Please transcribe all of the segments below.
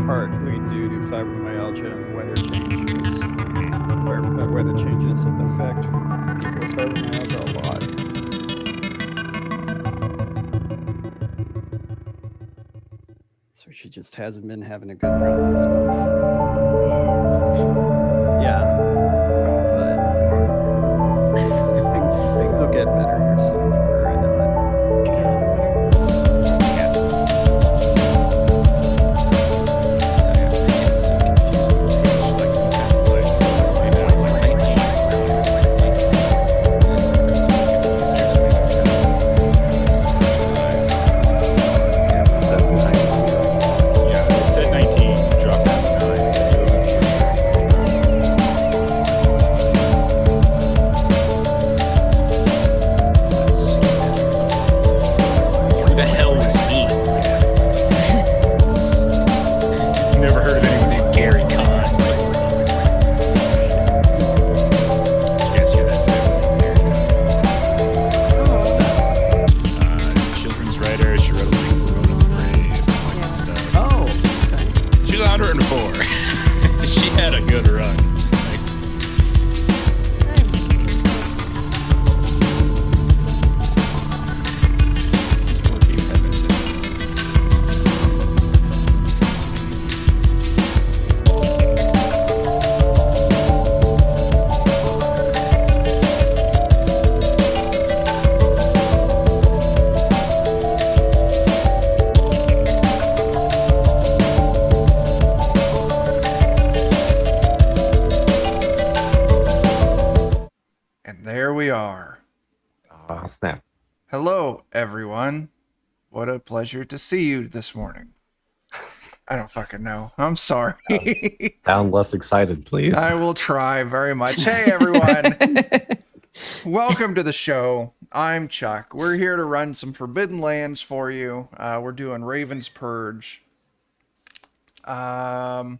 partly due to fibromyalgia and weather changes. Weather changes affect people with fibromyalgia a lot. So she just hasn't been having a good run this month. Yeah. But things will get better here soon for her, I know it. Snap. Hello, everyone. What a pleasure to see you this morning. I don't fucking know. I'm sorry. Sound less excited, please. I will try very much. Hey, everyone. Welcome to the show. I'm Chuck. We're here to run some Forbidden Lands for you. We're doing Raven's Purge. I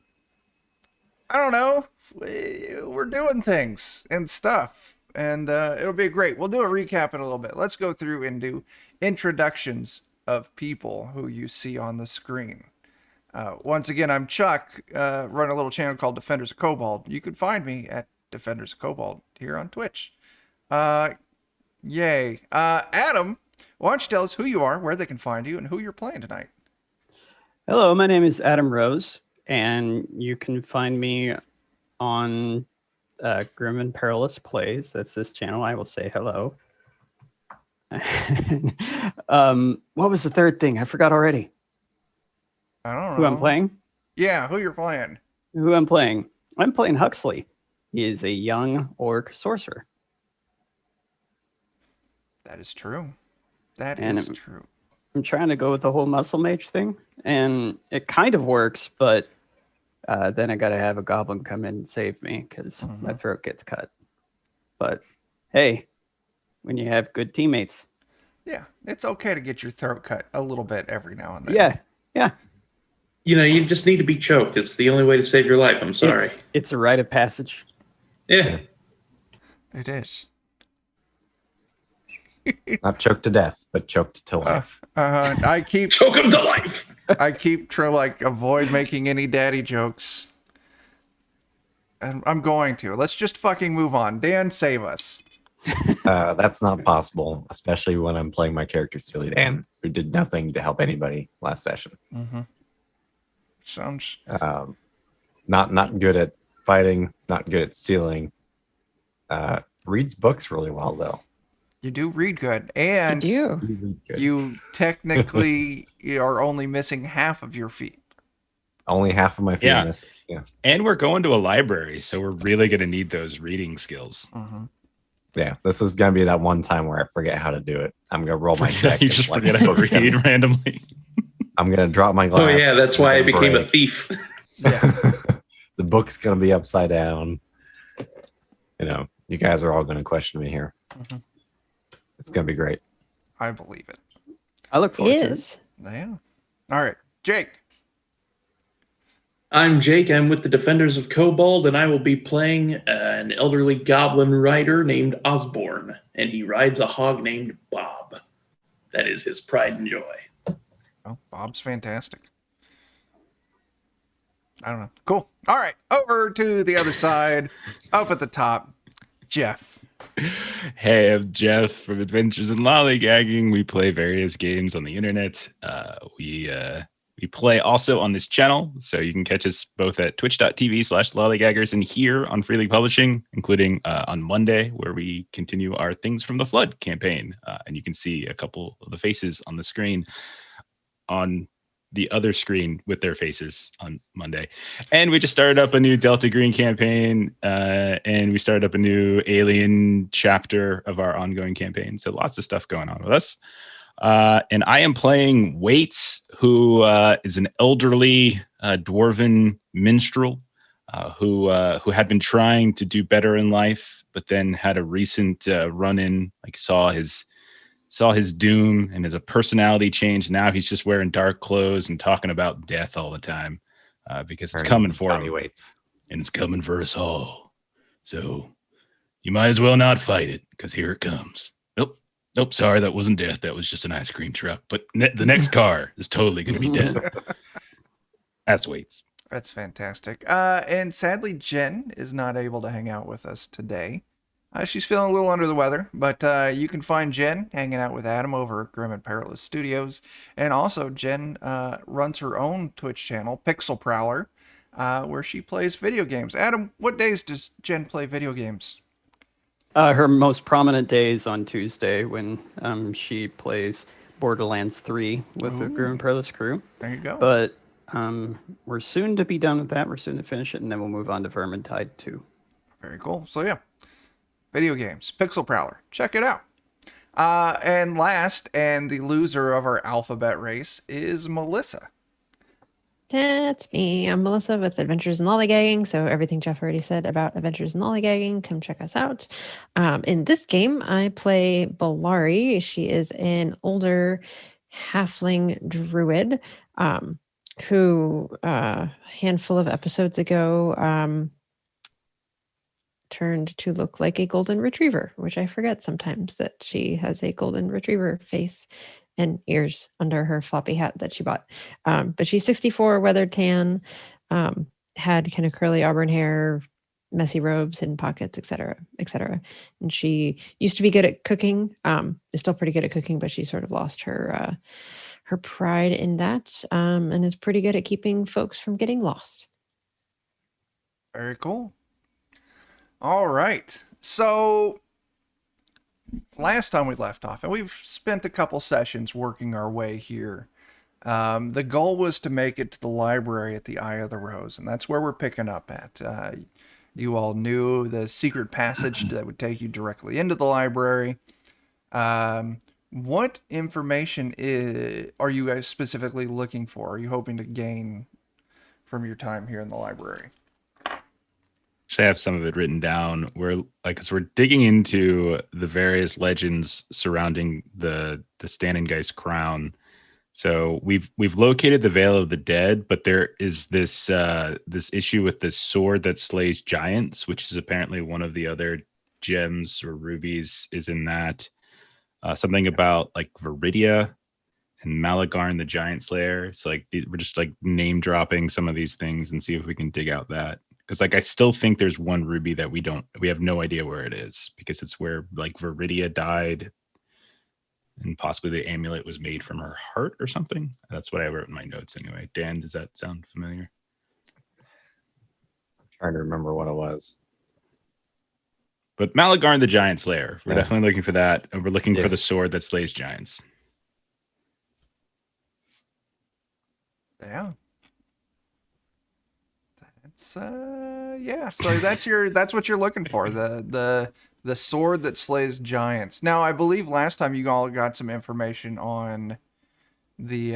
don't know. We're doing things and stuff, and it'll be great. We'll do a recap in a little bit. Let's go through and do introductions of people who you see on the screen. Once again, I'm Chuck. Run a little channel called Defenders of Cobalt. You can find me at Defenders of Cobalt here on Twitch. Yay. Adam, why don't you tell us who you are, where they can find you, and who you're playing tonight? Hello, my name is Adam Rose, and you can find me on Grim and Perilous Plays. That's this channel. I will say hello. What was the third thing? I forgot already. I don't know. Who I'm playing? Yeah, who you're playing. Who I'm playing? I'm playing Huxley. He is a young orc sorcerer. That is true. That And is true. I'm trying to go with the whole muscle mage thing, and it kind of works, but then I got to have a goblin come in and save me because my throat gets cut. But hey, when you have good teammates. Yeah, it's okay to get your throat cut a little bit every now and then. Yeah. You just need to be choked. It's the only way to save your life. I'm sorry. It's a rite of passage. Yeah. It is. Not choked to death, but choked to life. I keep Choke him to life. I keep trying to avoid making any daddy jokes. And I'm going to. Let's just fucking move on. Dan, save us. That's not possible, especially when I'm playing my character Silly Dan, who did nothing to help anybody last session. Sounds Not good at fighting, not good at stealing. Reads books really well though. you do read good, and You do. You read good. you technically are only missing half of your feet. Only half of my feet Yeah. are missing. Yeah. And we're going to a library, so we're really going to need those reading skills. Yeah. This is gonna be that one time where I forget how to do it. I'm gonna roll my check. You and, just like, forget how to book's gonna- read randomly. I'm gonna drop my glass. Oh yeah, that's I'm why I gonna became a break. thief. The book's gonna be upside down. You guys are all gonna question me here. It's gonna be great. I believe it. I look forward to it. Is. Yeah. All right, Jake. I'm Jake. I'm with the Defenders of Cobalt, and I will be playing an elderly goblin rider named Osborne, and he rides a hog named Bob. That is his pride and joy. Oh, Bob's fantastic. I don't know. Cool. All right, over to the other side, up at the top, Jeff. Hey, I'm Jeff from Adventures in Lollygagging. We play various games on the internet. We play also on this channel, so you can catch us both at twitch.tv/lollygaggers and here on Free League Publishing, including on Monday, where we continue our Things from the Flood campaign. And you can see a couple of the faces on the screen on the other screen with their faces on Monday. And we just started up a new Delta Green campaign, and we started up a new Alien chapter of our ongoing campaign. So lots of stuff going on with us. And I am playing Waits, who is an elderly dwarven minstrel who had been trying to do better in life, but then had a recent run-in, saw his doom and his personality change. Now he's just wearing dark clothes and talking about death all the time because it's coming for Tommy him. Waits. And it's coming for us all. So you might as well not fight it, because here it comes. Nope, sorry, that wasn't death. That was just an ice cream truck. But the next car is totally going to be dead. That's Waits. That's fantastic. And sadly, Jen is not able to hang out with us today. She's feeling a little under the weather, but you can find Jen hanging out with Adam over at Grim and Perilous Studios. And also, Jen runs her own Twitch channel, Pixel Prowler, where she plays video games. Adam, what days does Jen play video games? Her most prominent day is on Tuesday when she plays Borderlands 3 with the Grim and Perilous crew. There you go. But we're soon to be done with that. We're soon to finish it, and then we'll move on to Vermintide 2. Very cool. So yeah, video games, Pixel Prowler. Check it out. And last, and the loser of our alphabet race is Melissa. That's me. I'm Melissa with Adventures in Lollygagging. So everything Jeff already said about Adventures in Lollygagging, come check us out. In this game, I play Bolari. She is an older halfling druid who a handful of episodes ago turned to look like a golden retriever, which I forget sometimes that she has a golden retriever face and ears under her floppy hat that she bought. But she's 64, weathered tan, had kind of curly auburn hair, messy robes, hidden pockets, etc., etc. And she used to be good at cooking. Is still pretty good at cooking, but she sort of lost her her pride in that, and is pretty good at keeping folks from getting lost. Very cool. All right. So last time we left off, and we've spent a couple sessions working our way here. The goal was to make it to the library at the Eye of the Rose, and that's where we're picking up at. You all knew the secret passage that would take you directly into the library. What information are you guys specifically looking for? Are you hoping to gain from your time here in the library? Actually, I have some of it written down. We're like, as we're digging into the various legends surrounding the Geist crown. So we've located the Veil of the Dead, but there is this this issue with this sword that slays giants, which is apparently one of the other gems or rubies is in that. Something about like Viridia and Malagarn, the Giant Slayer. So like we're just like name dropping some of these things and see if we can dig out that. Because like I still think there's one ruby that we have no idea where it is, because it's where like Viridia died and possibly the amulet was made from her heart or something. That's what I wrote in my notes anyway. Dan, does that sound familiar? I'm trying to remember what it was. But Malagarn, the Giant Slayer. We're definitely looking for that. And we're looking for the Yes. sword that slays giants. Yeah. That's yeah, so that's what you're looking for. The sword that slays giants. Now, I believe last time you all got some information on the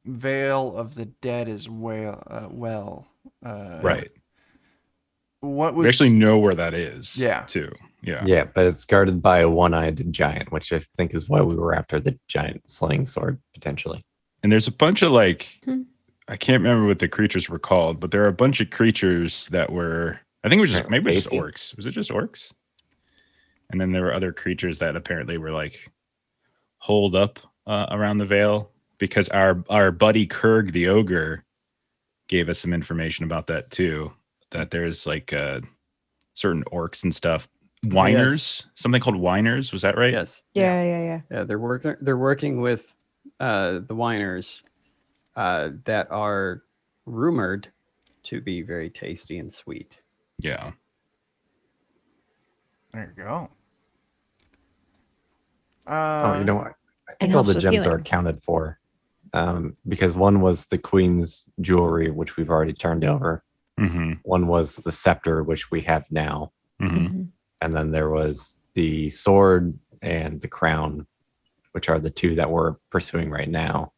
Veil of the Dead as well. Right. What was We actually know where that is. Yeah. Too. Yeah. Yeah, but it's guarded by a one-eyed giant, which I think is why we were after the giant slaying sword, potentially. And there's a bunch of like, I can't remember what the creatures were called, but there are a bunch of creatures that were, I think it was just, maybe it was just Basing. orcs. Was it just orcs? And then there were other creatures that apparently were like holed up around the veil, because our buddy Kurg the ogre gave us some information about that too, that there's like certain orcs and stuff. Whiners, something called whiners. Was that right? Yes. Yeah. Yeah, they're working with the whiners that are rumored to be very tasty and sweet. Yeah. There you go. Oh, you know what? I And think all the helps with gems are healing. accounted for, because one was the queen's jewelry, which we've already turned over. Mm-hmm. One was the scepter, which we have now. Mm-hmm. Mhm. And then there was the sword and the crown, which are the two that we're pursuing right now.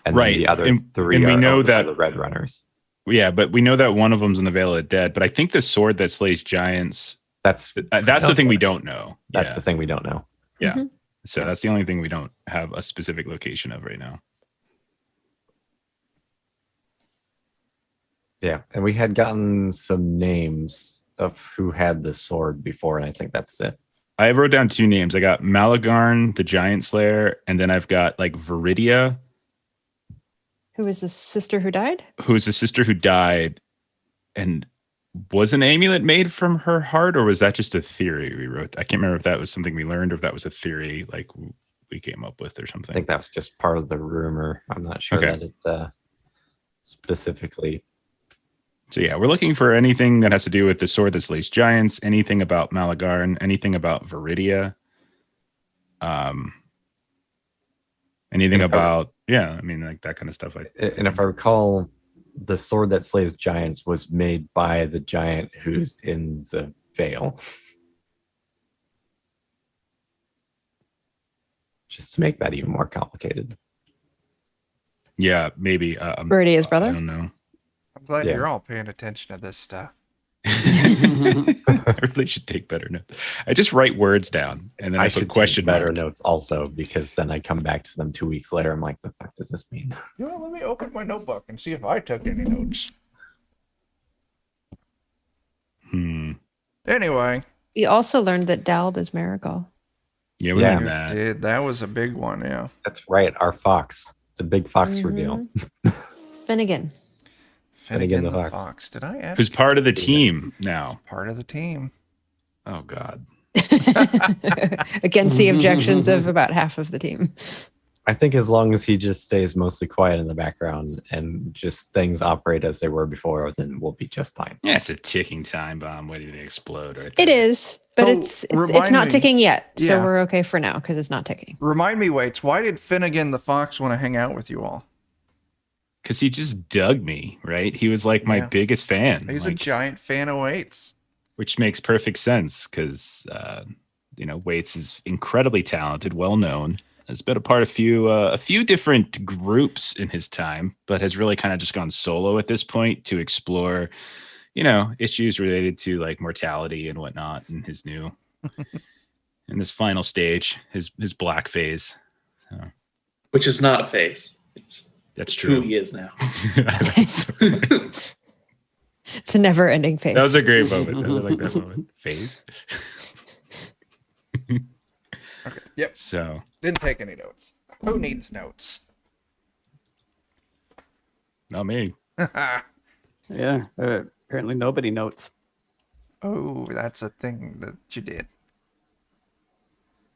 And Right. then the other And- three and we are know owned by that- the Red Runners. Yeah, but we know that one of them's in the Veil of the Dead. But I think the sword that slays giants, That's that's the thing we don't know. That's Yeah. the thing we don't know. Yeah. Mhm. So that's the only thing we don't have a specific location of right now. Yeah, and we had gotten some names of who had the sword before, and I think that's it. I wrote down two names. I got Malagarn, the Giant Slayer, and then I've got like Viridia, Who was the sister who died? who's the sister who died. And was an amulet made from her heart, or was that just a theory we wrote? I can't remember if that was something we learned or if that was a theory like we came up with or I something. think that was just part of the rumor. I'm not sure Okay. that it specifically. So yeah, we're looking for anything that has to do with the sword that slays giants, anything about Malagarn, anything about Viridia, anything And if I- about I mean like that kind of stuff. And if I recall, the sword that slays giants was made by the giant who's in the veil. Just to make that even more complicated. Yeah, maybe. Birdie, his I brother? don't know. I'm glad Yeah. you're all paying attention to this stuff. I really should take better notes. I just write words down and then I, put should question take better mark. notes also, because then I come back to them 2 weeks later. I'm like, the fuck does this mean? You know, let me open my notebook and see if I took any notes. Anyway. We also learned that Dalb is Marigal. Yeah, we Yeah. learned You that. did. That was a big one, yeah. That's right. Our fox. It's a big fox reveal. Finnegan. Finnegan the the Fox. Fox. Did I add Who's part of the team now? part of the team? Oh God. Against the objections of about half of the team. I think as long as he just stays mostly quiet in the background and just things operate as they were before, then we'll be just fine. Yeah, it's a ticking time bomb waiting to explode right It there. is, but So, it's remind not me- ticking yet. So Yeah. we're okay for now because it's not ticking. Remind me, Waits, why did Finnegan the Fox want to hang out with you all? Because he just dug me, right? He was like my Yeah. biggest fan. He's a like, giant fan of Waits. which makes perfect sense because Waits is incredibly talented, well known. Has been a part of a few different groups in his time, but has really kind of just gone solo at this point to explore, issues related to like mortality and whatnot in his new in this final stage, his black phase. So, Which is not a phase. that's Who true. he is now. It's a never-ending phase. That was a great moment. I really like that moment. Phase. Okay. Yep. So Didn't take any notes. Who needs notes? not me. Yeah, apparently nobody notes. Oh, that's a thing that you did.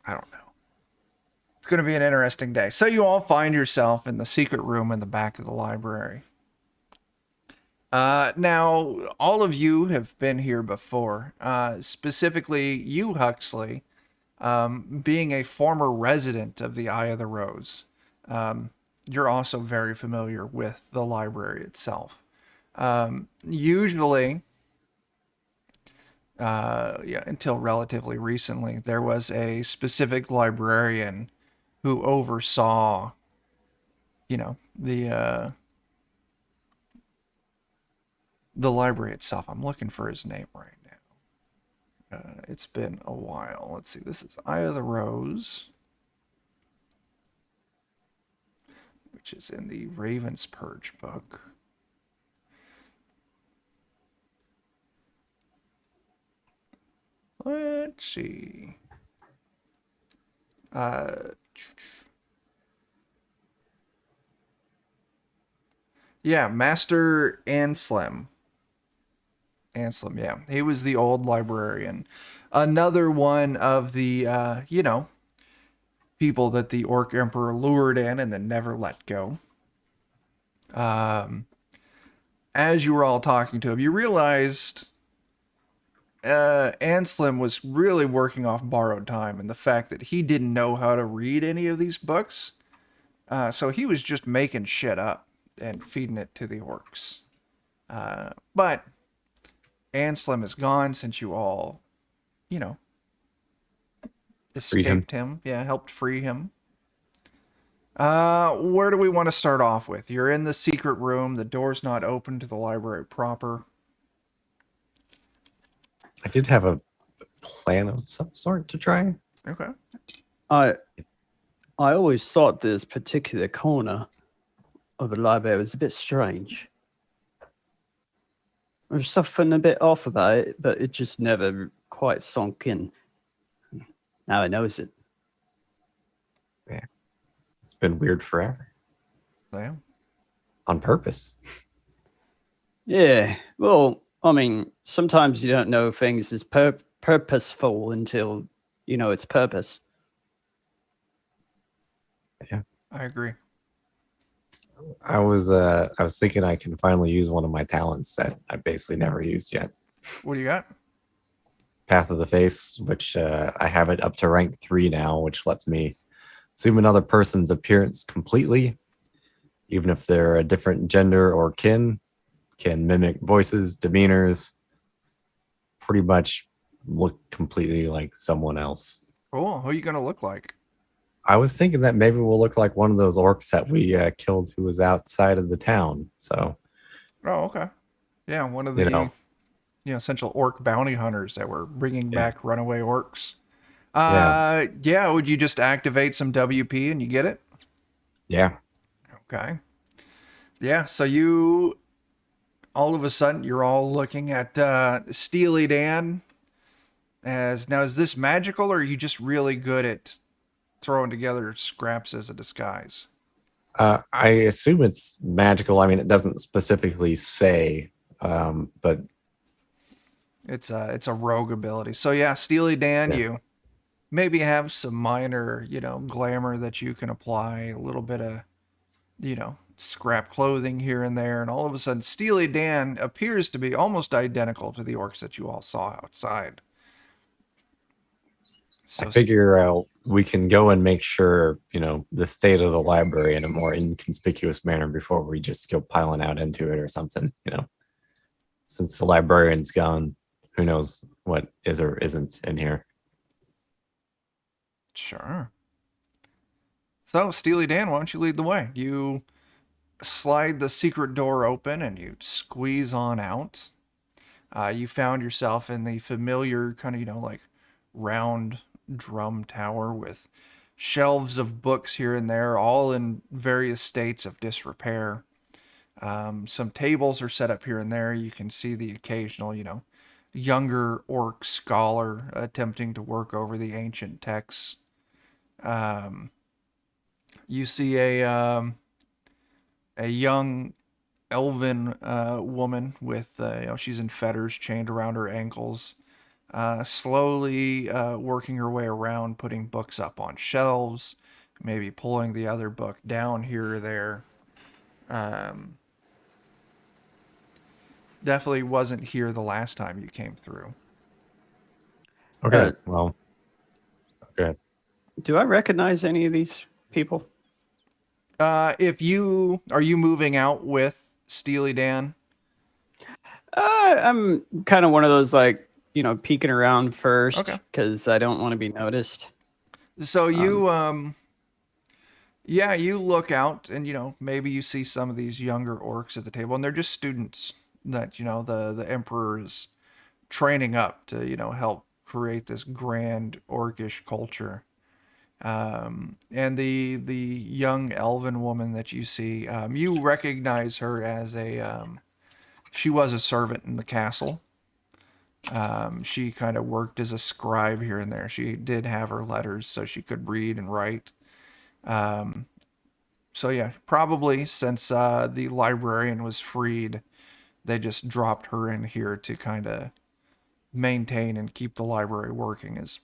I don't know. It's going to be an interesting day. So you all find yourself in the secret room in the back of the library. Now, all of you have been here before. Specifically, you, Huxley, being a former resident of the Eye of the Rose. You're also very familiar with the library itself. Usually, until relatively recently, there was a specific librarian who oversaw, the library itself. I'm looking for his name right now. It's been a while. Let's see. This is Eye of the Rose, which is in the Raven's Purge book. Let's see. Yeah, Master Anselm. Anselm, yeah. He was the old librarian. Another one of the, people that the Orc Emperor lured in and then never let go. As you were all talking to him, you realized Anselm was really working off borrowed time, and the fact that he didn't know how to read any of these books. So he was just making shit up and feeding it to the orcs. But Anselm is gone since you all, escaped him. Yeah, helped free him. Where do we want to start off with? You're in the secret room. The door's not open to the library proper. I did have a plan of some sort to try. Okay. I always thought this particular corner of the library was a bit strange. There's something a bit off about it, but it just never quite sunk in. Now I knows it. It's been weird forever. Yeah. On purpose. Yeah, well, I mean, sometimes you don't know things is purposeful until you know its purpose. I agree. I was thinking I can finally use one of my talents that I basically never used yet. What do you got? Path of the Face, which I have it up to rank 3 now, which lets me assume another person's appearance completely, even if they're a different gender or kin, can mimic voices, demeanors, pretty much look completely like someone else. Cool. Who are you going to look like? I was thinking that maybe we'll look like one of those orcs that we killed who was outside of the town. So, Oh, okay. Yeah, one of you the know, essential orc bounty hunters that were bringing Yeah. back runaway orcs. Yeah. Yeah. Would you just activate some WP and you get it? yeah. Okay. Yeah. So you all of a sudden you're all looking at Steely Dan. As now, is this magical, or are you just really good at throwing together scraps as a disguise? I assume it's magical. I mean, it doesn't specifically say, but It's a rogue ability. So yeah, Steely Dan, Yeah. you maybe have some minor, glamour that you can apply, a little bit of, scrap clothing here and there, and all of a sudden Steely Dan appears to be almost identical to the orcs that you all saw outside. So I figure we can go and make sure, the state of the library in a more inconspicuous manner before we just go piling out into it or something, Since the librarian's gone, who knows what is or isn't in here. Sure. So, Steely Dan, why don't you lead the way? You slide the secret door open and you squeeze on out. You found yourself in the familiar kind of, like round drum tower with shelves of books here and there, all in various states of disrepair. Some tables are set up here and there. You can see the occasional, younger orc scholar attempting to work over the ancient texts. You see a young elven woman with she's in fetters chained around her ankles, slowly working her way around, putting books up on shelves, maybe pulling the other book down here or there. Definitely wasn't here the last time you came through. Okay. Well, okay. Do I recognize any of these people? Are you moving out with Steely Dan? I'm kind of one of those peeking around first Okay. because I don't want to be noticed. So you you look out and maybe you see some of these younger orcs at the table, and they're just students that the emperor is training up to help create this grand orcish culture. And the young elven woman that you see, you recognize her as she was a servant in the castle. She kind of worked as a scribe here and there. She did have her letters so she could read and write. So yeah, probably since the librarian was freed, they just dropped her in here to kind of maintain and keep the library working as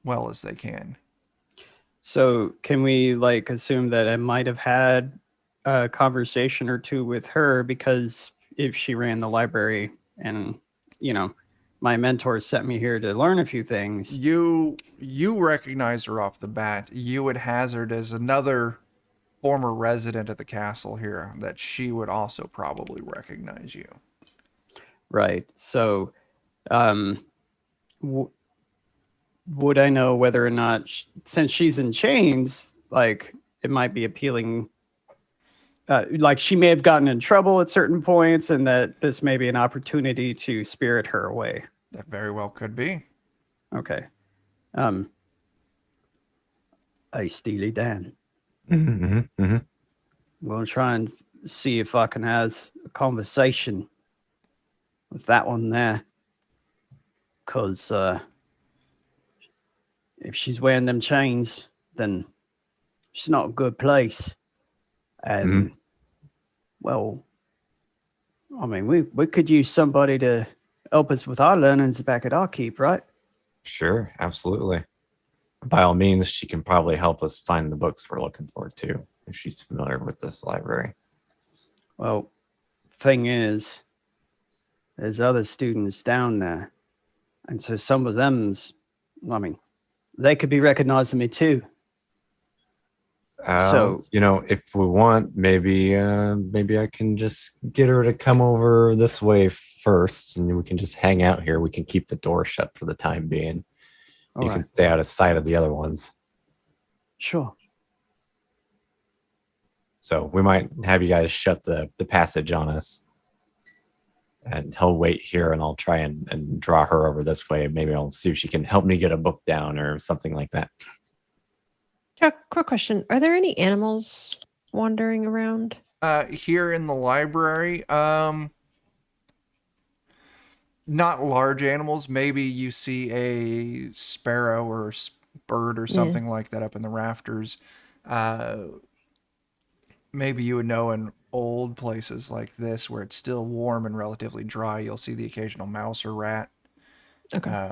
well as they can. So can we assume that I might have had a conversation or two with her, because if she ran the library and my mentor sent me here to learn a few things. You recognize her off the bat. You would hazard as another former resident of the castle here that she would also probably recognize you. Right. So would I know whether or not, since she's in chains, it might be appealing, she may have gotten in trouble at certain points, and that this may be an opportunity to spirit her away. That very well could be. Okay. Hey, Steely Dan. Mm-hmm, mm-hmm. I'm going to try and see if I can have a conversation with that one there. Because if she's wearing them chains, then it's not a good place. And, well, I mean, we could use somebody to help us with our learnings back at our keep, right? Sure, absolutely. By all means, she can probably help us find the books we're looking for too, if she's familiar with this library. Well, thing is, there's other students down there. And so some of them's, they could be recognizing me too. So, if we want, maybe I can just get her to come over this way first, and we can just hang out here. We can keep the door shut for the time being. You can stay out of sight of the other ones. Sure. So we might have you guys shut the passage on us. And he'll wait here and I'll try and draw her over this way. Maybe I'll see if she can help me get a book down or something like that. Quick question. Are there any animals wandering around? Here in the library, not large animals. Maybe you see a sparrow or bird or something like that up in the rafters. Maybe you would know in old places like this where it's still warm and relatively dry, you'll see the occasional mouse or rat. Okay.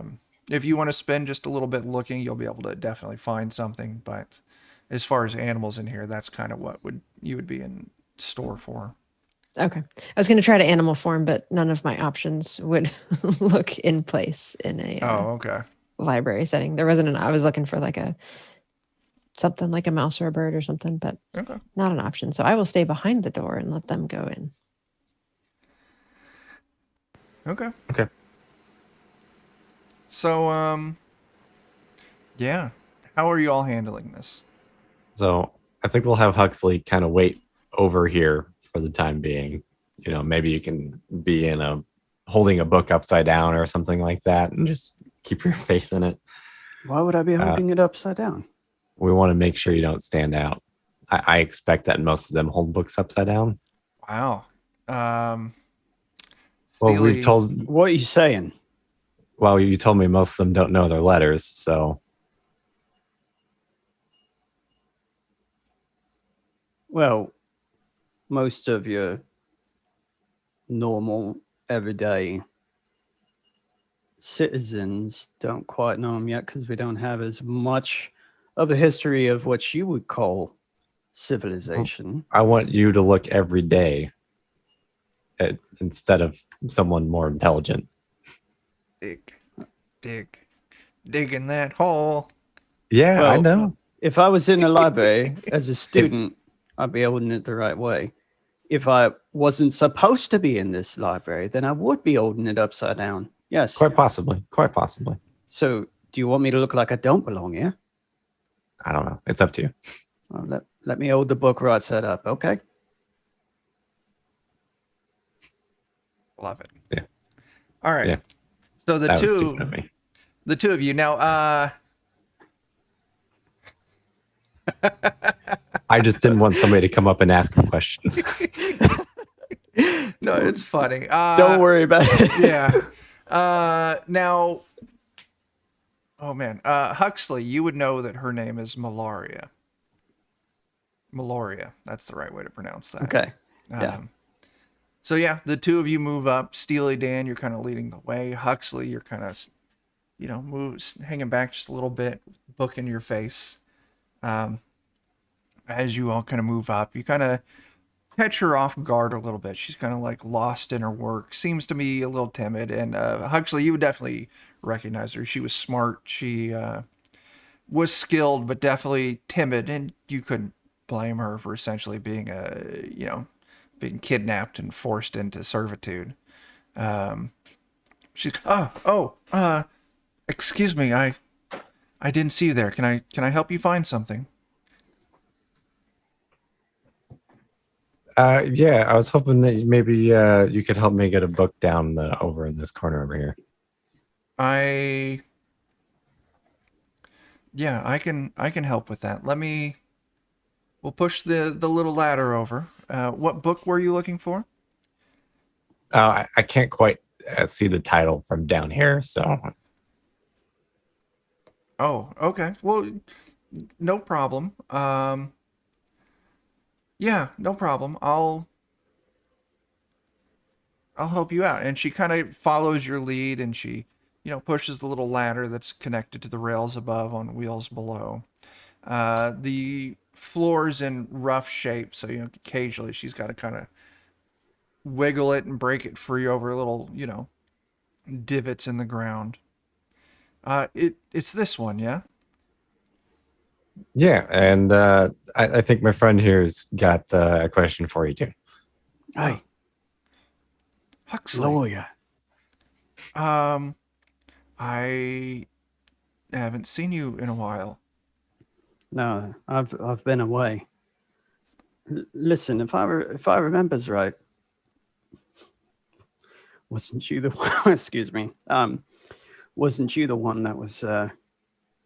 If you want to spend just a little bit looking, you'll be able to definitely find something. But as far as animals in here, that's kind of what you would be in store for. Okay. I was going to try to animal form, but none of my options would look in place in a Okay. library setting. There wasn't I was looking for like something like a mouse or a bird or something, but Okay. not an option. So I will stay behind the door and let them go in. Okay. Okay. So, yeah. How are you all handling this? So I think we'll have Huxley kind of wait over here for the time being. You know, maybe you can be holding a book upside down or something like that and just keep your face in it. Why would I be holding it upside down? We want to make sure you don't stand out. I expect that most of them hold books upside down. Wow. Well, Steely, we've told. What are you saying? Well, you told me most of them don't know their letters, so. Well, most of your normal, everyday citizens don't quite know them yet because we don't have as much of a history of what you would call civilization. I want you to look every day instead of someone more intelligent. dig in that hole. Yeah, I Well, know. If I was in a library as a student, I'd be holding it the right way. If I wasn't supposed to be in this library, then I would be holding it upside down. Yes. Quite possibly. Quite possibly. So, do you want me to look like I don't belong here? I don't know. It's up to you. Well, let me hold the book right side up, okay? Love it. Yeah. All right. Yeah. So That was stupid of me. the two of you now. I just didn't want somebody to come up and ask him questions. No, it's funny. Don't worry about it. Yeah. Now. Oh man, Huxley, you would know that her name is Malaria. Meloria, that's the right way to pronounce that. Okay. Yeah. So yeah, the two of you move up. Steely Dan, you're kind of leading the way. Huxley, you're kind of, hanging back just a little bit, book in your face. As you all kind of move up, you kind of catch her off guard a little bit. She's kind of like lost in her work, seems to be a little timid. And Huxley, you would definitely recognize her. She was smart. She was skilled, but definitely timid. And you couldn't blame her for essentially being being kidnapped and forced into servitude. She's excuse me, I didn't see you there. Can I help you find something? Yeah, I was hoping that maybe you could help me get a book down over in this corner over here. I can help with that. We'll push the little ladder over. What book were you looking for? I can't quite see the title from down here, so. Oh, okay. Well, no problem. Yeah, no problem. I'll help you out. And she kind of follows your lead, and she, pushes the little ladder that's connected to the rails above on wheels below. The floor's in rough shape, so occasionally she's got to kind of wiggle it and break it free over little, divots in the ground. It's this one, yeah? Yeah, and I think my friend here's got a question for you too. Hey, Huxley. lawyer. I haven't seen you in a while. No, I've been away. Listen, if I remembers right, wasn't you the one? Excuse me. Wasn't you the one that was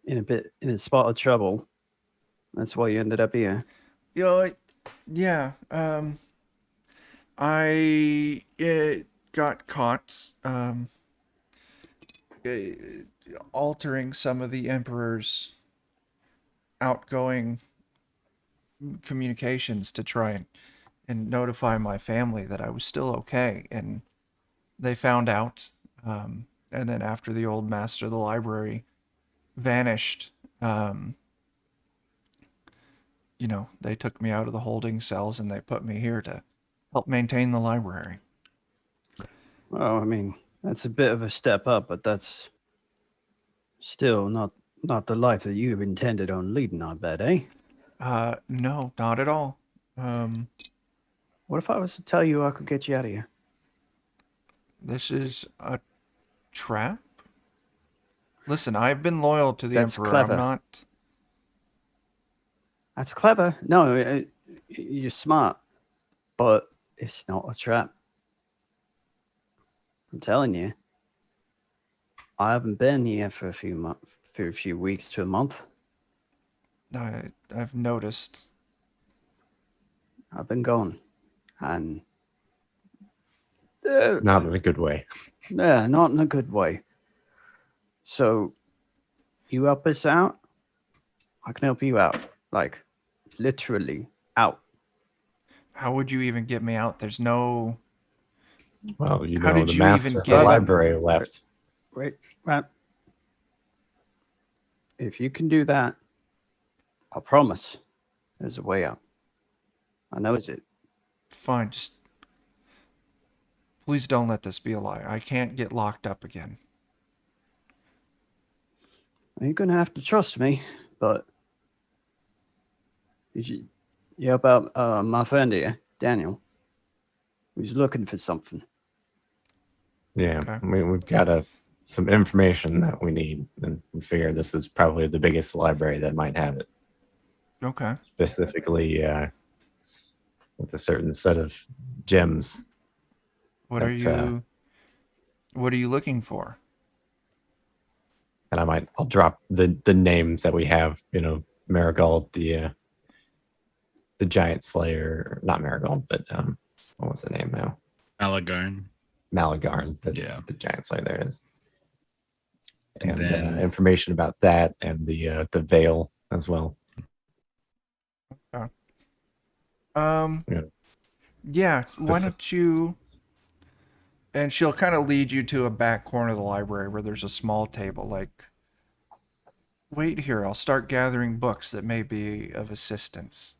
in a spot of trouble? That's why you ended up here. You know, yeah. I got caught uh, altering some of the Emperor's outgoing communications to try and notify my family that I was still okay. And they found out. And then after the old master of the library vanished, they took me out of the holding cells and they put me here to help maintain the library. Well, I mean, that's a bit of a step up, but that's still not the life that you intended on leading, I bet, eh? No, not at all. What if I was to tell you I could get you out of here? This is a trap? Listen, I've been loyal to the That's Emperor. clever. I'm not... That's clever. No, you're smart, but it's not a trap. I'm telling you. I haven't been here for a few weeks to a month. I've noticed. I've been gone, and Not in a good way. yeah, not in a good way. So, you help us out, I can help you out. Like, literally out. How would you even get me out? There's no... Well, How did the you master even of get the in? library left. Wait, right. If you can do that, I promise there's a way out. I know it's it. Fine, just... Please don't let this be a lie. I can't get locked up again. You're gonna have to trust me, but you help out my friend here, Daniel, who's looking for something. Yeah, Okay. we've got some information that we need, and we figure this is probably the biggest library that might have it. Okay. Specifically, with a certain set of gems. What That, are you looking for? And I'll drop the names that we have. Marigold, the giant slayer, not Marigold, but what was the name now? Alagarn. Malagarn, Yeah. the giant slayer. There it is. And And then- information about that and the veil as well. Yeah. Yeah, why Specific- don't you... And she'll kind of lead you to a back corner of the library where there's a small table, like... Wait here, I'll start gathering books that may be of assistance.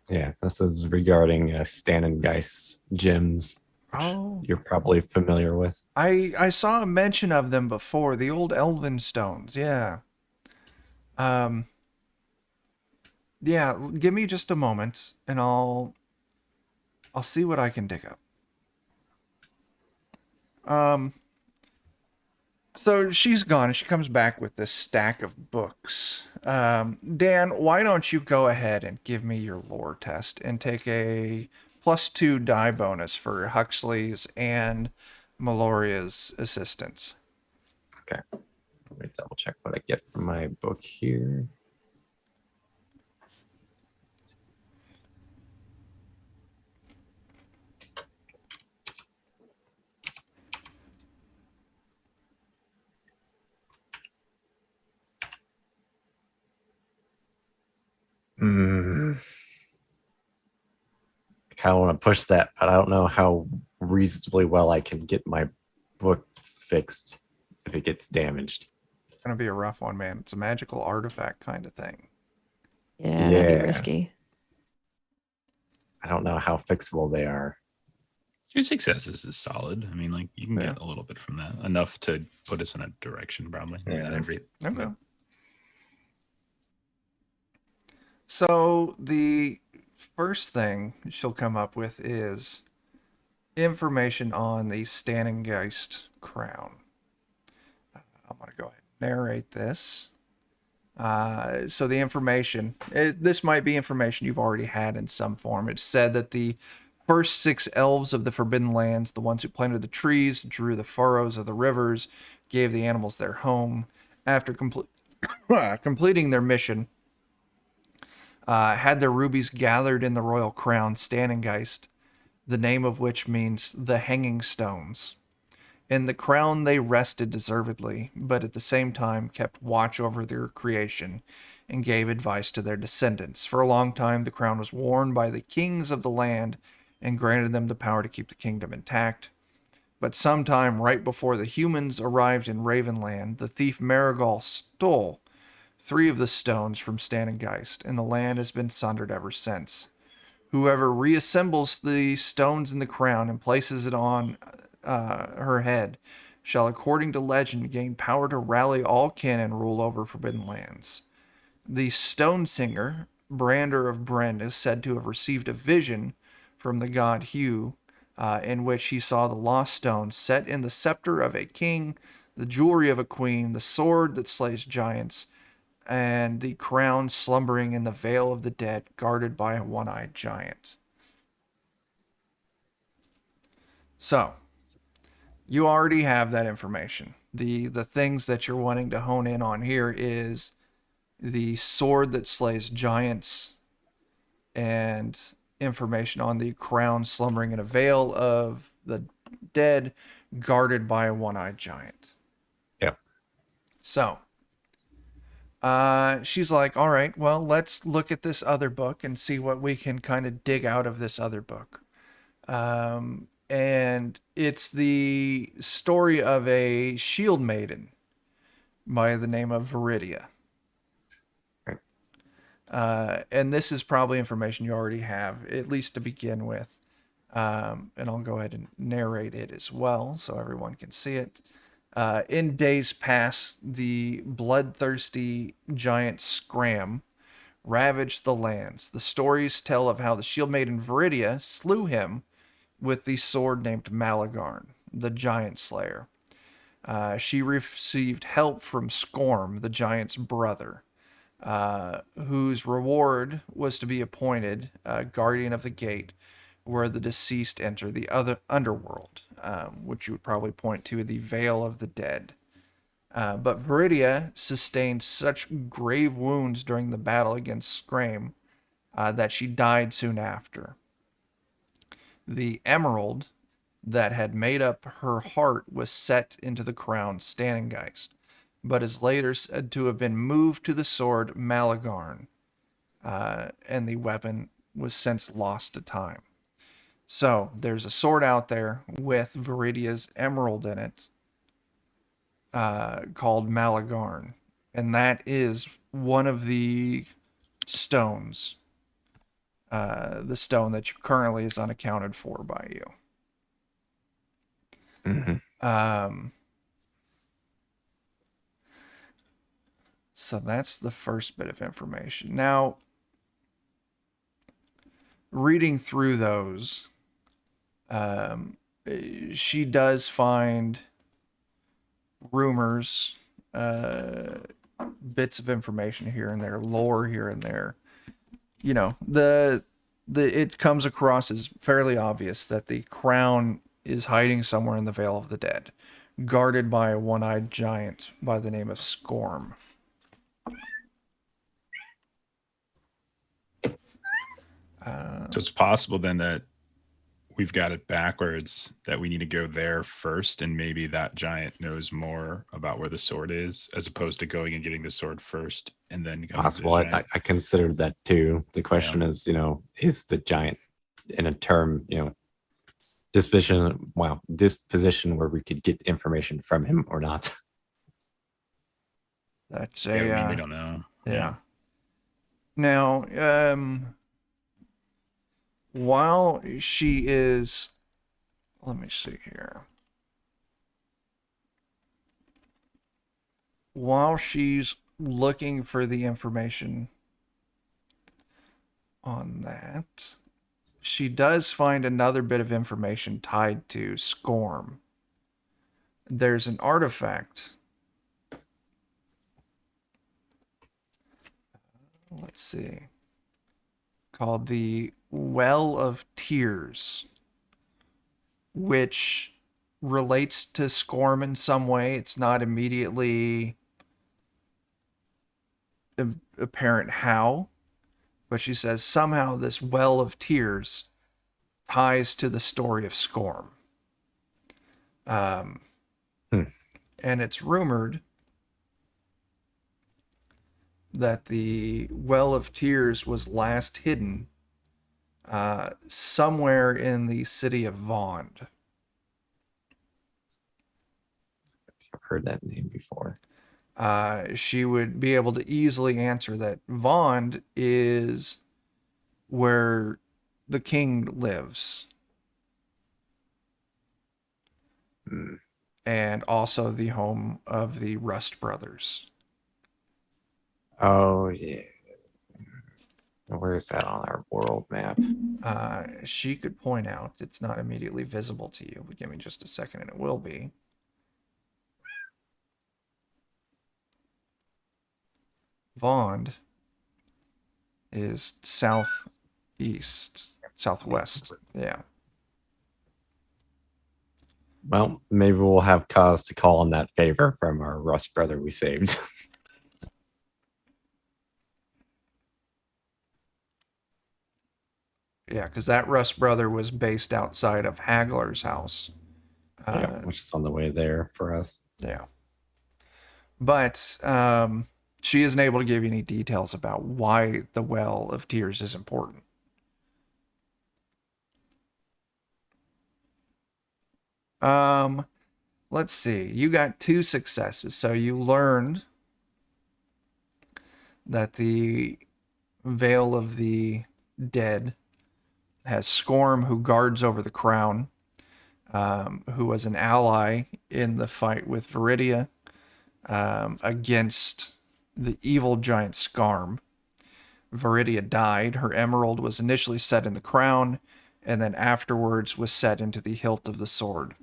Yeah, this is regarding Stan and Geist's gems, which Oh. you're probably familiar with. I saw a mention of them before, the old Elven stones, yeah. Yeah, give me just a moment and I'll see what I can dig up. So she's gone and she comes back with this stack of books. Dan, why don't you go ahead and give me your lore test and take a +2 die bonus for Huxley's and Meloria's assistance. Okay. Let me double check what I get from my book here. I kind of want to push that, but I don't know how reasonably well I can get my book fixed if it gets damaged. It's gonna be a rough one, man. It's a magical artifact kind of thing. Yeah, that'd Yeah. be risky. I don't know how fixable they are. 2 successes is solid. I mean, like you can get a little bit from that, enough to put us in a direction, probably. Yeah. Okay. So the first thing she'll come up with is information on the Geist crown. I'm going to go ahead and narrate this. So the information, this might be information you've already had in some form. It said that the first 6 elves of the Forbidden Lands, the ones who planted the trees, drew the furrows of the rivers, gave the animals their home, after completing their mission, had their rubies gathered in the royal crown Geist, the name of which means the hanging stones. In the crown they rested deservedly, but at the same time kept watch over their creation and gave advice to their descendants. For a long time the crown was worn by the kings of the land and granted them the power to keep the kingdom intact. But sometime right before the humans arrived in Ravenland, the thief Marigal stole 3 of the stones from Geist, and the land has been sundered ever since. Whoever reassembles the stones in the crown and places it on her head shall, according to legend, gain power to rally all kin and rule over Forbidden Lands. The Stone Singer, Brander of Bryn, is said to have received a vision from the god Hugh, in which he saw the lost stones set in the scepter of a king, the jewelry of a queen, the sword that slays giants, and the crown slumbering in the Vale of the Dead, guarded by a one-eyed giant. So, you already have that information. The things that you're wanting to hone in on here is the sword that slays giants and information on the crown slumbering in a Vale of the Dead, guarded by a one-eyed giant. Yep. So, she's like, all right, well, let's look at this other book and see what we can kind of dig out of this other book. And it's the story of a shield maiden by the name of Viridia. And this is probably information you already have, at least to begin with. And I'll go ahead and narrate it as well so everyone can see it. In days past, the bloodthirsty giant Scram ravaged the lands. The stories tell of how the shield maiden Viridia slew him with the sword named Malagarn, the giant slayer. She received help from Scorm, the giant's brother, whose reward was to be appointed guardian of the gate where the deceased enter the other underworld, which you would probably point to the Vale of the Dead. But Viridia sustained such grave wounds during the battle against Scram that she died soon after. The emerald that had made up her heart was set into the crown Geist, but is later said to have been moved to the sword Malagarn, and the weapon was since lost to time. So there's a sword out there with Viridia's emerald in it, called Malagarn, and that is one of the stones, the stone that currently is unaccounted for by you. Mm-hmm. So that's the first bit of information. Now, reading through those, she does find rumors, bits of information here and there, lore here and there. You know, it comes across as fairly obvious that the crown is hiding somewhere in the Vale of the Dead, guarded by a one-eyed giant by the name of Scorm. So it's possible then that we've got it backwards, that we need to go there first, and maybe that giant knows more about where the sword is, as opposed to going and getting the sword first and then going Possible. to the giant. I considered that too. The question is, is the giant in a term, disposition where we could get information from him or not? That's Yeah, I mean, we don't know. Yeah. Now, while she is, let me see here. While she's looking for the information on that, she does find another bit of information tied to Scorm. There's an artifact let's see, called the Well of Tears, which relates to Scorm in some way. It's not immediately apparent how, but she says somehow this Well of Tears ties to the story of Scorm. And it's rumored that the Well of Tears was last hidden somewhere in the city of Vond. I've heard that name before. She would be able to easily answer that Vond is where the king lives. And also the home of the Rust brothers. Oh, yeah. Where is that on our world map? She could point out. It's not immediately visible to you, but give me just a second and it will be. Vond is southeast, southwest. Yeah. Well, maybe we'll have cause to call on that favor from our Rust brother we saved. Yeah, because that Rust brother was based outside of Hagler's house. Yeah, which is on the way there for us. Yeah. But she isn't able to give you any details about why the Well of Tears is important. Let's see. You got 2 successes. So you learned that the Veil of the Dead has Scorm, who guards over the crown, who was an ally in the fight with Viridia against the evil giant Scarm. Viridia died. Her emerald was initially set in the crown, and then afterwards was set into the hilt of the sword.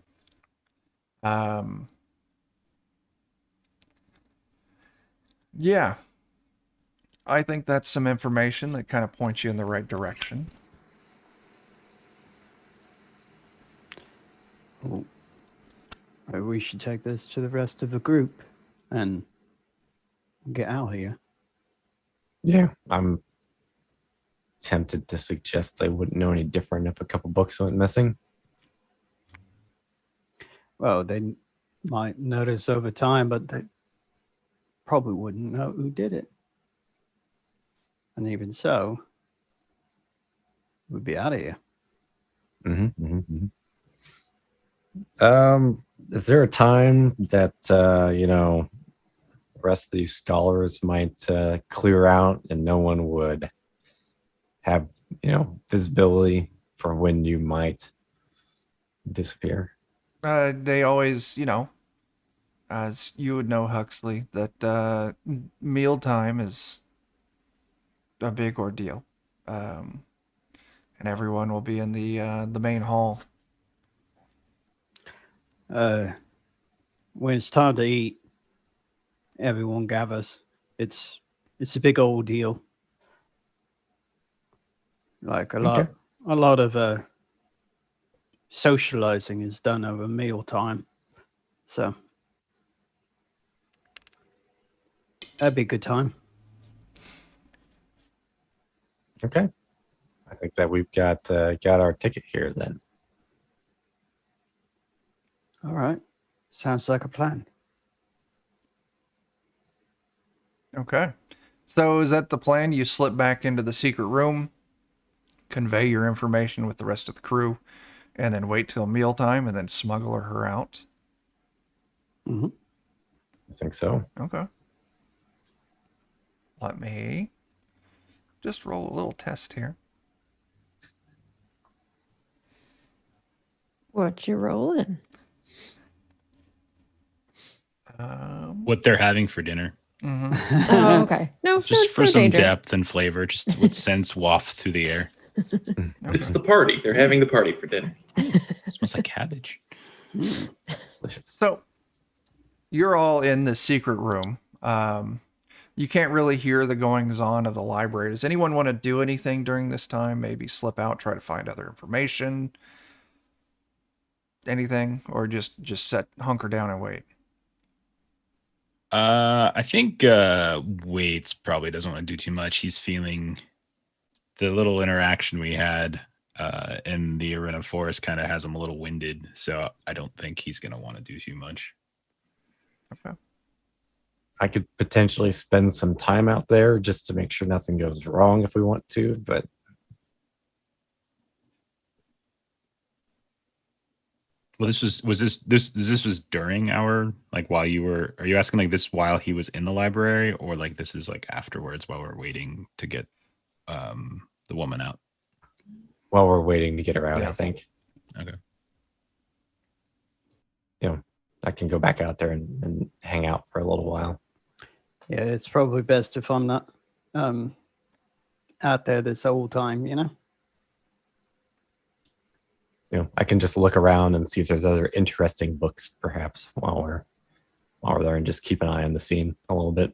Yeah. I think that's some information that kind of points you in the right direction. Well, maybe we should take this to the rest of the group and get out of here. Yeah, I'm tempted to suggest I wouldn't know any different if a couple books went missing. Well, they might notice over time, but they probably wouldn't know who did it. And even so, we'd be out of here. Is there a time that the rest of these scholars might clear out and no one would have visibility for when you might disappear? They always, as you would know, Huxley, that mealtime is a big ordeal. And everyone will be in the main hall. When it's time to eat, everyone gathers. It's a big old deal. Like a lot of socializing is done over mealtime. So that'd be a good time. Okay. I think that we've got our ticket here then. All right. Sounds like a plan. Okay. So is that the plan? You slip back into the secret room, convey your information with the rest of the crew, and then wait till mealtime and then smuggle her out? Mm-hmm. I think so. Okay. Let me just roll a little test here. What you rolling? What they're having for dinner. Oh, okay. No, Just no, for no some danger. depth and flavor, just with scents waft through the air. It's the party. They're having the party for dinner. Smells like cabbage. So you're all in the secret room. You can't really hear the goings on of the library. Does anyone want to do anything during this time? Maybe slip out, try to find other information, anything, or just hunker down and wait. I think Waits probably doesn't want to do too much. He's feeling the little interaction we had in the Arena Forest kind of has him a little winded, so I don't think he's going to want to do too much. Okay. I could potentially spend some time out there just to make sure nothing goes wrong if we want to, but Well, this was during our, like, while you were, are you asking like this while he was in the library, or like this is like afterwards while we're waiting to get the woman out? while we're waiting to get her out, Yeah. I think. Okay. I can go back out there and hang out for a little while. Yeah, it's probably best if I'm not out there this whole time, I can just look around and see if there's other interesting books, perhaps, while we're there, and just keep an eye on the scene a little bit.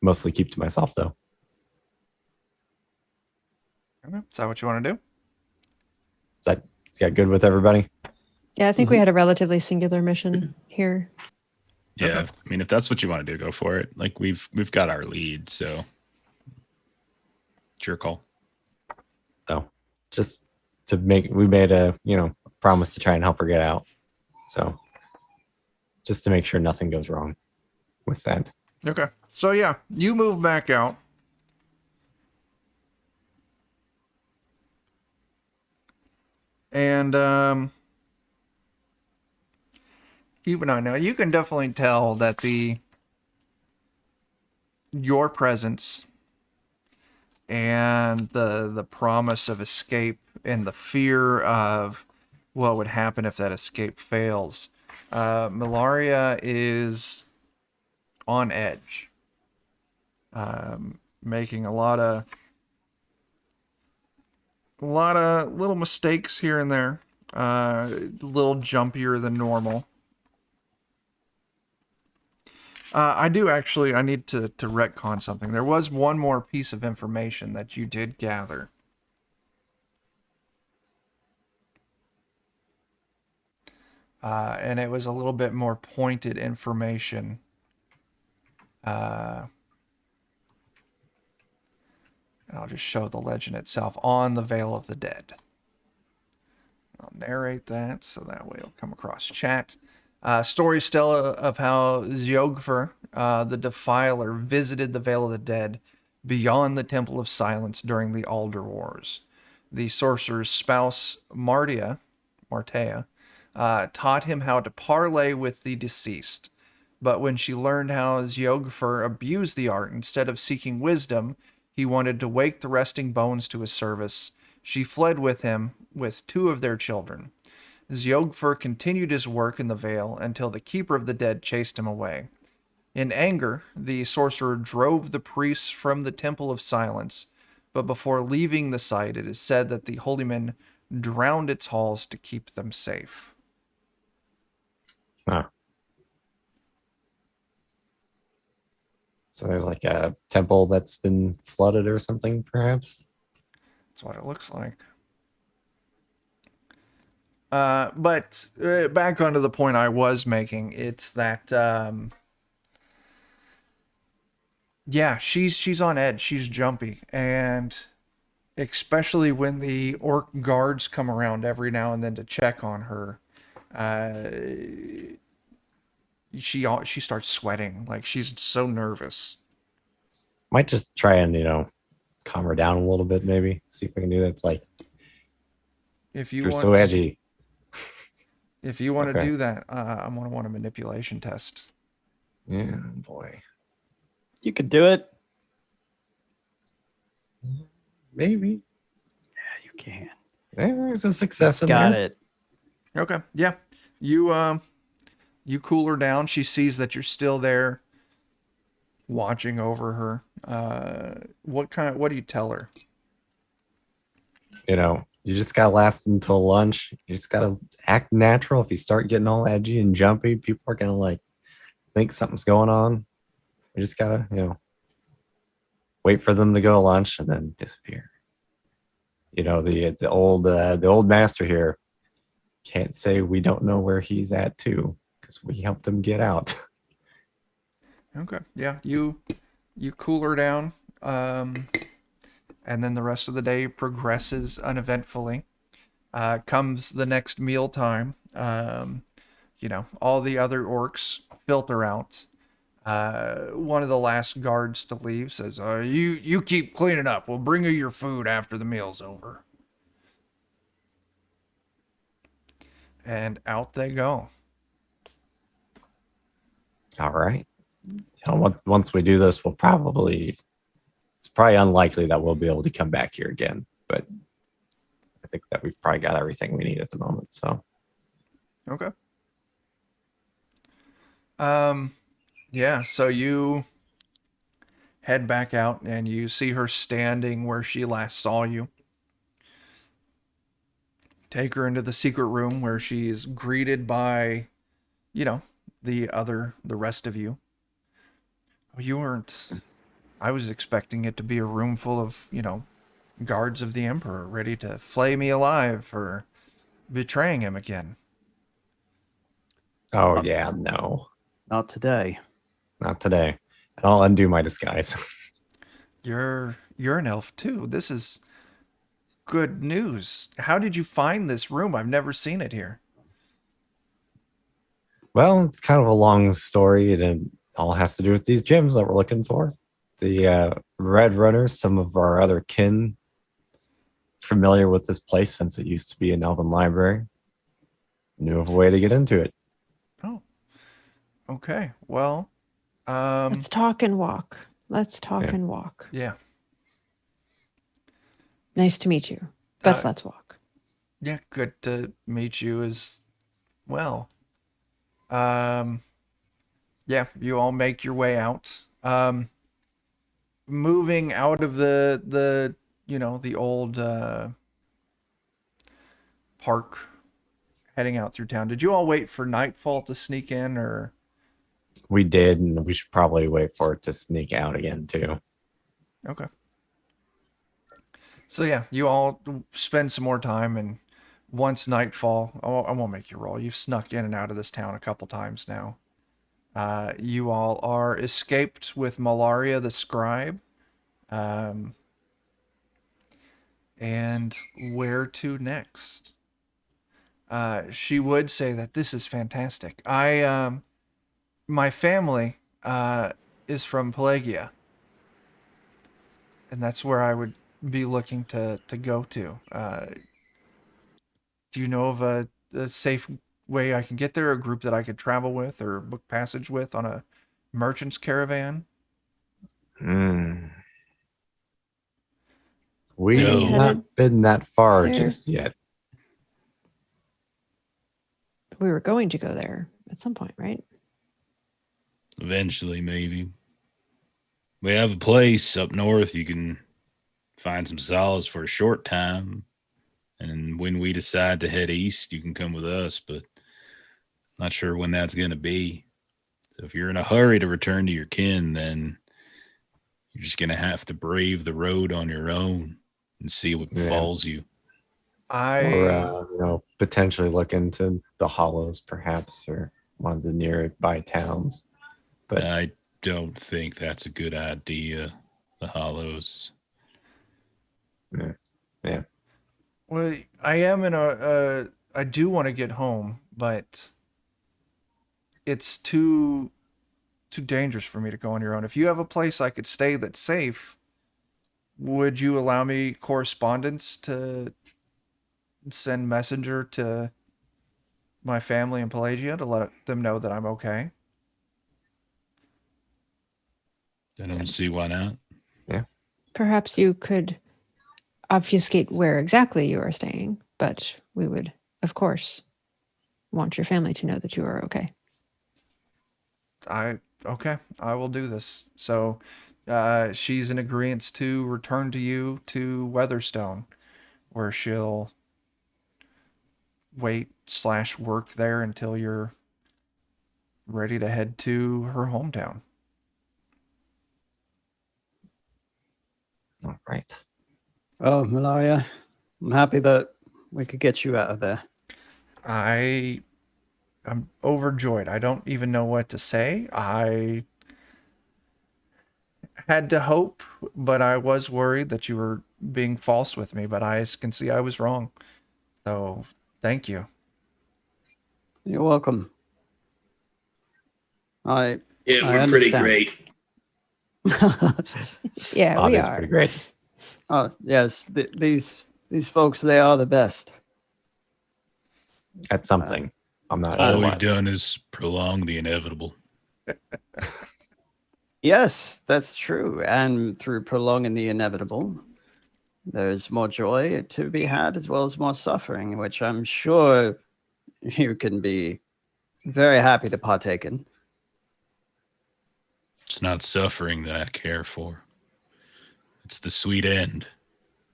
Mostly keep to myself, though. Okay. Is that what you want to do? Is that good with everybody? Yeah, I think we had a relatively singular mission here. Yeah, Okay. I mean, if that's what you want to do, go for it. Like we've got our lead, so it's your call. So, just we made a promise to try and help her get out. So, just to make sure nothing goes wrong with that. Okay. So yeah, you move back out. And keep an eye now. You can definitely tell that your presence and the promise of escape and the fear of what would happen if that escape fails. Malaria is on edge, making a lot of little mistakes here and there, a little jumpier than normal. I need to retcon something. There was one more piece of information that you did gather. And it was a little bit more pointed information. And I'll just show the legend itself on the Veil of the Dead. I'll narrate that so that way it'll come across chat. Story still of how Zjogfer, the Defiler, visited the Veil of the Dead beyond the Temple of Silence during the Alder Wars. The sorcerer's spouse, Martea, taught him how to parley with the deceased. But when she learned how Zjogfer abused the art, instead of seeking wisdom, he wanted to wake the resting bones to his service. She fled with him with 2 of their children. Zjogfer continued his work in the Vale until the Keeper of the Dead chased him away. In anger, the sorcerer drove the priests from the Temple of Silence, but before leaving the site, it is said that the holy men drowned its halls to keep them safe. Huh. So there's like a temple that's been flooded or something, perhaps? That's what it looks like. But back onto the point I was making, it's that yeah, she's on edge, she's jumpy, and especially when the orc guards come around every now and then to check on her, she starts sweating, like she's so nervous. Might just try and calm her down a little bit, maybe. See if I can do that. It's like, If you you're want, so edgy. if you want to Okay. do that, I'm gonna want a manipulation test. Yeah, boy. You could do it. Maybe. Yeah, you can. There's a success in Got there. it. Okay, yeah, you cool her down. She sees that you're still there, watching over her. What do you tell her? You just gotta last until lunch. You just gotta act natural. If you start getting all edgy and jumpy, people are gonna think something's going on. We just gotta, wait for them to go to lunch and then disappear. The old master here can't say we don't know where he's at too, because we helped him get out. Okay. Yeah, you cool her down, and then the rest of the day progresses uneventfully. Comes the next meal time. All the other orcs filter out. One of the last guards to leave says, "You keep cleaning up. We'll bring you your food after the meal's over." And out they go. All right. Once we do this, it's probably unlikely that we'll be able to come back here again. But I think that we've probably got everything we need at the moment. So, Okay. Yeah, so you head back out and you see her standing where she last saw you. Take her into the secret room where she's greeted by, the rest of you. You weren't. I was expecting it to be a room full of, guards of the Emperor ready to flay me alive for betraying him again. oh yeah, no, Not today. not today. And I'll undo my disguise. You're an elf too. This is good news. How did you find this room? I've never seen it here. Well, it's kind of a long story, and it all has to do with these gems that we're looking for. The Red Runners, some of our other kin, familiar with this place since it used to be an elven library, knew of a way to get into it. Oh, okay. Well, Let's talk and walk. Let's talk Yeah. and walk. yeah, Nice to meet you. But Uh, let's walk. yeah. Good to meet you as well. Um, yeah. You all make your way out. Moving out of the old park, heading out through town. Did you all wait for nightfall to sneak in, or? We did, and we should probably wait for it to sneak out again too. Okay. So yeah, you all spend some more time, and once nightfall, I won't make you roll. You've snuck in and out of this town a couple times now. You all are escaped with Malaria the Scribe. And where to next? She would say that this is fantastic. My family is from Pelagia, and that's where I would be looking to go to. Do you know of a safe way I can get there, a group that I could travel with or book passage with on a merchant's caravan? Hmm. We've No. not been that far There. just yet. We were going to go there at some point, right? Eventually, maybe. We have a place up north you can find some solace for a short time. And when we decide to head east, you can come with us, but not sure when that's going to be. So if you're in a hurry to return to your kin, then you're just going to have to brave the road on your own and see what Yeah. befalls you. Or potentially look into the Hollows, perhaps, or one of the nearby towns. But I don't think that's a good idea, the Hollows. yeah. Well, I am I do want to get home, but it's too dangerous for me to go on your own. If you have a place I could stay that's safe, would you allow me correspondence to send messenger to my family in Pelagia to let them know that I'm okay? I don't see why not. Perhaps you could obfuscate where exactly you are staying, but we would, of course, want your family to know that you are okay. Okay, I will do this. So, she's in agreement to return to you to Weatherstone, where she'll wait/work there until you're ready to head to her hometown. All right. Oh, Malaria, I'm happy that we could get you out of there. I'm overjoyed. I don't even know what to say. I had to hope, but I was worried that you were being false with me, but I can see I was wrong. So, thank you. You're welcome. I Yeah, I we're pretty understand. great. Yeah, Bob we is are. pretty great. Oh yes, these folks, they are the best. At something. I'm not All sure we've what. done is prolong the inevitable. Yes, that's true. And through prolonging the inevitable, there's more joy to be had as well as more suffering, which I'm sure you can be very happy to partake in. It's not suffering that I care for. It's the sweet end,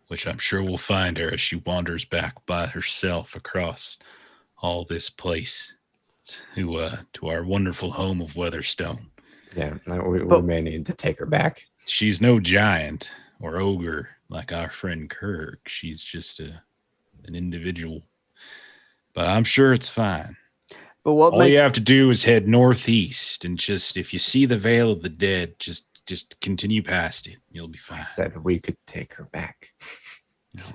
which I'm sure we'll find her as she wanders back by herself across all this place to our wonderful home of Weatherstone. Yeah, we But- may need to take her back. She's no giant or ogre like our friend Kirk. She's just an individual. But I'm sure it's fine. But what All makes you have to do is head northeast and just, if you see the Vale of the Dead, just continue past it. You'll be I fine. said we could take her back.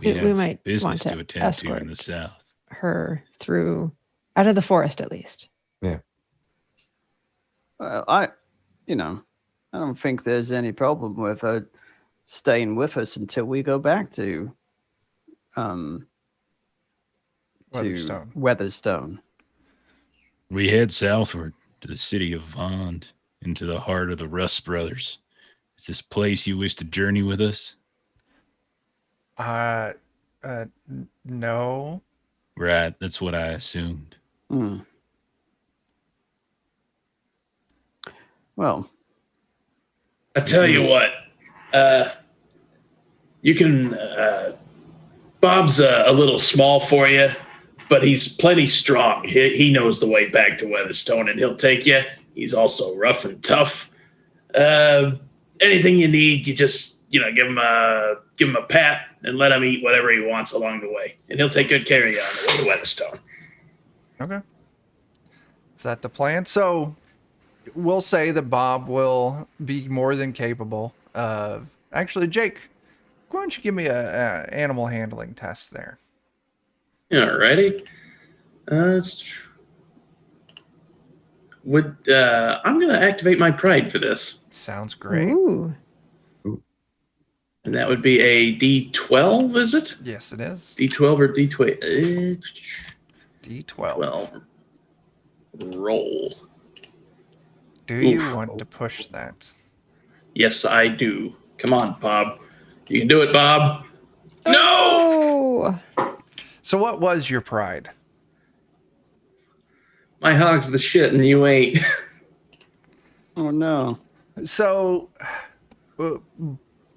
We We have might business want to to attend to in the escort. south. Her through out of the forest at least. I don't think there's any problem with her staying with us until we go back to Weatherstone. Weatherstone. We head southward to the city of Vond, into the heart of the Rust Brothers. Is this place you wish to journey with us? No. Right, that's what I assumed. Hmm. Well, I tell you what, you can. Bob's a little small for you, but he's plenty strong. He knows the way back to Weatherstone, and he'll take you. He's also rough and tough. Anything you need, you just give him a pat and let him eat whatever he wants along the way, and he'll take good care of you on the way to Weatherstone. Okay. Is that the plan? So we'll say that Bob will be more than capable of. Actually, Jake, why don't you give me a animal handling test there? Alrighty. I'm gonna activate my pride for this, Sounds great. Ooh. and that would be a D12. Is it Yes, it is. D12 or D20? D12. 12. Roll. Do you Oof. want to push that? Yes, I do. Come on, Bob. You can do it, Bob. No! Oh. So what was your pride? My hog's the shit and you ain't. oh no. So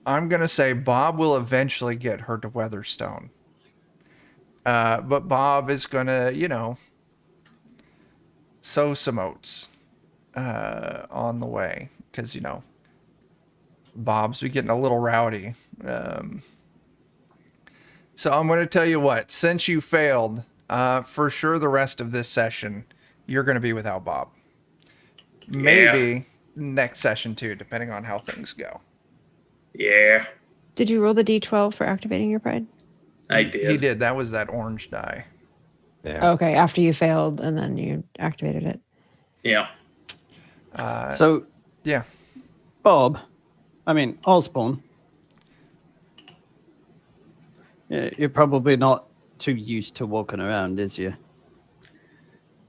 I'm going to say Bob will eventually get her to Weatherstone. But Bob is going to, sow some oats on the way. Because, Bob's getting a little rowdy. So I'm going to tell you what. Since you failed, for sure the rest of this session, you're going to be without Bob. Maybe next session too, depending on how things go. Yeah, Did you roll the D12 for activating your pride? I did. He did. That was that orange die. Yeah. Okay, after you failed and then you activated it. Yeah. So, Yeah. Osborne. Yeah, you're probably not too used to walking around, is you?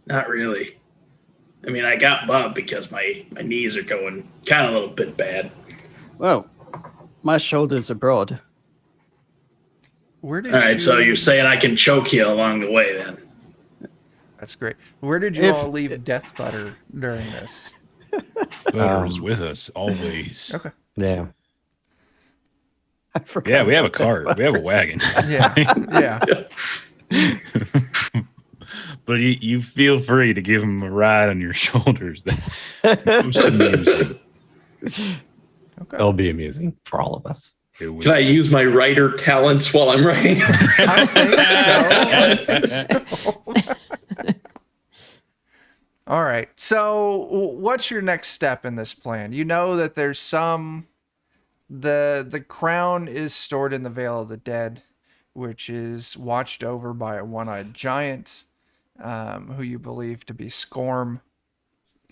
Not really. I mean, I got Bob because my knees are going kind of a little bit bad. Well, my shoulders are broad. Where did All right, you... so you're saying I can choke you along the way then? That's great. Where did you If- all leave Death Butter during this? Butter is with us always. Okay. Yeah. I forgot Yeah, we have a about that cart. We have a wagon. Yeah. Yeah. But you feel free to give him a ride on your shoulders. That was amusing. Okay. It'll be amusing for all of us. Can I use my writer talents while I'm writing? I think so. All right. So, what's your next step in this plan? You know that there's the crown is stored in the Vale of the Dead, which is watched over by a one-eyed giant, who you believe to be Scorm,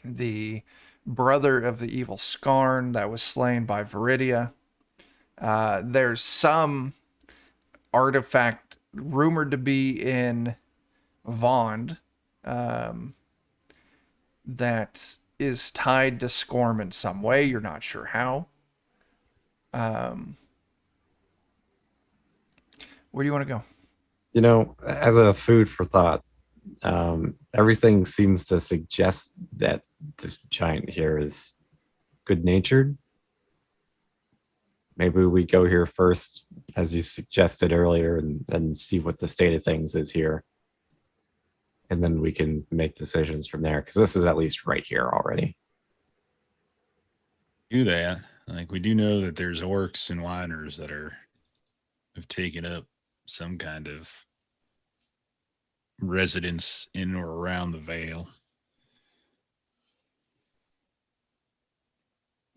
the brother of the evil Skarn that was slain by Viridia. There's some artifact rumored to be in Vond, that is tied to Scorm in some way. You're not sure how. Where do you want to go? You know, as a food for thought, everything seems to suggest that this giant here is good-natured. Maybe we go here first, as you suggested earlier, and see what the state of things is here. And then we can make decisions from there, because this is at least right here already. Do that. Like, we do know that there's orcs and whiners that have taken up some kind of residence in or around the Vale.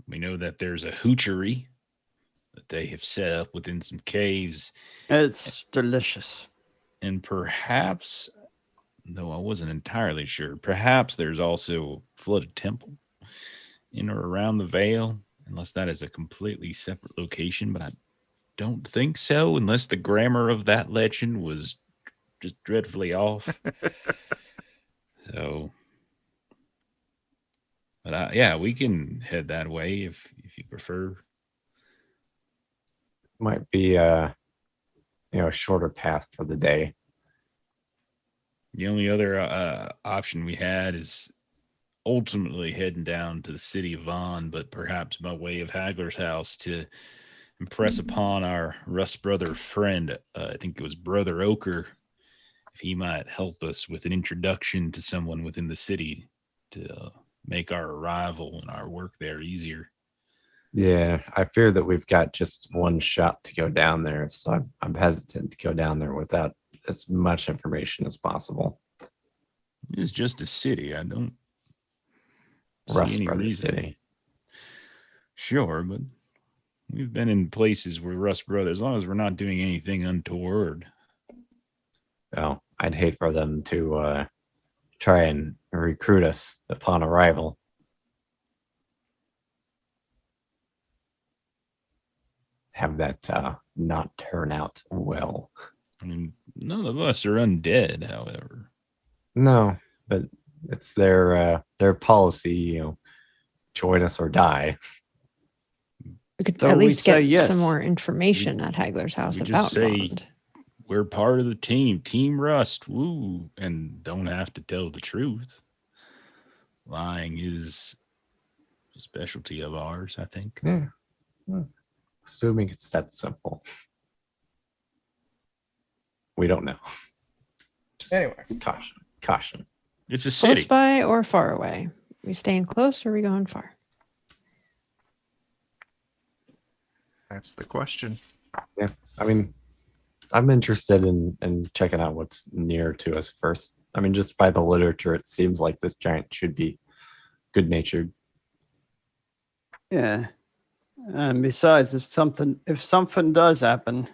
We know that there's a hoochery that they have set up within some caves. It's delicious. And perhaps, though I wasn't entirely sure, perhaps there's also a flooded temple in or around the Vale, unless that is a completely separate location, but I don't think so, unless the grammar of that legend was just dreadfully off. So, but yeah, we can head that way if you prefer. Might be a shorter path for the day. The only other option we had is ultimately heading down to the city of Vaughn, but perhaps by way of Hagler's house to impress upon our Rust brother friend, I think it was Brother Ochre, if he might help us with an introduction to someone within the city to make our arrival and our work there easier. Yeah, I fear that we've got just one shot to go down there, so I'm hesitant to go down there without as much information as possible. It's just a city. I don't Rust see any Brothers reason. City. Sure, but we've been in places where Rust Brothers, as long as we're not doing anything untoward. Well, I'd hate for them to try and recruit us upon arrival. Have that not turn out well. I mean, none of us are undead, however. No, but it's their policy, join us or die. We could So at we least say get yes. some more information at Hagler's house We about just say Bond. we're part of the Team Rust, woo, and don't have to tell the truth. Lying is a specialty of ours, I think. Yeah. Assuming it's that simple. We don't know. Just Anyway, caution. It's a Close city. by or far away? We staying close or are we going far? that's the question. Yeah, I mean, I'm interested in checking out what's near to us first. I mean, just by the literature, it seems like this giant should be good-natured. Yeah. And besides, if something does happen,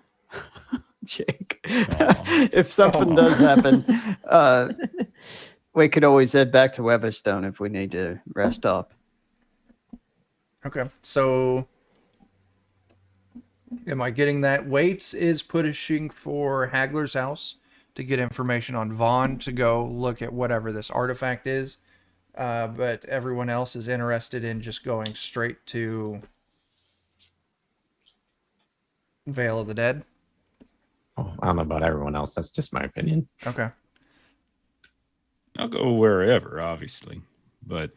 Jake, if something does happen, we could always head back to Weatherstone if we need to rest up. Okay, so am I getting that? Waits is pushing for Hagler's house to get information on Vaughn to go look at whatever this artifact is, but everyone else is interested in just going straight to Vale of the Dead. Oh, I don't know about everyone else. That's just my opinion. Okay. I'll go wherever, obviously. But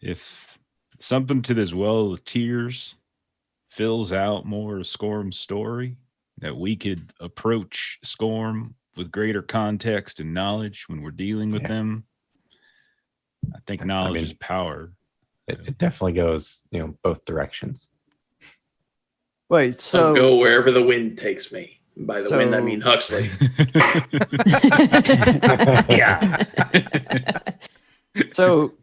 if something to this well of tears fills out more of Scorm's story, that we could approach Scorm with greater context and knowledge when we're dealing with them, I think knowledge is power. It definitely goes, both directions. Wait, I'll so go wherever the wind takes me. By the wind, I So- mean Huxley. Yeah. So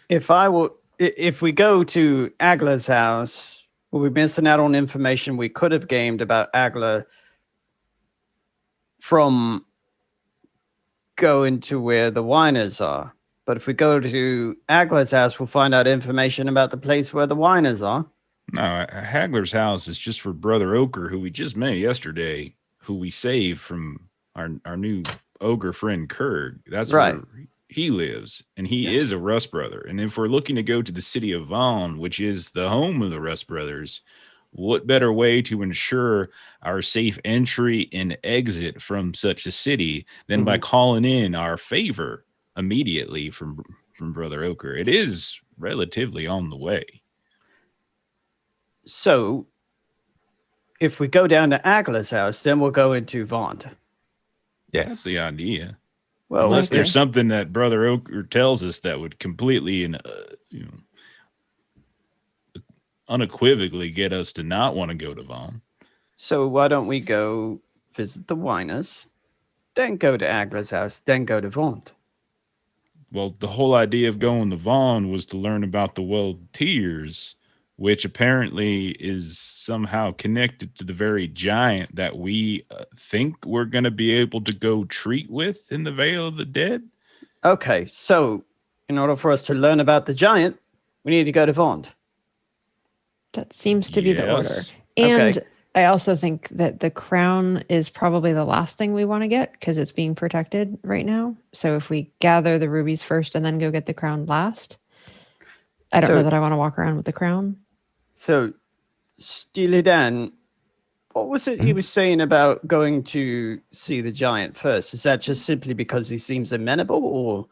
if we go to Agla's house, we'll be missing out on information we could have gained about Agla from going to where the whiners are. But if we go to Agla's house, we'll find out information about the place where the whiners are. No, Hagler's house is just for Brother Ochre, who we just met yesterday, who we saved from our new ogre friend Kurg. That's Right. where he lives, and he is a Rust Brother. And if we're looking to go to the city of Vaughn, which is the home of the Rust Brothers, what better way to ensure our safe entry and exit from such a city than by calling in our favor immediately from Brother Ochre? It is relatively on the way. So if we go down to Agla's house, then we'll go into Vaughn. Yes. That's the idea. Well, Unless okay. there's something that Brother Ochre tells us that would completely and unequivocally get us to not want to go to Vaughn. so why don't we go visit the whiners, then go to Agla's house, then go to Vaughn? Well, the whole idea of going to Vaughn was to learn about the Well Tears, which apparently is somehow connected to the very giant that we think we're going to be able to go treat with in the Vale of the Dead. Okay, so in order for us to learn about the giant, we need to go to Vaughn. That seems to be the order. Yes. And Okay. I also think that the crown is probably the last thing we want to get because it's being protected right now. So if we gather the rubies first and then go get the crown last, I don't So- know that I want to walk around with the crown. So, Steely Dan, what was it he was saying about going to see the giant first? Is that just simply because he seems amenable, or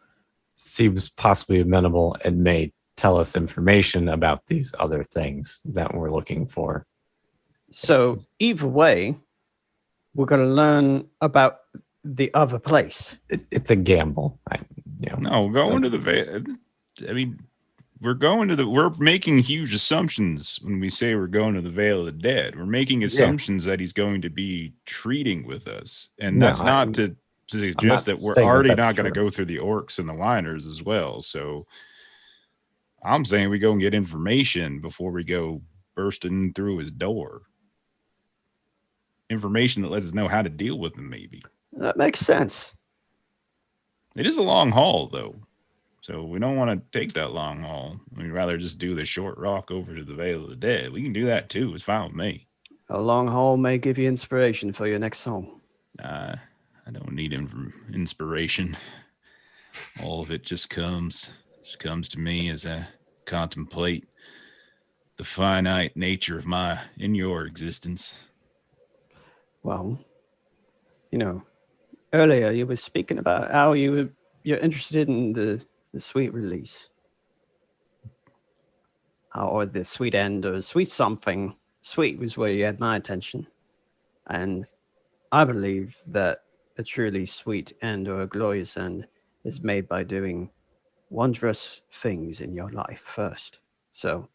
Seems possibly amenable and may tell us information about these other things that we're looking for. so? Either way, we're going to learn about the other place. It's a gamble. No, going to the Vale. I mean, we're making huge assumptions when we say we're going to the Vale of the Dead. We're making assumptions that he's going to be treating with us. And No, that's not to suggest that we're saying that already that's not going to true. go through the orcs and the whiners as well. So I'm saying we go and get information before we go bursting through his door. Information that lets us know how to deal with him, maybe. That makes sense. It is a long haul, though. So we don't want to take that long haul. We'd rather just do the short walk over to the Vale of the Dead. We can do that too. It's fine with me. A long haul may give you inspiration for your next song. I don't need inspiration. All of it just comes to me as I contemplate the finite nature of your existence. Well, earlier you were speaking about how you're interested in the sweet release. Or the sweet end, or sweet something. Sweet was where you had my attention. And I believe that a truly sweet end or a glorious end is made by doing wondrous things in your life first. So,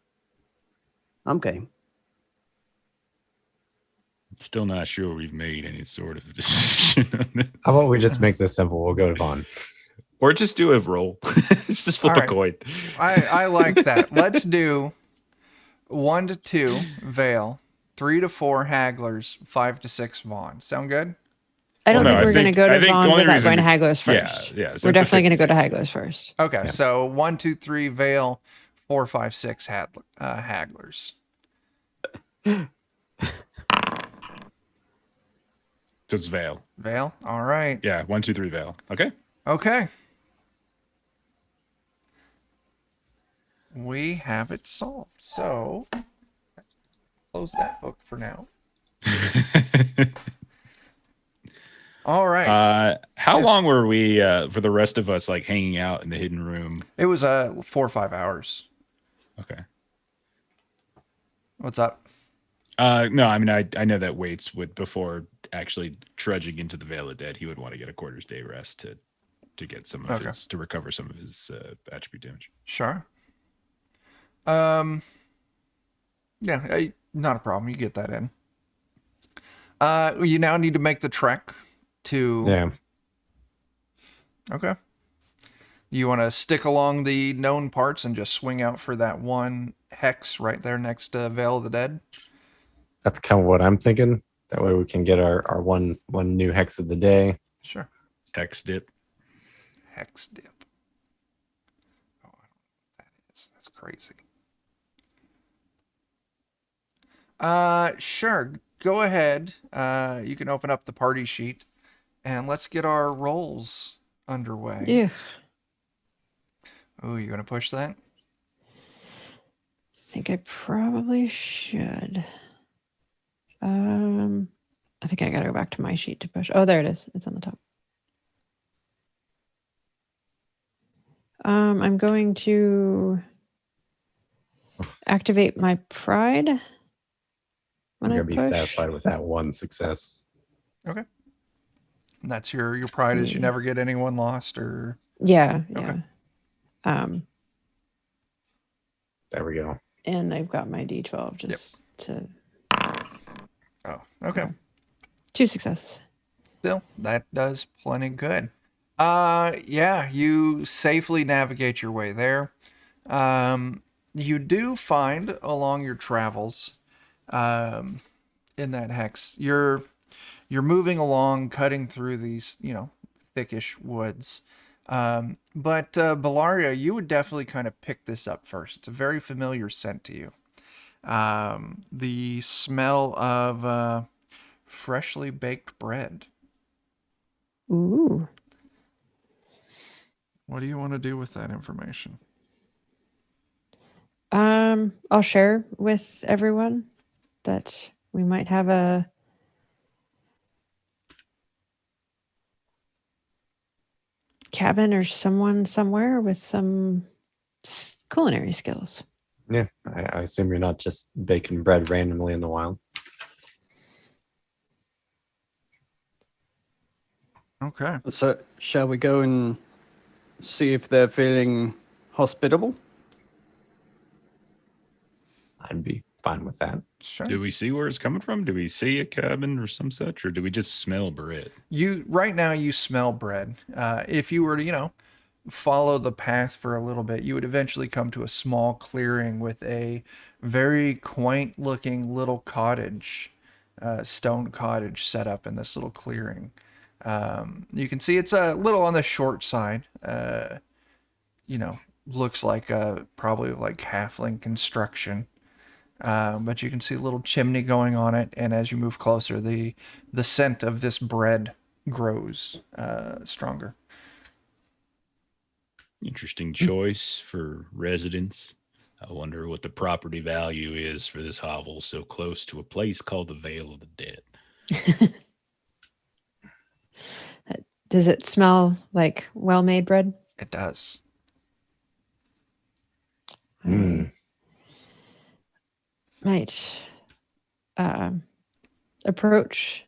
I'm game. Still not sure we've made any sort of decision on it. How about we just make this simple? We'll go to Vaughn. Or just do a roll. Just flip All a right. coin. I like that. Let's do 1 to 2 Vale, 3 to 4 Hagglers, 5 to 6 Vaughn. Sound good? I don't Well, no, think I we're going to think- go I to think the Vaughn only without reason going to we- Hagler's yeah, first. yeah, so We're it's a definitely going to go to 50-50. Hagler's first. Okay, so 1, 2, 3 Vale, 4, 5, 6 Hagglers. So it's Vale. Vale, all right. Yeah, 1, 2, 3 Vale. Okay. Okay. We have it solved. So, close that book for now. All right. How Yeah. long were we for the rest of us like hanging out in the hidden room? It was 4 or 5 hours. Okay. What's up? No, I mean I know that Waits would, before actually trudging into the Vale of Dead, he would want to get a quarter's day rest to get some of Okay. to recover some of his attribute damage. Sure. Yeah, Not a problem. You get that in. You now need to make the trek to. Yeah. Okay. You want to stick along the known parts and just swing out for that one hex right there next to Veil of the Dead? That's kind of what I'm thinking. That way we can get our one new hex of the day. Sure. Hex dip. Hex dip. Oh, I don't know what that is. That's crazy. Sure. Go ahead. You can open up the party sheet and let's get our rolls underway. Yeah. Oh, you gonna push that? I think I probably should. I think I gotta go back to my sheet to push. Oh, there it is. It's on the top. I'm going to activate my pride I'm when I gonna be push. satisfied with that one success. Okay. And that's your pride is you Yeah. never get anyone lost or Yeah, Okay. yeah. There we go. And I've got my D12 just to oh, okay. 2 successes. Still, that does plenty good. Yeah, you safely navigate your way there. You do find along your travels, in that hex, you're moving along, cutting through these, thickish woods. But Bellaria, you would definitely kind of pick this up first. It's a very familiar scent to you. The smell of freshly baked bread. Ooh. What do you want to do with that information? I'll share with everyone that we might have a cabin or someone somewhere with some culinary skills. Yeah, I assume you're not just baking bread randomly in the wild. Okay. So, shall we go and see if they're feeling hospitable? I'd be fine with that. Sure. Do we see where it's coming from? Do we see a cabin or some such, or do we just smell bread? Right now you smell bread. If you were to, follow the path for a little bit, you would eventually come to a small clearing with a very quaint looking little cottage, stone cottage set up in this little clearing. You can see it's a little on the short side. Looks like probably like halfling construction. But you can see a little chimney going on it, and as you move closer, the scent of this bread grows stronger. Interesting choice for residence. I wonder what the property value is for this hovel so close to a place called the Vale of the Dead. Does it smell like well-made bread? It does. Mm. Might approach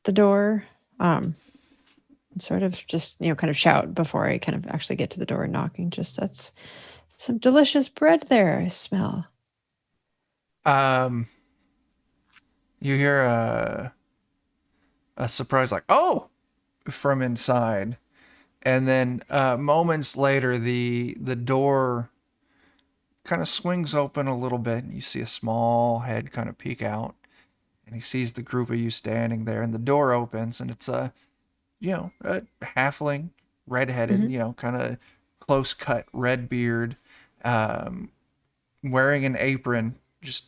the door, sort of just, kind of shout before I kind of actually get to the door and knocking. Just, that's some delicious bread there, I smell. You hear a surprise like, "Oh!" from inside. And then moments later, the door kind of swings open a little bit, and you see a small head kind of peek out, and he sees the group of you standing there, and the door opens, and it's a halfling, redheaded, kind of close cut, red beard, wearing an apron, just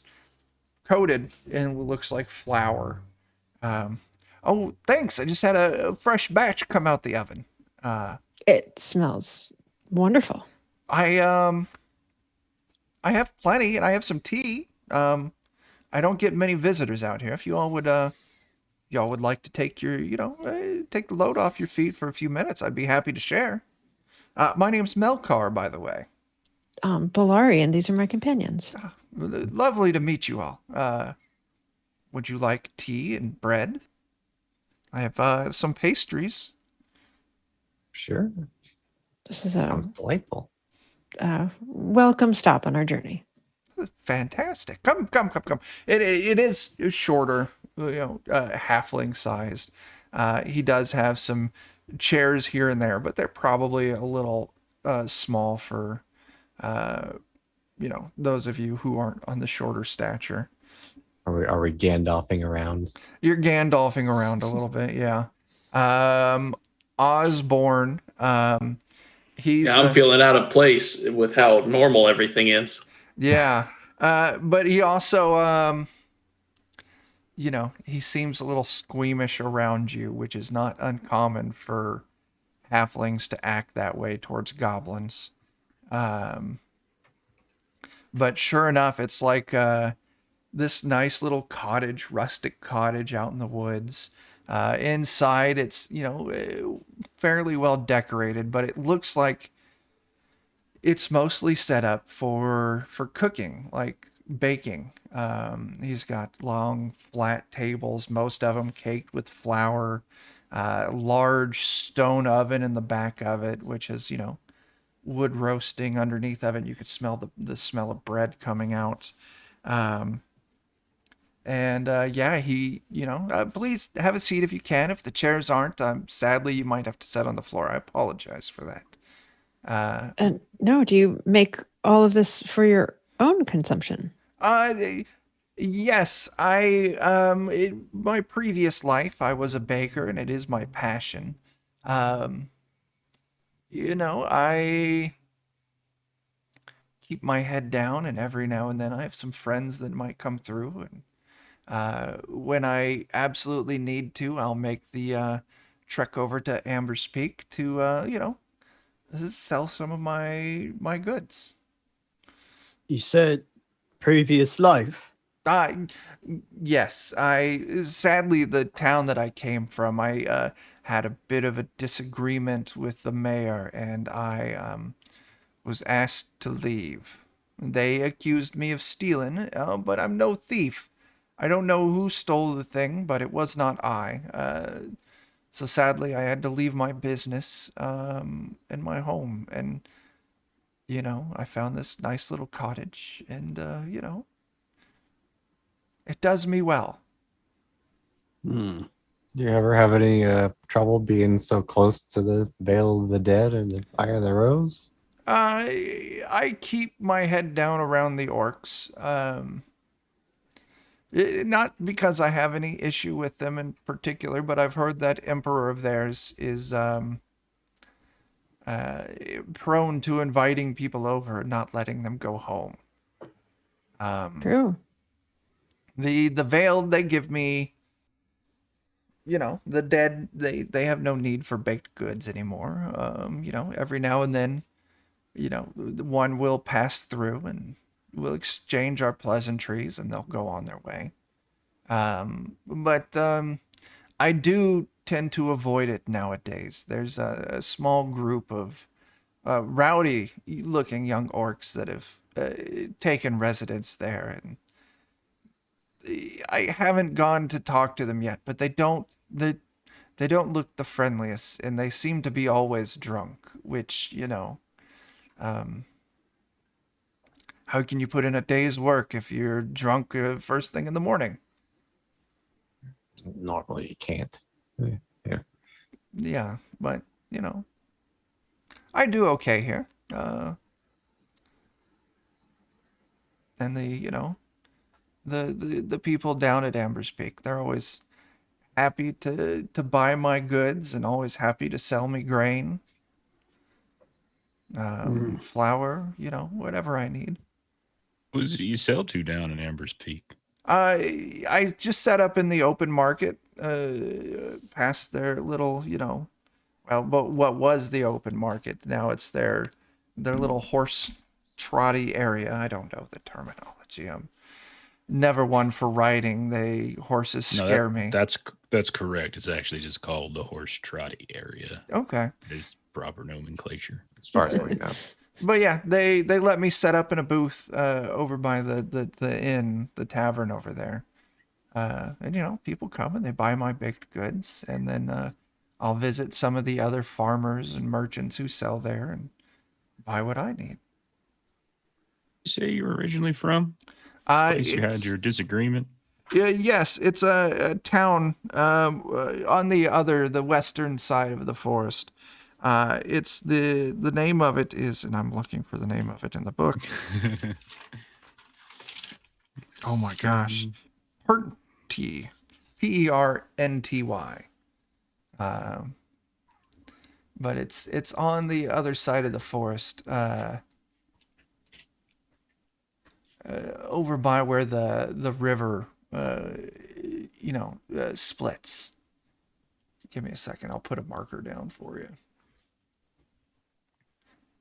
coated in what looks like flour. Oh, thanks. I just had a fresh batch come out the oven. It smells wonderful. I have plenty, and I have some tea. I don't get many visitors out here. If you all would like to take your, take the load off your feet for a few minutes, I'd be happy to share. My name's Melkar, by the way. Bellari, and these are my companions. Lovely to meet you all. Would you like tea and bread? I have some pastries. Sure. This is Sounds delightful. a welcome stop on our journey. Fantastic. Come. It is shorter, halfling sized. He does have some chairs here and there, but they're probably a little small for those of you who aren't on the shorter stature. Are we Gandalfing around? You're Gandalfing around a little bit, yeah. Osborne, he's Yeah, I'm feeling out of place with how normal everything is. yeah. But he also he seems a little squeamish around you, which is not uncommon for halflings to act that way towards goblins. But sure enough, it's like this nice little cottage, rustic cottage out in the woods. Inside, it's fairly well decorated, but it looks like it's mostly set up for cooking, like baking. He's got long, flat tables, most of them caked with flour. Large stone oven in the back of it, which is wood roasting underneath of it. You could smell the smell of bread coming out. Yeah, he, please have a seat if you can. If the chairs aren't, sadly, you might have to sit on the floor. I apologize for that. And no, do you make all of this for your own consumption? Yes, in my previous life, I was a baker, and it is my passion. I keep my head down, and every now and then I have some friends that might come through, and when I absolutely need to, I'll make the trek over to Amber's Peak to, sell some of my goods. You said previous life. Yes. Sadly, the town that I came from, I had a bit of a disagreement with the mayor, and I was asked to leave. They accused me of stealing, but I'm no thief. I don't know who stole the thing, but it was not I. So sadly, I had to leave my business and my home. And, I found this nice little cottage. And, it does me well. Do you ever have any trouble being so close to the Vale of the Dead and the Fire of the Rose? I keep my head down around the orcs. Not because I have any issue with them in particular, but I've heard that emperor of theirs is prone to inviting people over and not letting them go home. True. The veiled, they give me, the dead, they have no need for baked goods anymore. Every now and then, one will pass through and we'll exchange our pleasantries and they'll go on their way. But I do tend to avoid it nowadays. There's a small group of rowdy looking young orcs that have taken residence there, and I haven't gone to talk to them yet, but they don't look the friendliest, and they seem to be always drunk, which, how can you put in a day's work if you're drunk first thing in the morning? Normally you can't. Yeah. Yeah, but, I do okay here. And the people down at Amber's Peak, they're always happy to buy my goods and always happy to sell me grain, flour, whatever I need. What is it you sell to down in Amber's Peak? I just set up in the open market, past their little, but what was the open market? Now it's their little horse trotty area. I don't know the terminology. I'm never one for riding. Horses scare me. That's correct. It's actually just called the horse trotty area. Okay. There's proper nomenclature. As far as we know. But yeah, they let me set up in a booth over by the inn, the tavern over there. And people come and they buy my baked goods, and then I'll visit some of the other farmers and merchants who sell there and buy what I need. Say you were originally from? Place you had It's, your disagreement. yes, it's a town on the western side of the forest. It's the name of it is, and I'm looking for the name of it in the book. Oh my gosh, Pernty, Pernty. But it's on the other side of the forest, over by where the river, splits. Give me a second. I'll put a marker down for you.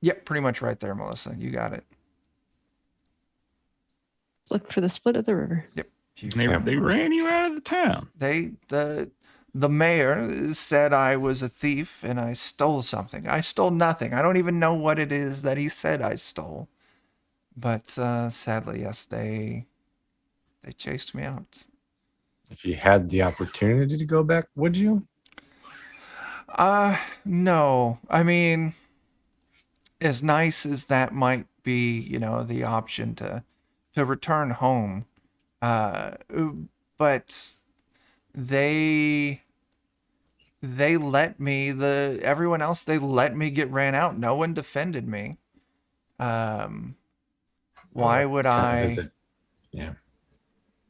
Yep, pretty much right there, Melissa. You got it. Look for the split of the river. Yep. They ran you out of the town. The mayor said I was a thief and I stole something. I stole nothing. I don't even know what it is that he said I stole. But sadly, yes, they chased me out. If you had the opportunity to go back, would you? No. I mean, as nice as that might be, the option to return home, but they let me, everyone else, they let me get ran out. No one defended me. Why would I? Yeah,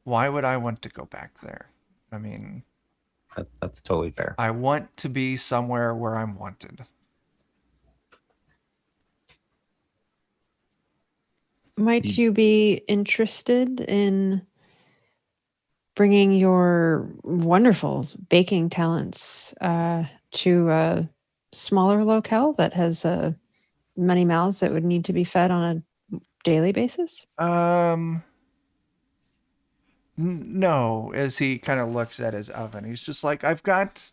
Why would I want to go back there? I mean, that's totally fair. I want to be somewhere where I'm wanted. Might you be interested in bringing your wonderful baking talents to a smaller locale that has many mouths that would need to be fed on a daily basis? No, as he kind of looks at his oven. He's just like, I've got,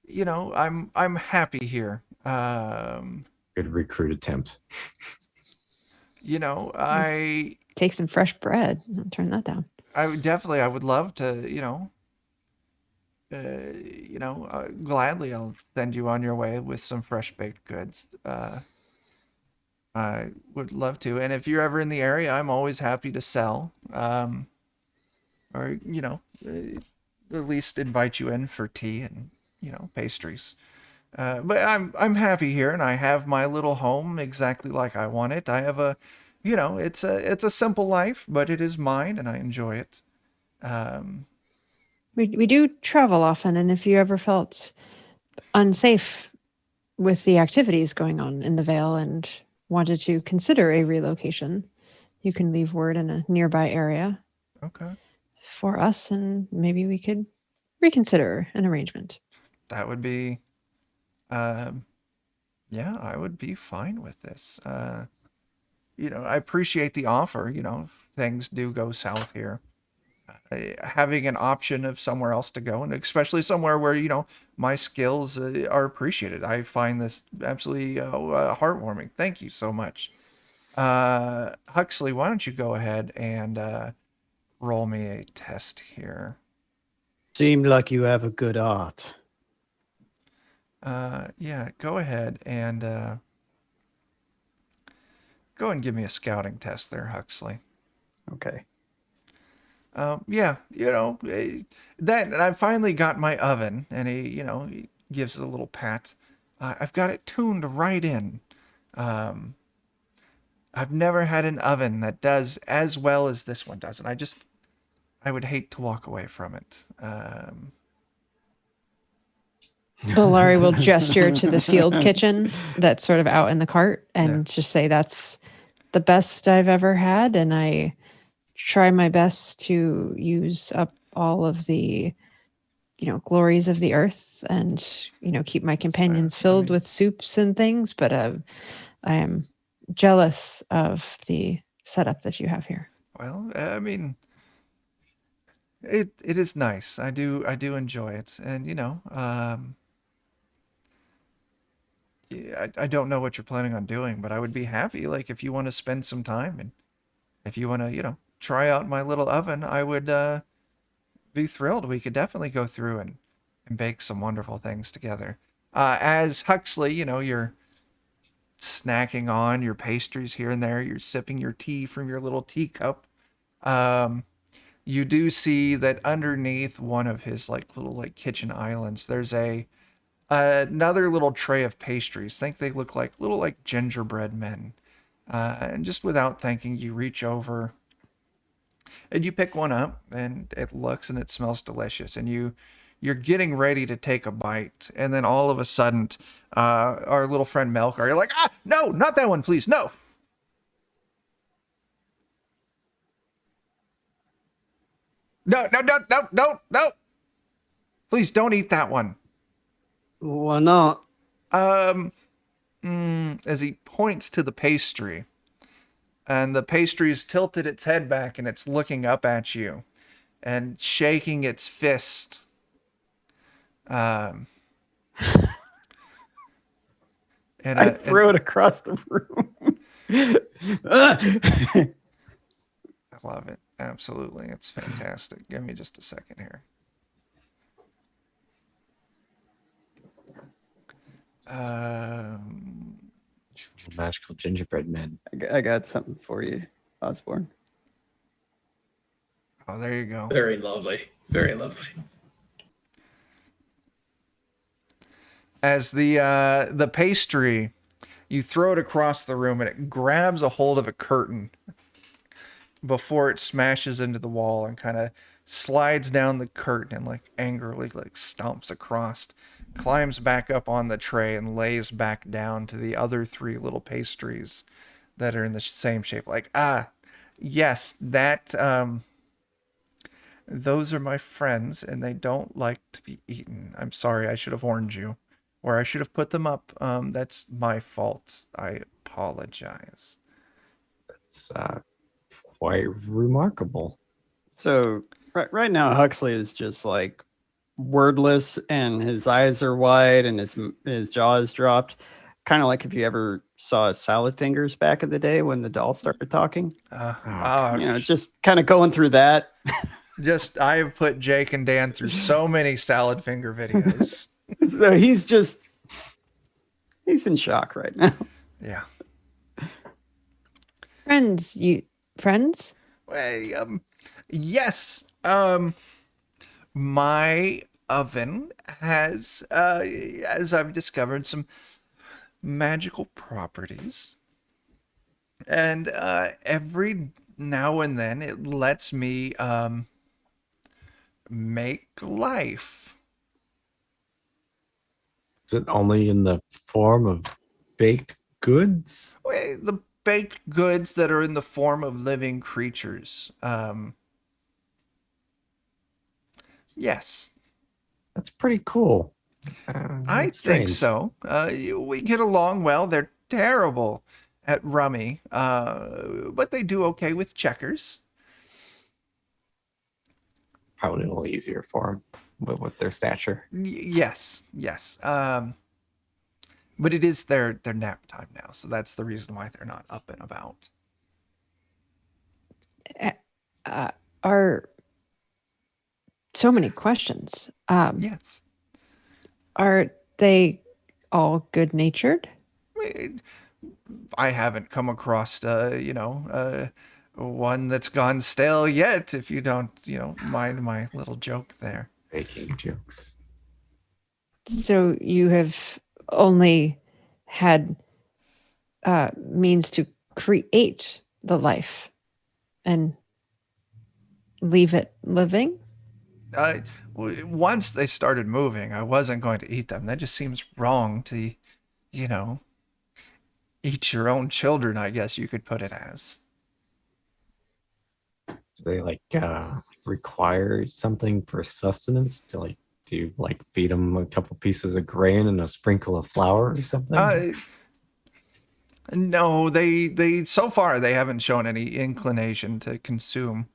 I'm happy here. Good recruit attempt. I Take some fresh bread and turn that down. I would love to, gladly I'll send you on your way with some fresh baked goods. I would love to. And if you're ever in the area, I'm always happy to sell. Or, at least invite you in for tea and, pastries. But I'm happy here, and I have my little home exactly like I want it. I have it's a simple life, but it is mine, and I enjoy it. We do travel often, and if you ever felt unsafe with the activities going on in the Vale and wanted to consider a relocation, you can leave word in a nearby area. Okay. For us, and maybe we could reconsider an arrangement. That would be, yeah, I would be fine with this. I appreciate the offer. If things do go south here, having an option of somewhere else to go, and especially somewhere where my skills are appreciated. I find this absolutely heartwarming. Thank you so much, Huxley. Why don't you go ahead and roll me a test here? Seemed like you have a good art. Yeah, go ahead and go and give me a scouting test there, Huxley. Okay. Yeah, that, and I finally got my oven, and he gives it a little pat. I've got it tuned right in. I've never had an oven that does as well as this one does, and I would hate to walk away from it. Larry will gesture to the field kitchen that's sort of out in the cart and just say, that's the best I've ever had. And I try my best to use up all of the, glories of the earth and, keep my companions filled with soups and things. But I am jealous of the setup that you have here. Well, I mean, it is nice. I do enjoy it. And, I don't know what you're planning on doing, but I would be happy, like, if you want to spend some time and if you want to, try out my little oven, I would be thrilled. We could definitely go through and bake some wonderful things together. As Huxley, you're snacking on your pastries here and there. You're sipping your tea from your little teacup. You do see that underneath one of his like little like kitchen islands, there's another little tray of pastries. Think they look like little like gingerbread men. And just without thinking, you reach over and you pick one up, and it looks and it smells delicious, and you're getting ready to take a bite, and then all of a sudden, our little friend Melkar, you're like, no, not that one, please, no. No, no, no, no, no, no. Please don't eat that one. Why not? As he points to the pastry, and the pastry's tilted its head back and it's looking up at you and shaking its fist. And I throw it across the room. I love it. Absolutely. It's fantastic. Give me just a second here. Magical gingerbread men. I got something for you, Osborne. Oh, there you go. Very lovely. Very lovely. As the pastry, you throw it across the room and it grabs a hold of a curtain before it smashes into the wall and kind of slides down the curtain and like angrily like stomps across, climbs back up on the tray and lays back down to the other three little pastries that are in the same shape. Like, yes, that those are my friends and they don't like to be eaten. I'm sorry, I should have warned you. Or I should have put them up. That's my fault. I apologize. It's quite remarkable. So right now, Huxley is just like wordless, and his eyes are wide, and his jaw is dropped. Kind of like if you ever saw Salad Fingers back in the day when the doll started talking. Just kind of going through that. I have put Jake and Dan through so many Salad Finger videos. So he's in shock right now. Yeah. Friends? Well, yes. My oven has, as I've discovered, some magical properties. And every now and then it lets me make life. Is it only in the form of baked goods? The baked goods that are in the form of living creatures. Yes. That's pretty cool. I That's think strange. so. We get along well. They're terrible at rummy, but they do okay with checkers. Probably a little easier for them with their stature. Yes. But it is their nap time now, so that's the reason why they're not up and about. Are so many questions. Yes. Are they all good-natured? I haven't come across, one that's gone stale yet, if you don't, mind my little joke there. Making jokes. So you have only had means to create the life and leave it living? Once they started moving, I wasn't going to eat them. That just seems wrong to, eat your own children, I guess you could put it as. Do they require something for sustenance to feed them a couple pieces of grain and a sprinkle of flour or something? No, they so far they haven't shown any inclination to consume.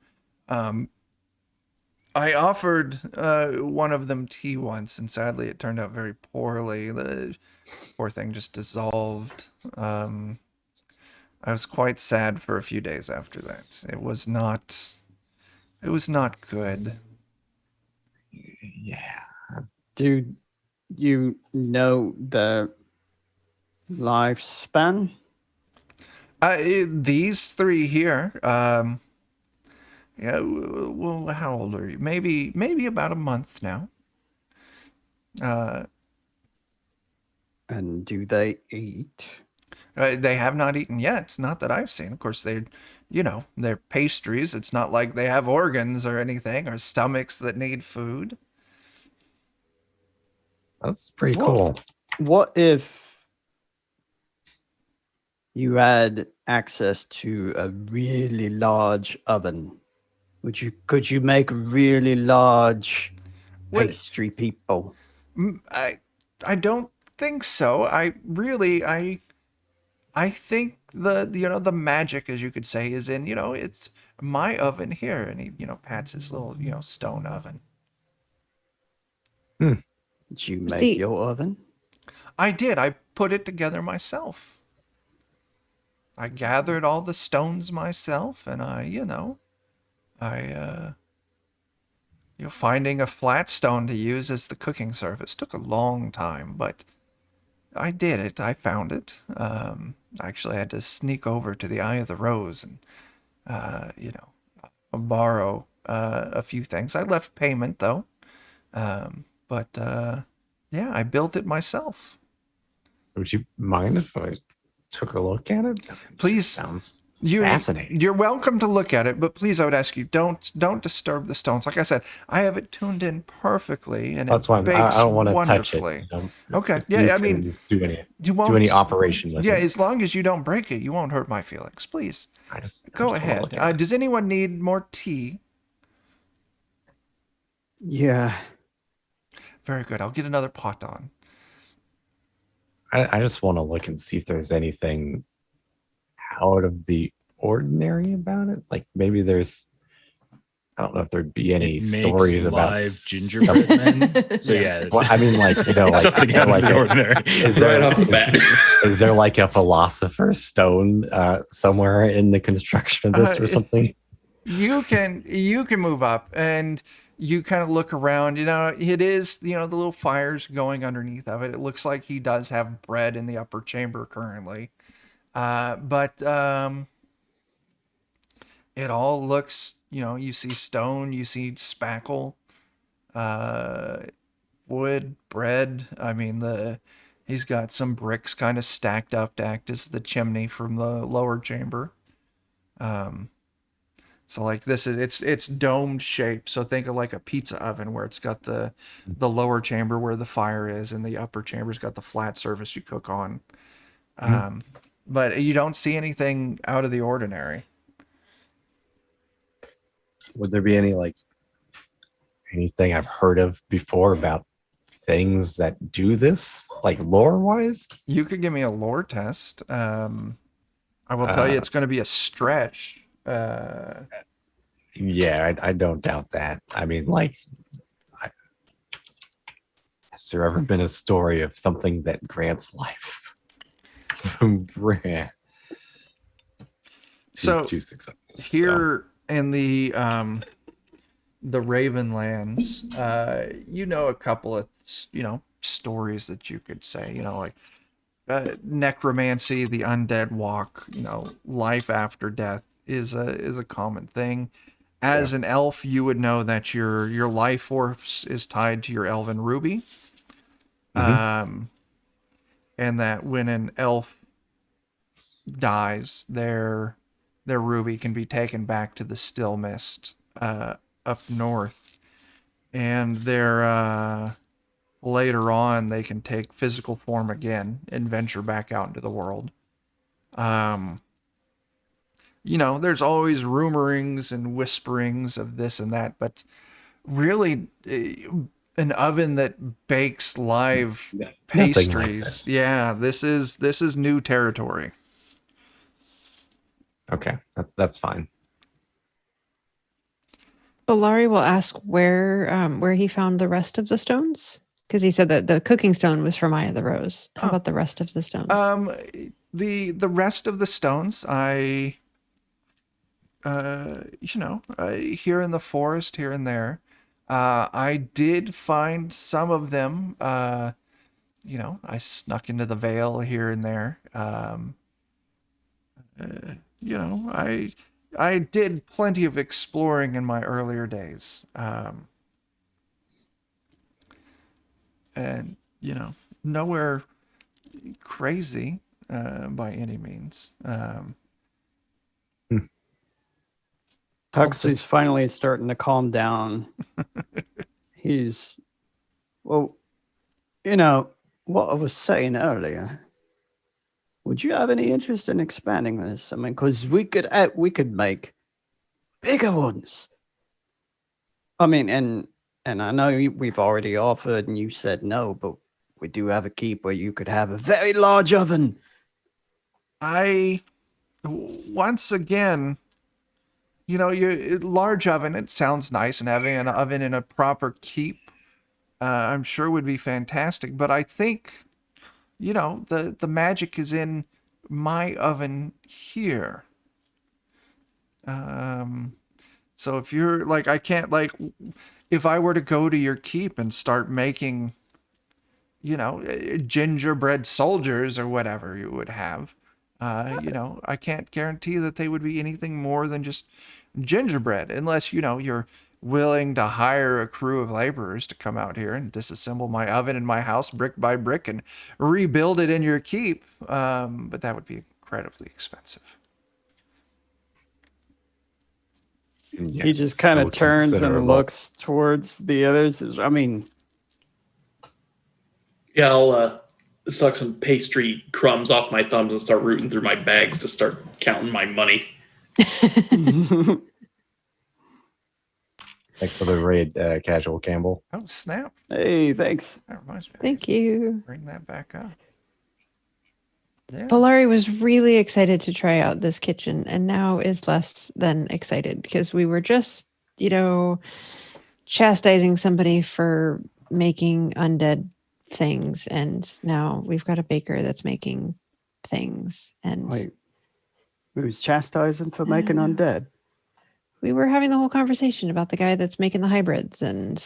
I offered one of them tea once, and sadly it turned out very poorly. The poor thing just dissolved. I was quite sad for a few days after that. It was not good. Yeah. Dude, you know the Lifespan? These three here, yeah, well, how old are you? Maybe about a month now. And do they eat? They have not eaten yet, not that I've seen. Of course, they're pastries. It's not like they have organs or anything, or stomachs that need food. That's pretty What- cool. What if you had access to a really large oven? Could you make really large Well, pastry people? I don't think so. I think the magic, as you could say, is in it's my oven here, and he pats his little stone oven. Did you make See- your oven? I did. I put it together myself. I gathered all the stones myself, and finding a flat stone to use as the cooking surface took a long time, but I did it. I found it. I actually had to sneak over to the Eye of the Rose and, borrow a few things. I left payment though, but yeah, I built it myself. Would you mind if I took a look at it? Please. Sounds You, fascinating. You're welcome to look at it, but please, I would ask you, don't disturb the stones. Like I said, I have it tuned in perfectly, and That's it why I bakes don't want to touch it. wonderfully. Okay. Okay, yeah, I mean, do any you won't operation with Yeah, it. as long as you don't break it, you won't hurt my feelings. Please I just go wanna ahead. look at it. Does anyone need more tea? Yeah. Very good. I'll get another pot on. I just want to look and see if there's anything out of the ordinary about it. Like maybe there's, I don't know if there'd be any It stories makes about live gingerbread men. So yeah, Well, I mean, like like something is there out of like the ordinary. is there Right off the bat. is there like a philosopher's stone somewhere in the construction of this or something? You can move up and you kind of look around. It is the little fires going underneath of it. It looks like he does have bread in the upper chamber currently, but it all looks. You see stone, you see spackle, wood, bread. I mean he's got some bricks kind of stacked up to act as the chimney from the lower chamber. So like this is it's domed shape. So think of like a pizza oven where it's got the lower chamber where the fire is, and the upper chamber's got the flat surface you cook on. But you don't see anything out of the ordinary. Would there be anything I've heard of before about things that do this, like lore wise? You could give me a lore test. I will tell you it's going to be a stretch. Yeah, I don't doubt that. I mean, has there ever been a story of something that grants life? So two successes. here in the Ravenlands, a couple of stories that you could say, like necromancy, the undead walk, life after death is a common thing. As an elf, you would know that your life force is tied to your elven ruby. And that when an elf dies, their ruby can be taken back to the still mist up north, and their later on they can take physical form again and venture back out into the world. There's always rumorings and whisperings of this and that, but really an oven that bakes live pastries. this. Yeah, this is new territory. Okay, that's fine. Balari will ask where he found the rest of the stones, because he said that the cooking stone was from Eye of the Rose. How about the rest of the stones? The rest of the stones, I here in the forest, here and there, I did find some of them I snuck into the Vale here and there. I did plenty of exploring in my earlier days. And nowhere crazy by any means. Huxley's finally starting to calm down. Well, what I was saying earlier. Would you have any interest in expanding this? I mean, because we could make bigger ones. I mean, and I know we've already offered and you said no, but we do have a keep where you could have a very large oven. Once again, your large oven, it sounds nice, and having an oven in a proper keep, I'm sure would be fantastic. But I think, the magic is in my oven here. So if you're like, I can't if I were to go to your keep and start making, gingerbread soldiers or whatever you would have, I can't guarantee that they would be anything more than just gingerbread, unless, you're willing to hire a crew of laborers to come out here and disassemble my oven in my house brick by brick and rebuild it in your keep. But that would be incredibly expensive. He just kind of turns and looks towards the others. Yeah, I'll suck some pastry crumbs off my thumbs and start rooting through my bags to start counting my money. Thanks for the raid, Casual Campbell. Oh, snap. Hey, thanks. That reminds me. Thank you. Bring that back up. Yeah. Polari was really excited to try out this kitchen and now is less than excited because we were just, chastising somebody for making undead things. And now we've got a baker that's making things. And Wait, who's chastising for making undead? We were having the whole conversation about the guy that's making the hybrids. And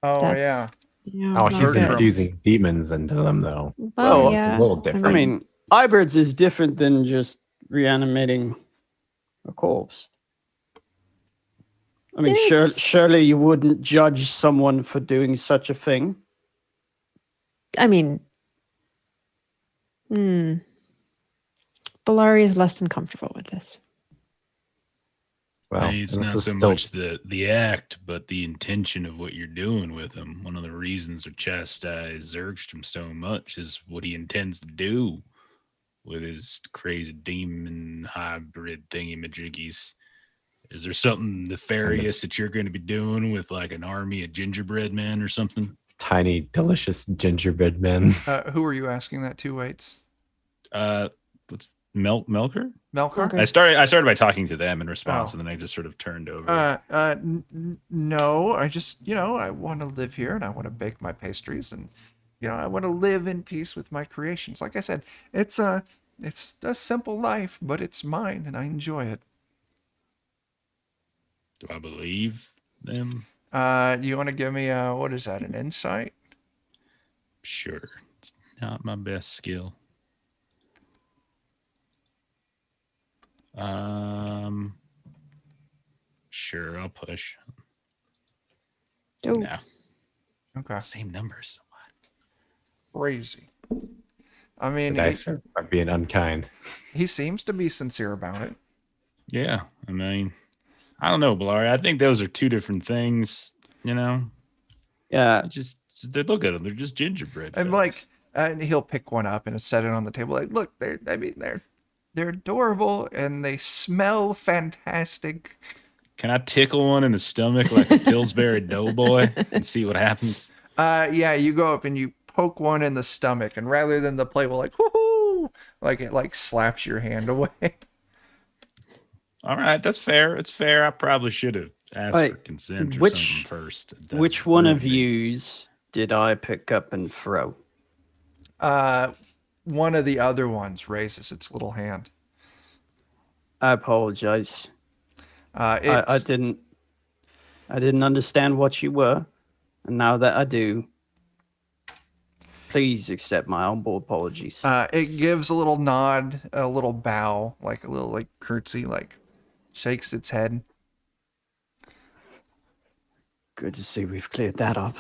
yeah. He's infusing demons into them, though. Well, It's a little different. I mean, hybrids is different than just reanimating a corpse. I mean, surely you wouldn't judge someone for doing such a thing. I mean, Polari is less than comfortable with this. Well, it's not so much the act, but the intention of what you're doing with him. One of the reasons to chastise Zergstrom so much is what he intends to do with his crazy demon hybrid thingy-majiggies. Is there something nefarious that you're going to be doing with like an army of gingerbread men or something? Tiny, delicious gingerbread men. Who are you asking that to, Waits? What's Melker? Melkar? I started by talking to them in response, and then I just sort of turned over. No, I just, I want to live here and I want to bake my pastries and, I want to live in peace with my creations. Like I said, it's a simple life, but it's mine and I enjoy it. Do I believe them? You want to give me what is that, an insight? Sure. It's not my best skill. Sure, I'll push. Oh. No. Okay. Same numbers. Crazy. I mean, Dice are being unkind. He seems to be sincere about it. Yeah, I mean, I don't know, Blari. I think those are two different things, Yeah. They look at them. They're just gingerbread. And and he'll pick one up and set it on the table. Like, look, they're adorable and they smell fantastic. Can I tickle one in the stomach like a Pillsbury Doughboy and see what happens? Yeah, you go up and you poke one in the stomach, and rather than the plate will woohoo, it slaps your hand away. All right, that's fair. It's fair. I probably should have asked for consent or something first. Which one of yous did I pick up and throw? One of the other ones raises its little hand. I apologize. I didn't understand what you were, and now that I do. Please accept my humble apologies. It gives a little nod, a little bow, like a little like curtsy, like shakes its head. Good to see we've cleared that up.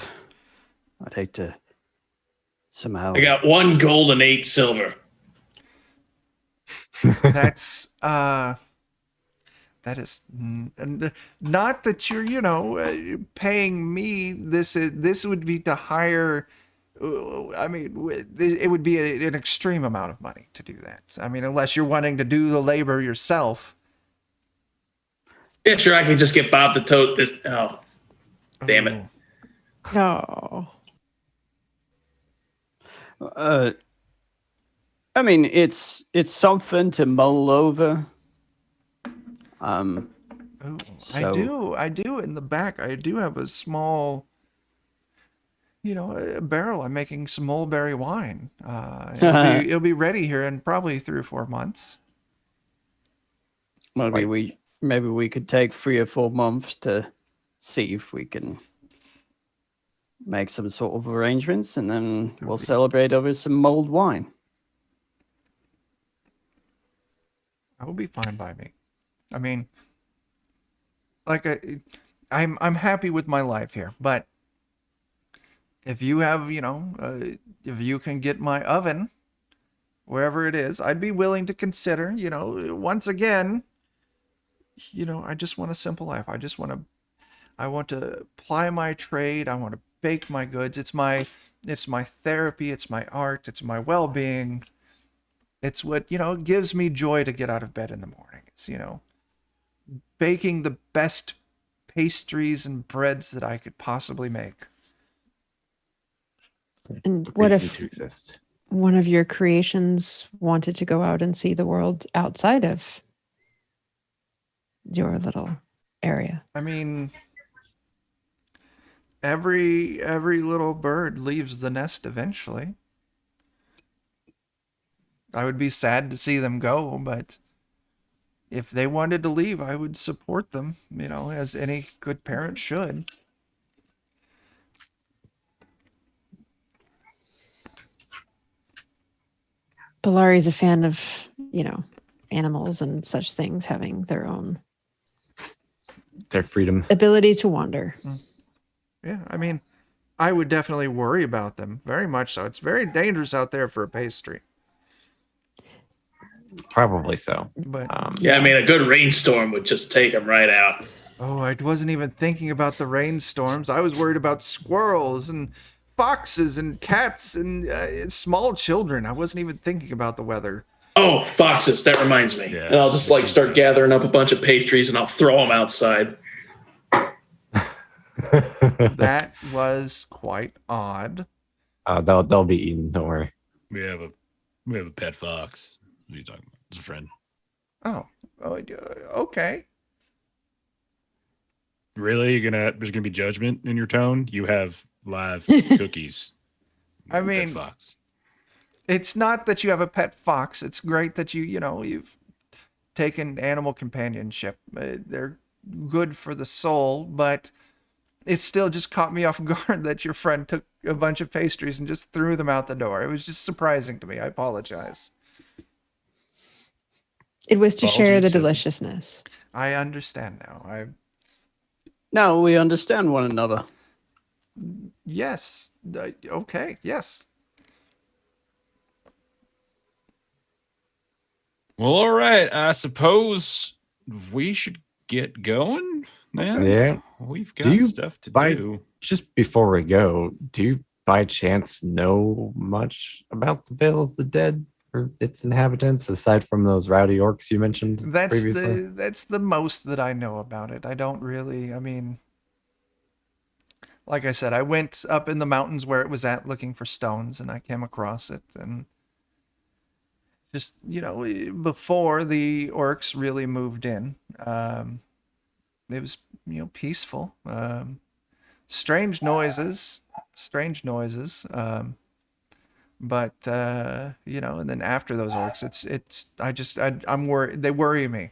I'd hate to somehow. I got 1 gold and 8 silver. That's that is not that you're paying me. This would be to hire. I mean, it would be an extreme amount of money to do that. I mean, unless you're wanting to do the labor yourself. Yeah, sure, I can just get Bob to tote this. Oh, damn it. Oh. I mean, it's something to mull over. Oh, So- I do in the back. I do have a small, a barrel. I'm making some mulberry wine. It'll be ready here in probably 3 or 4 months. maybe we could take 3 or 4 months to see if we can make some sort of arrangements, and then we'll celebrate over some mulled wine. That will be fine by me. I mean, like I'm happy with my life here, but if you have, if you can get my oven wherever it is, I'd be willing to consider, once again, I just want a simple life. I want to ply my trade. I want to bake my goods. It's my therapy. It's my art. It's my well-being. It's what, gives me joy to get out of bed in the morning. It's, baking the best pastries and breads that I could possibly make. And what Reason if to exist? one of your creations wanted to go out and see the world outside of your little area? I mean, every little bird leaves the nest eventually. I would be sad to see them go, but if they wanted to leave, I would support them, as any good parent should. Bellari's a fan of, animals and such things having their own Their freedom. ability to wander. Yeah, I mean, I would definitely worry about them, very much so. It's very dangerous out there for a pastry. Probably so. But Yeah, I mean, a good rainstorm would just take them right out. oh, I wasn't even thinking about the rainstorms. I was worried about squirrels and foxes and cats and small children. I wasn't even thinking about the weather. Oh, foxes, that reminds me. Yeah. And I'll just start gathering up a bunch of pastries and I'll throw them outside. That was quite odd. They'll be eaten. Don't worry. We have a pet fox. What are you talking about? It's a friend. Oh, okay. Really? There's gonna be judgment in your tone? You have live cookies. I Pet mean, fox. it's not that you have a pet fox. It's great that you've taken animal companionship. They're good for the soul, but it still just caught me off guard that your friend took a bunch of pastries and just threw them out the door. It was just surprising to me. I apologize. It was to share the Apologies. deliciousness. I understand now. Now we understand one another. Yes. Okay. Yes. Well, all right. I suppose we should get going then. Yeah. We've Do got you stuff to buy- do. Just before we go, do you by chance know much about the Vale of the Dead or its inhabitants aside from those rowdy orcs you mentioned previously? That's the most that I know about it. I don't really. I mean, like I said, I went up in the mountains where it was at looking for stones, and I came across it, and just before the orcs really moved in, it was peaceful. Strange noises, but and then after those orcs, I'm worried. They worry me.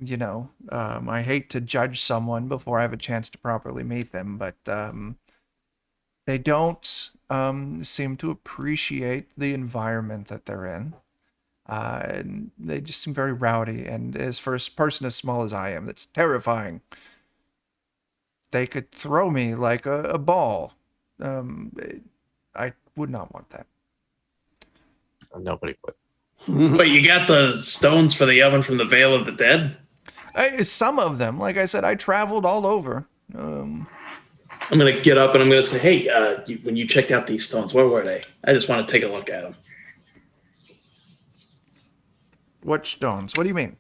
I hate to judge someone before I have a chance to properly meet them, but they don't seem to appreciate the environment that they're in. And they just seem very rowdy. And as for a person as small as I am, that's terrifying. They could throw me like a ball. I would not want that. Nobody would. But you got the stones for the oven from the Vale of the Dead? Some of them, like I said, I traveled all over. I'm going to get up and I'm going to say, hey, when you checked out these stones, where were they? I just want to take a look at them. What stones? What do you mean?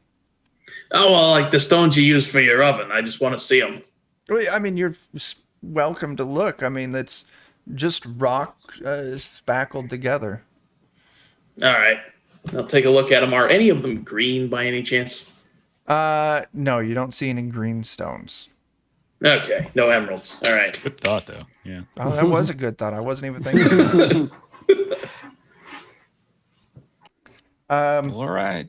Oh, well, like the stones you use for your oven. I just want to see them. I mean, you're welcome to look. I mean, it's just rock spackled together. All right. I'll take a look at them. Are any of them green by any chance? No, you don't see any green stones. Okay. No emeralds. All right. Good thought, though. Yeah. Oh, that was a good thought. I wasn't even thinking about it. All right.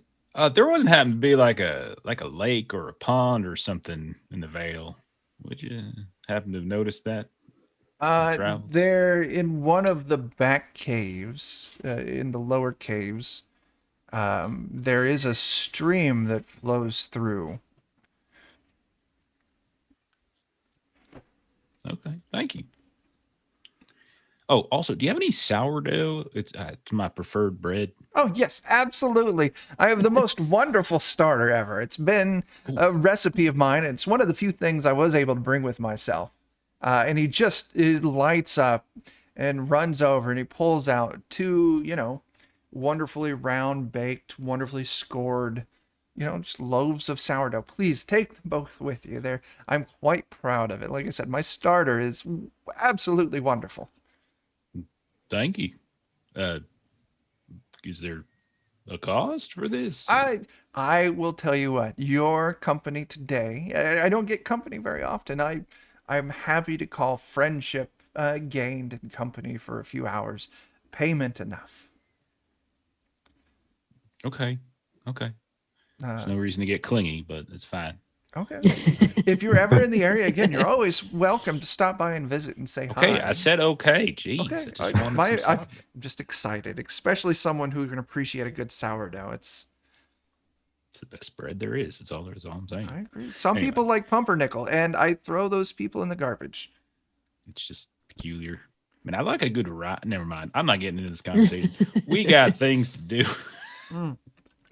There wouldn't happen to be like a lake or a pond or something in the Vale. Would you happen to have noticed that? They're in one of the back caves, in the lower caves. There is a stream that flows through. Okay, thank you. Oh, also, do you have any sourdough? It's my preferred bread. Oh, yes, absolutely. I have the most wonderful starter ever. It's been a recipe of mine. It's one of the few things I was able to bring with myself. And he lights up and runs over and he pulls out two, wonderfully round baked, wonderfully scored, just loaves of sourdough. Please take them both with you. I'm quite proud of it. Like I said, my starter is absolutely wonderful. Thank you. Is there a cost for this? I will tell you what, your company today, I don't get company very often. I'm happy to call friendship gained in company for a few hours. Payment enough. Okay. There's no reason to get clingy, but it's fine. Okay. If you're ever in the area again, you're always welcome to stop by and visit and say hi. Okay, I said okay. Jeez. Okay. I'm just excited, especially someone who can appreciate a good sourdough. It's the best bread there is. That's all I'm saying. I agree. Some Anyway. people like pumpernickel, and I throw those people in the garbage. It's just peculiar. I mean, I like a good Never mind. I'm not getting into this conversation. We got things to do. I'm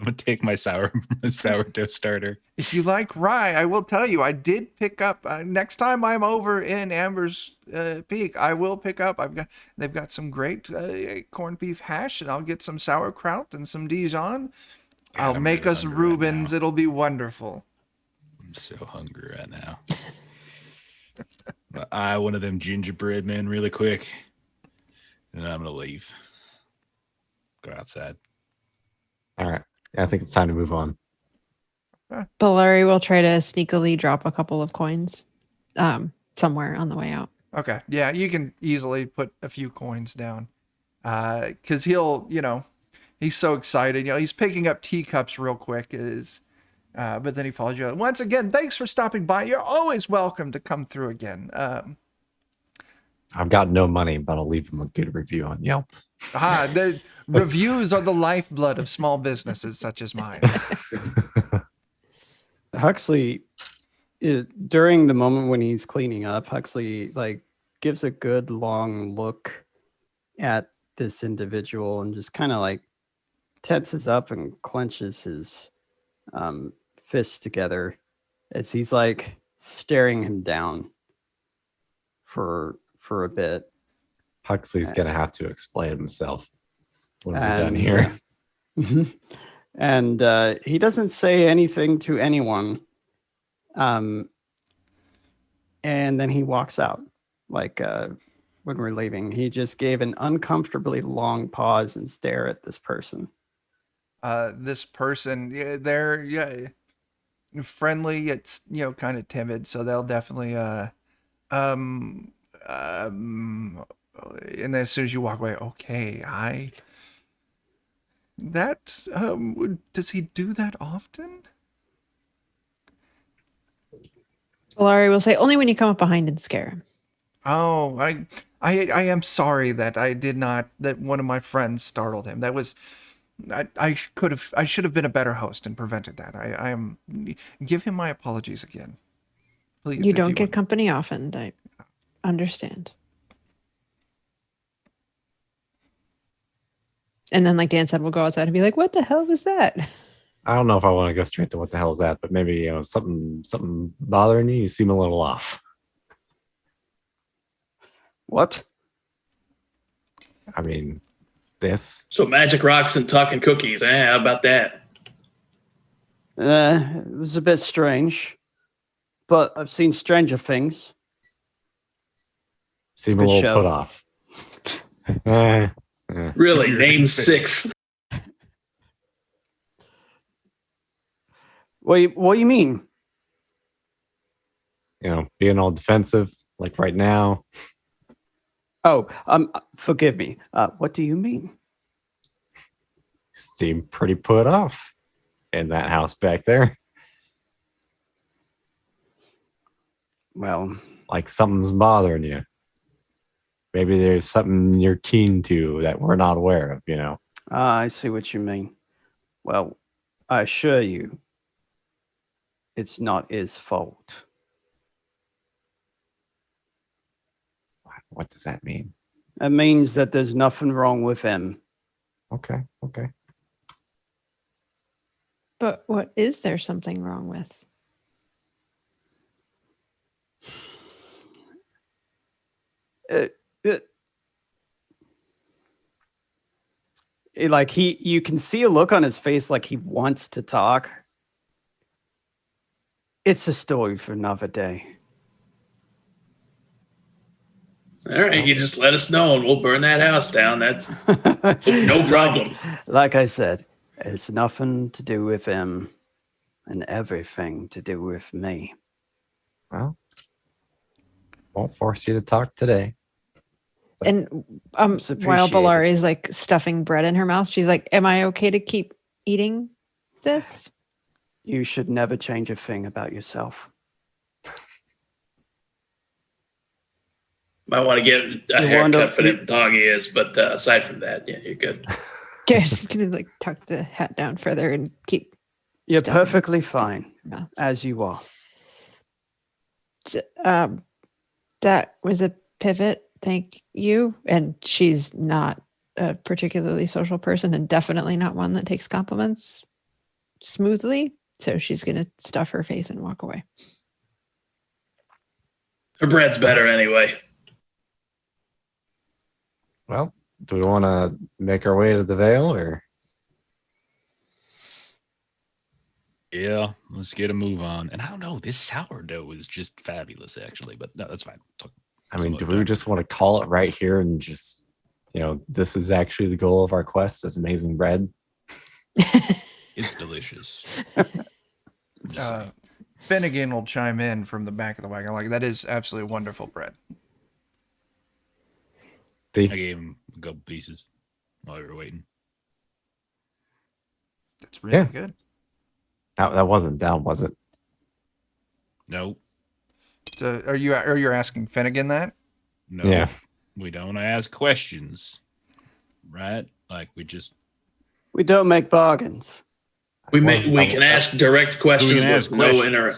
gonna take my sourdough starter. If you like rye, I will tell you, I did pick up. Next time I'm over in Amber's Peak, I will pick up. They've got some great corned beef hash, and I'll get some sauerkraut and some Dijon. I'll make us Reubens. It'll be wonderful. I'm so hungry right now. I one of them gingerbread men really quick, and I'm gonna leave. Go outside. All right. I think it's time to move on. Balari will try to sneakily drop a couple of coins somewhere on the way out. Okay. Yeah, you can easily put a few coins down. Because he'll, he's so excited. He's picking up teacups real quick. But then he follows you. Once again, thanks for stopping by. You're always welcome to come through again. I've got no money, but I'll leave them a good review on Yelp. The reviews are the lifeblood of small businesses such as mine. Huxley, during the moment when he's cleaning up, Huxley gives a good long look at this individual and just kind of tenses up and clenches his fists together as he's staring him down for a bit. Huxley's gonna have to explain himself when we're done here. And he doesn't say anything to anyone. And then he walks out. When we're leaving, he just gave an uncomfortably long pause and stare at this person. This person, they're friendly. It's kind of timid, so they'll definitely and then as soon as you walk away, okay, does he do that often? Balari will say, only when you come up behind and scare him. Oh, I am sorry that that one of my friends startled him. That was, I should have been a better host and prevented that. I am, give him my apologies again. Please. You if don't get would. company often. I understand. And then, like Dan said, we'll go outside and be like, "What the hell was that?" I don't know if I want to go straight to what the hell is that, but maybe something bothering you. You seem a little off. What? I mean, this. So magic rocks and talking cookies. How about that? It was a bit strange, but I've seen stranger things. Seem a Good little show. put off. Eh. Really? Name 6. What do you mean? Being all defensive like right now. Oh, forgive me. What do you mean? Seem pretty put off in that house back there. Well, Like something's bothering you. Maybe there's something you're keen to that we're not aware of, I see what you mean. Well, I assure you, it's not his fault. What does that mean? It means that there's nothing wrong with him. Okay. But what is there something wrong with? You can see a look on his face like he wants to talk. It's a story for another day. All right, you just let us know and we'll burn that house down. That no problem. Like I said, it's nothing to do with him and everything to do with me. Well, won't force you to talk today. And while appreciated. Balari is like stuffing bread in her mouth, she's like, "Am I okay to keep eating this?" You should never change a thing about yourself. Might want to get a haircut for them dog ears, but aside from that, yeah, you're good. Yeah, she's gonna like tuck the hat down further and keep. You're stuffing perfectly fine her mouth. as you are. That was a pivot. Thank you. And she's not a particularly social person and definitely not one that takes compliments smoothly. So she's going to stuff her face and walk away. Her bread's better anyway. Well, do we want to make our way to the Vale or? Yeah, let's get a move on. And I don't know, this sourdough is just fabulous, actually. But no, that's fine. I mean, do we just want to call it right here and just, this is actually the goal of our quest, is amazing bread? It's delicious. Finnegan will chime in from the back of the wagon. Like, that is absolutely wonderful bread. I gave him a couple pieces while we were waiting. That's really good. That wasn't down, was it? No. Are you asking Finnegan that? No. Yeah. We don't ask questions, right? Like We don't make bargains. We can ask direct questions with no inner.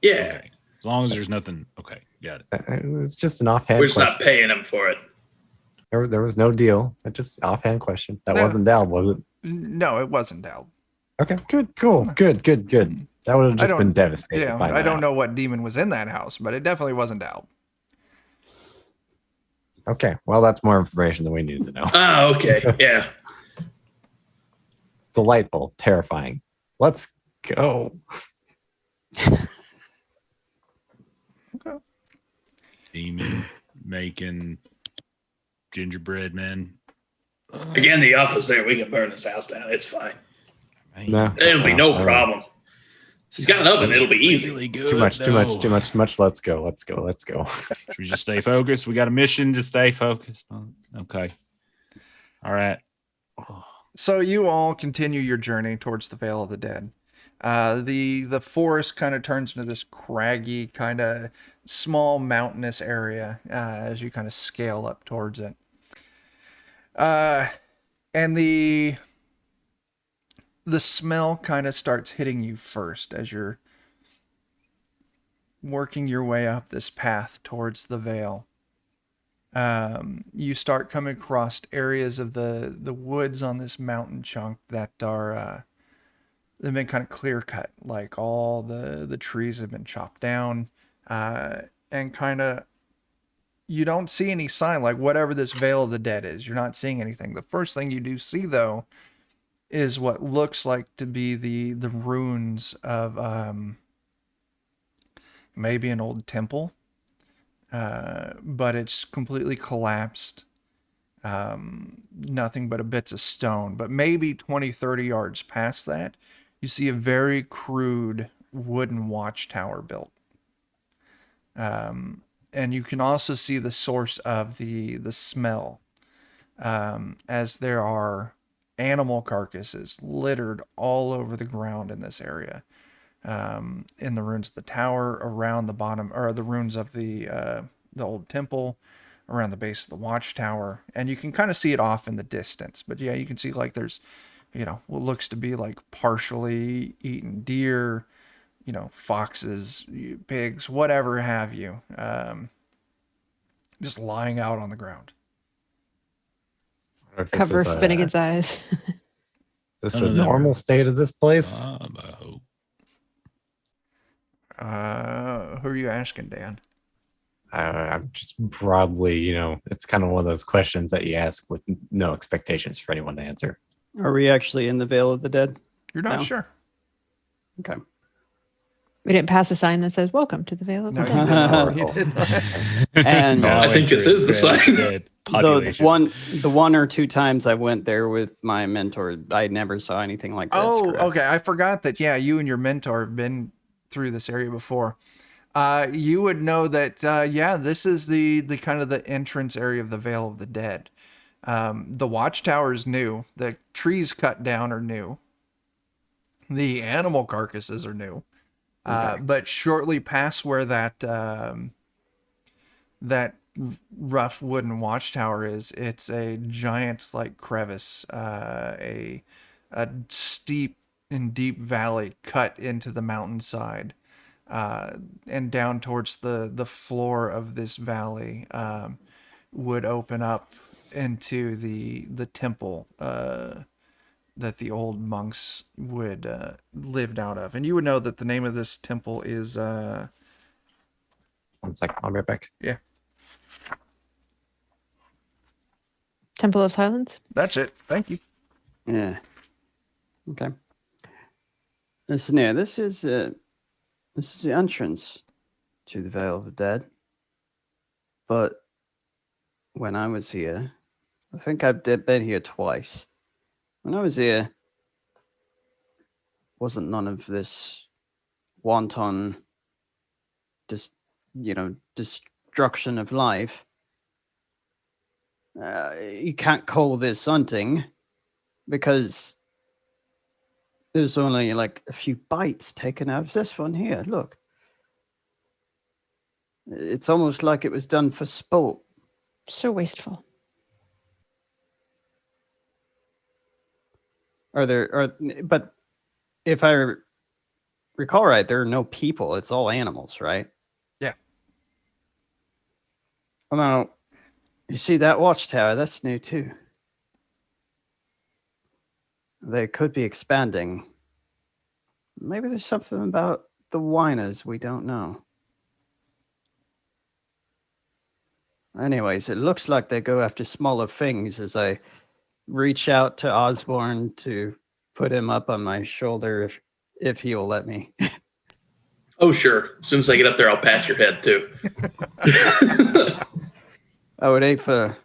Yeah. Okay. As long as there's nothing. Okay. Got it. It was just an offhand We're just question. not paying him for it. There was no deal. Just offhand question. That wasn't down, was it? No, it wasn't Dal. Okay, good, cool, good. That would have just been devastating. Yeah, I don't know what demon was in that house, but it definitely wasn't Dal. Okay, well, that's more information than we needed to know. Oh, okay. Yeah. Delightful, terrifying. Let's go. Okay. Demon making gingerbread man. Again, the office there. We can burn this house down. It's fine. No, It'll be no problem. He's got an oven. It'll be easy. Really good, too much. Let's go. Should we just stay focused? We got a mission to stay focused on. Okay. All right. So you all continue your journey towards the Vale of the Dead. The forest kind of turns into this craggy, kind of small mountainous area as you kind of scale up towards it. And the smell kind of starts hitting you first as you're working your way up this path towards the Vale. You start coming across areas of the woods on this mountain chunk that are they've been kind of clear cut, like all the trees have been chopped down, and kind of you don't see any sign, like whatever this Vale of the Dead is, you're not seeing anything. The first thing you do see though is what looks like to be the ruins of maybe an old temple, but it's completely collapsed. Nothing but bits of stone. But maybe 20, 30 yards past that, you see a very crude wooden watchtower built. And you can also see the source of the smell, as there are animal carcasses littered all over the ground in this area, in the ruins of the tower, around the bottom, or the ruins of the old temple, around the base of the watchtower, and you can kind of see it off in the distance. But yeah, you can see like there's, what looks to be like partially eaten deer, foxes, pigs, whatever have you, just lying out on the ground. Or if this Cover is a- Finnegan's eyes. This None is a of them normal state of this place. I hope. Who are you asking, Dan? I'm just broadly, it's kind of one of those questions that you ask with no expectations for anyone to answer. Are we actually in the Vale of the Dead? You're not No. sure. Okay. We didn't pass a sign that says "Welcome to the Vale of the No, Dead." you did not. You did not. And Now I think this entering is the Vale of sign. Dead the population. one or two times I went there with my mentor, I never saw anything like this. Oh, correct? okay. I forgot that. Yeah, you and your mentor have been through this area before. You would know that. Yeah, this is the kind of the entrance area of the Vale of the Dead. The watchtower is new. The trees cut down are new. The animal carcasses are new. Okay. But shortly past where that rough wooden watchtower is, it's a giant like crevice, a steep and deep valley cut into the mountainside, and down towards the floor of this valley would open up into the temple that the old monks would lived out of. And you would know that the name of this temple is 1 second, I'll be right back. Temple of Silence. that's it. Thank you. Yeah. Okay. This is the entrance to the Vale of the Dead. But when I was here, I think I've been here twice. When I was here, wasn't none of this wanton, destruction of life. You can't call this hunting because there's only like a few bites taken out of this one here. Look. It's almost like it was done for sport. So wasteful. But if I recall right, there are no people. It's all animals, right? Yeah. Well, now, you see that watchtower? That's new too. They could be expanding. Maybe there's something about the whiners we don't know. Anyways, it looks like they go after smaller things as I reach out to Osborne to put him up on my shoulder if he will let me. Oh, sure. As soon as I get up there, I'll pat your head too. I would hate for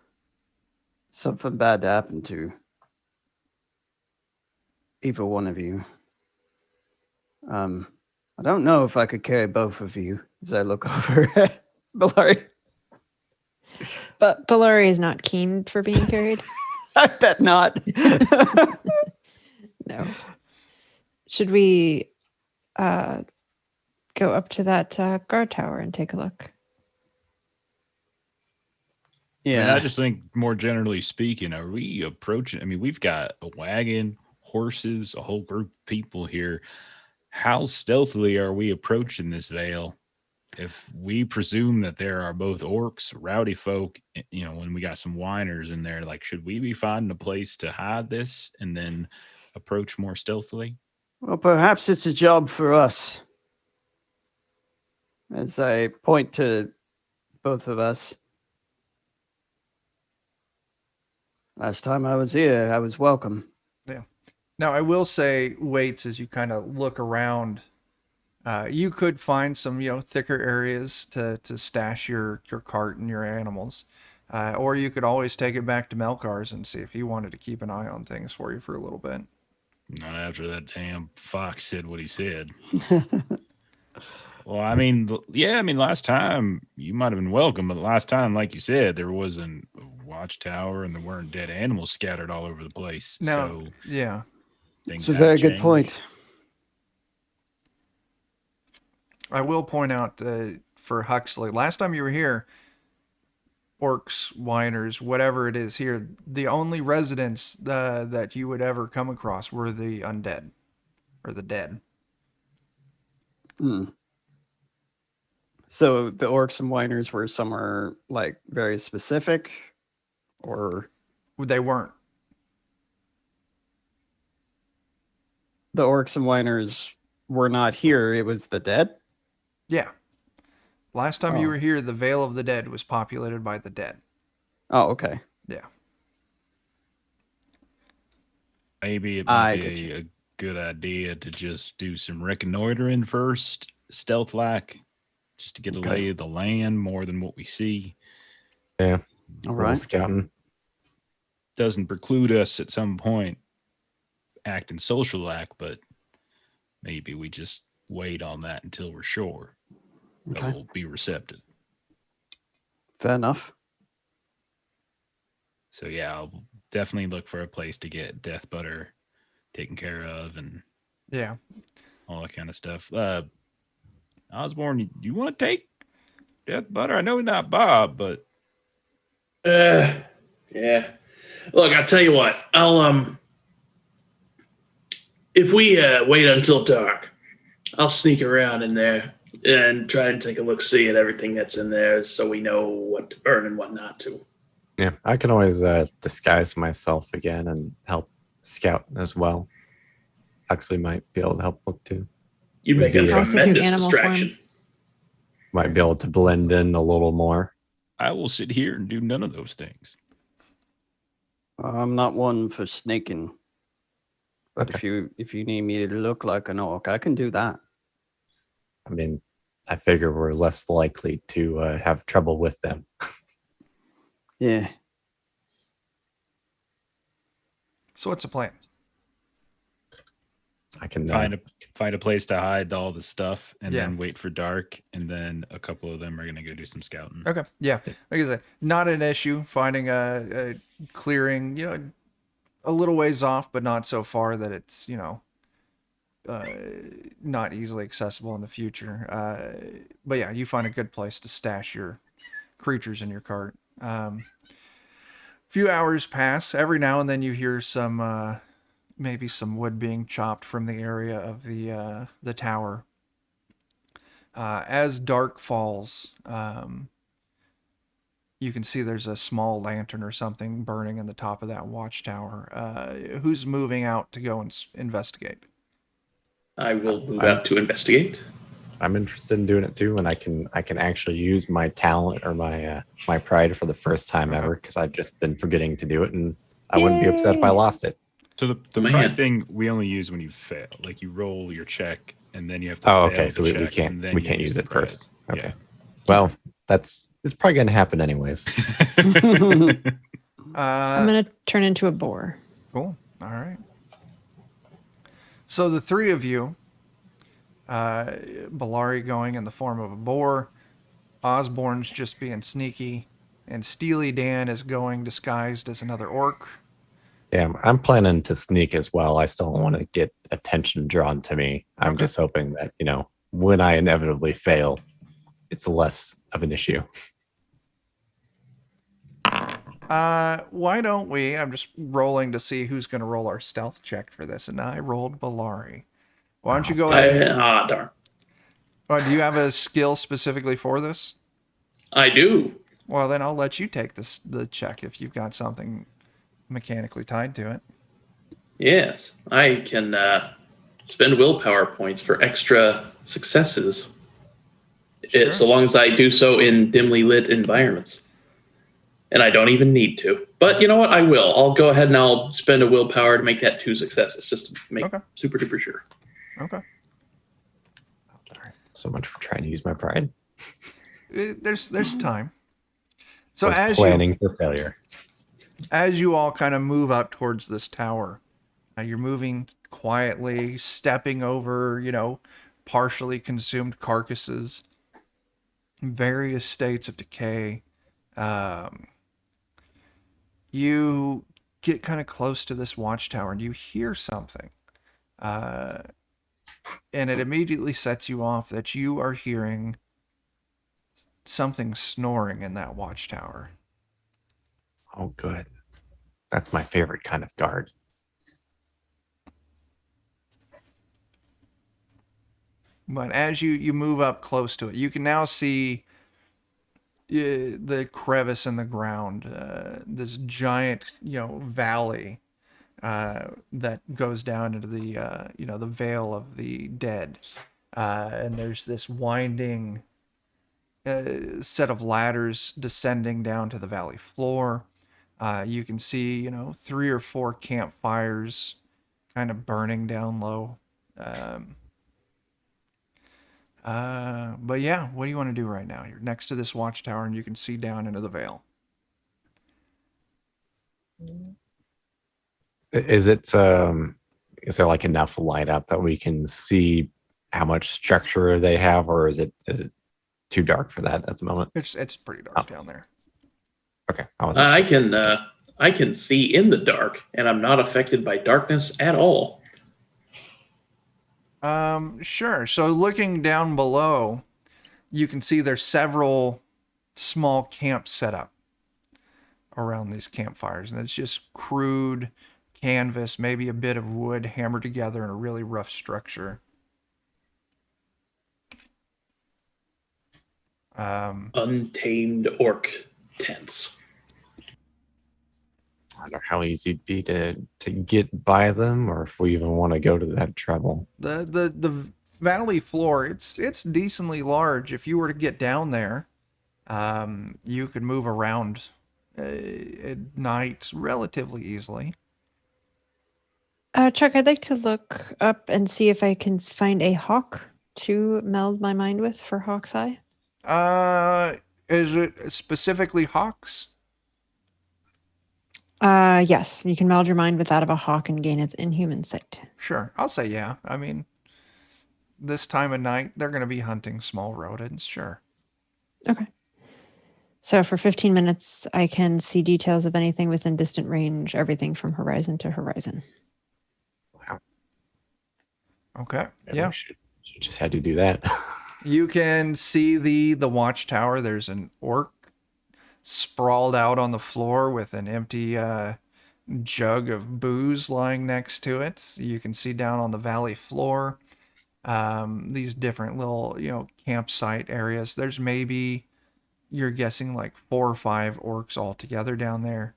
something bad to happen to either one of you. I don't know if I could carry both of you as I look over at Bellari. But Bellari is not keen for being carried. I bet not. No. Should we go up to that guard tower and take a look. I mean, Yeah. I just think more generally speaking, are we approaching? I mean, we've got a wagon, horses, a whole group of people here. How stealthily are we approaching this vale? If we presume that there are both orcs, rowdy folk, when we got some whiners in there, like, should we be finding a place to hide this and then approach more stealthily? Well, perhaps it's a job for us. As I point to both of us. Last time I was here, I was welcome. Now, I will say, Waits, as you kind of look around, you could find some, thicker areas to stash your cart and your animals. Or you could always take it back to Melkar's and see if he wanted to keep an eye on things for you for a little bit. Not after that damn fox said what he said. Well, I mean, last time you might have been welcome, but last time, like you said, there wasn't a watchtower and there weren't dead animals scattered all over the place. Now, So yeah. things It's a have very good changed. point. I will point out for Huxley, last time you were here, orcs, whiners, whatever it is here, the only residents that you would ever come across were the undead or the dead. Hmm. So the orcs and whiners were somewhere like very specific, or They weren't. the orcs and whiners were not here. It was the dead. Yeah. Last time you Oh. were here, the Vale of the Dead was populated by the dead. Oh, okay. Yeah. Maybe it I might get be you. a good idea to just do some reconnoitering first, stealth-like, just to get a Okay. lay of the land more than what we see. Yeah. All Little right. scouting. Doesn't preclude us at some point acting social-like, but maybe we just wait on that until we're sure that Okay. we'll be receptive. Fair enough. So yeah, I'll definitely look for a place to get death butter taken care of and Yeah. all that kind of stuff. Osborne, do you want to take death butter? I know he's not Bob, but Yeah. Look, I'll tell you what. I'll if we wait until dark, I'll sneak around in there and try and take a look, see at everything that's in there, so we know what to burn and what not to. Yeah, I can always disguise myself again and help scout as well. Huxley might be able to help look too. You'd make a Maybe, Also do tremendous animal distraction. Might be able to blend in a little more. I will sit here and do none of those things. I'm not one for snaking. But if you need me to look like an orc, I can do that. I mean, I figure we're less likely to have trouble with them. Yeah. So what's the plan? I can Find a place to hide all the stuff and Yeah. then wait for dark, and then a couple of them are gonna go do some scouting. Okay. Yeah. Like I said, not an issue finding a clearing, a little ways off, but not so far that it's, not easily accessible in the future. But yeah, you find a good place to stash your creatures in your cart. Few hours pass. Every now and then you hear some, maybe some wood being chopped from the area of the tower. As dark falls, you can see there's a small lantern or something burning in the top of that watchtower. Who's moving out to go and investigate? I will move out to investigate. I'm interested in doing it too, and I can actually use my talent or my my pride for the first time ever, because I've just been forgetting to do it, and I wouldn't be upset if I Yay. lost it. So the Man. pride thing we only use when you fail. Like you roll your check and then you have to Oh, fail okay. the So we check, and then we you can't use the it first. pride. Okay. Well, it's probably going to happen anyways. Yeah. I'm gonna turn into a boar. Cool. All right. So the three of you, Balari going in the form of a boar, Osborne's just being sneaky, and Steely Dan is going disguised as another orc, Yeah, I'm planning to sneak as well. I still don't want to get attention drawn to me. I'm Okay. just hoping that, when I inevitably fail, it's less of an issue. Why don't we? I'm just rolling to see who's going to roll our stealth check for this, and I rolled Balari. Why don't you go ahead? Darn. Do you have a skill specifically for this? I do. Well, then I'll let you take the check if you've got something mechanically tied to it. Yes, I can spend willpower points for extra successes. Sure. So long as I do so in dimly lit environments. And I don't even need to. But you know what? I will. I'll go ahead and I'll spend a willpower to make that 2 successes, just to make super duper sure. Okay. All right. So much for trying to use my pride. There's time. So I was planning for failure. As you all kind of move up towards this tower, you're moving quietly, stepping over, partially consumed carcasses, various states of decay. You get kind of close to this watchtower and you hear something. And it immediately sets you off that you are hearing something snoring in that watchtower. Oh, good. That's my favorite kind of guard. But as you move up close to it, you can now see the crevice in the ground, this giant, valley that goes down into the, the Vale of the Dead. And there's this winding set of ladders descending down to the valley floor. You can see, 3 or 4 campfires kind of burning down low. But yeah, what do you want to do right now? You're next to this watchtower and you can see down into the Vale. Is there like enough light out that we can see how much structure they have, or is it too dark for that at the moment? It's pretty dark down there. Okay. I can see in the dark, and I'm not affected by darkness at all. Sure. So looking down below, you can see there's several small camps set up around these campfires, and it's just crude canvas, maybe a bit of wood hammered together in a really rough structure. Untamed orc tents. I don't know how easy it'd be to get by them, or if we even want to go to that trouble. The valley floor, it's decently large. If you were to get down there, you could move around at night relatively easily. Chuck, I'd like to look up and see if I can find a hawk to meld my mind with for Hawk's Eye. Is it specifically hawks? Yes, you can meld your mind with that of a hawk and gain its inhuman sight. Sure, I'll say yeah. I mean, this time of night, they're going to be hunting small rodents, sure. Okay. So for 15 minutes, I can see details of anything within distant range, everything from horizon to horizon. Wow. Okay, Maybe yeah. we should just had to do that. You can see the watchtower. There's an orc sprawled out on the floor with an empty jug of booze lying next to it. You can see down on the valley floor these different little, campsite areas. There's maybe, you're guessing, like 4 or 5 orcs all together down there.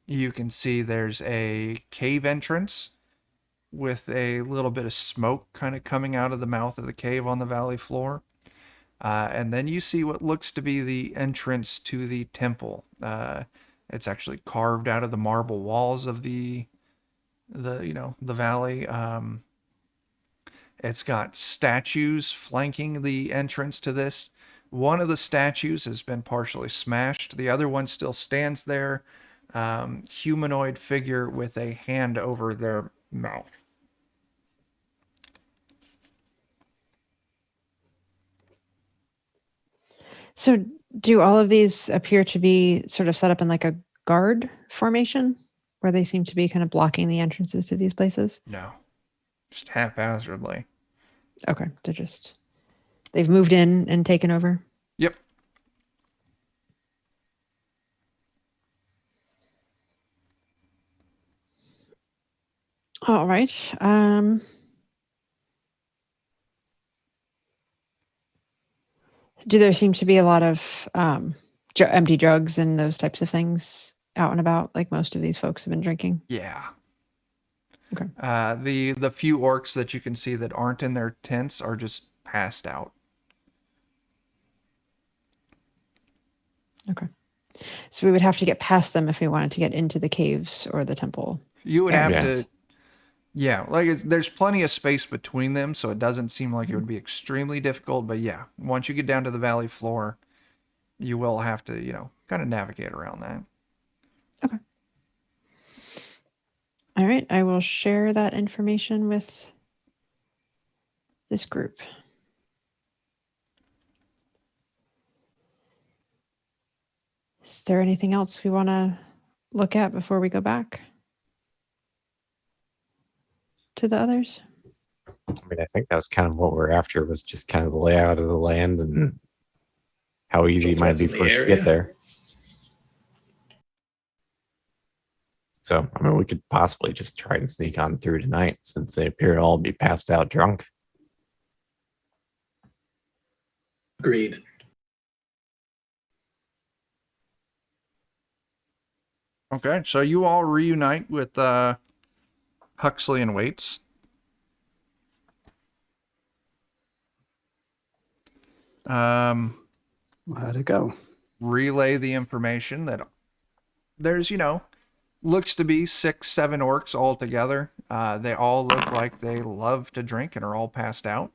You can see there's a cave entrance with a little bit of smoke kind of coming out of the mouth of the cave on the valley floor. And then you see what looks to be the entrance to the temple. It's actually carved out of the marble walls of the valley. It's got statues flanking the entrance to this. One of the statues has been partially smashed. The other one still stands there. Humanoid figure with a hand over their mouth. So do all of these appear to be sort of set up in like a guard formation? where they seem to be kind of blocking the entrances to these places? No, just haphazardly. Okay, they've moved in and taken over. Yep. All right. Do there seem to be a lot of empty jugs and those types of things out and about, like most of these folks have been drinking? Yeah. Okay. The few orcs that you can see that aren't in their tents are just passed out. Okay. So we would have to get past them if we wanted to get into the caves or the temple. You would Yeah. have Yes. to. Yeah, like there's plenty of space between them, so it doesn't seem like it would be extremely difficult. But yeah, once you get down to the valley floor, you will have to, kind of navigate around that. Okay. All right. I will share that information with this group. Is there anything else we want to look at before we go back to the others? I mean, I think that was kind of what we're after, was just kind of the layout of the land and how easy it might be What's in for the us to area? get there. So, I mean, we could possibly just try and sneak on through tonight, since they appear to all be passed out drunk. Agreed. Okay, so you all reunite with Huxley and Waits. How'd it go? Relay the information that there's, looks to be 6-7 orcs all together. They all look like they love to drink and are all passed out.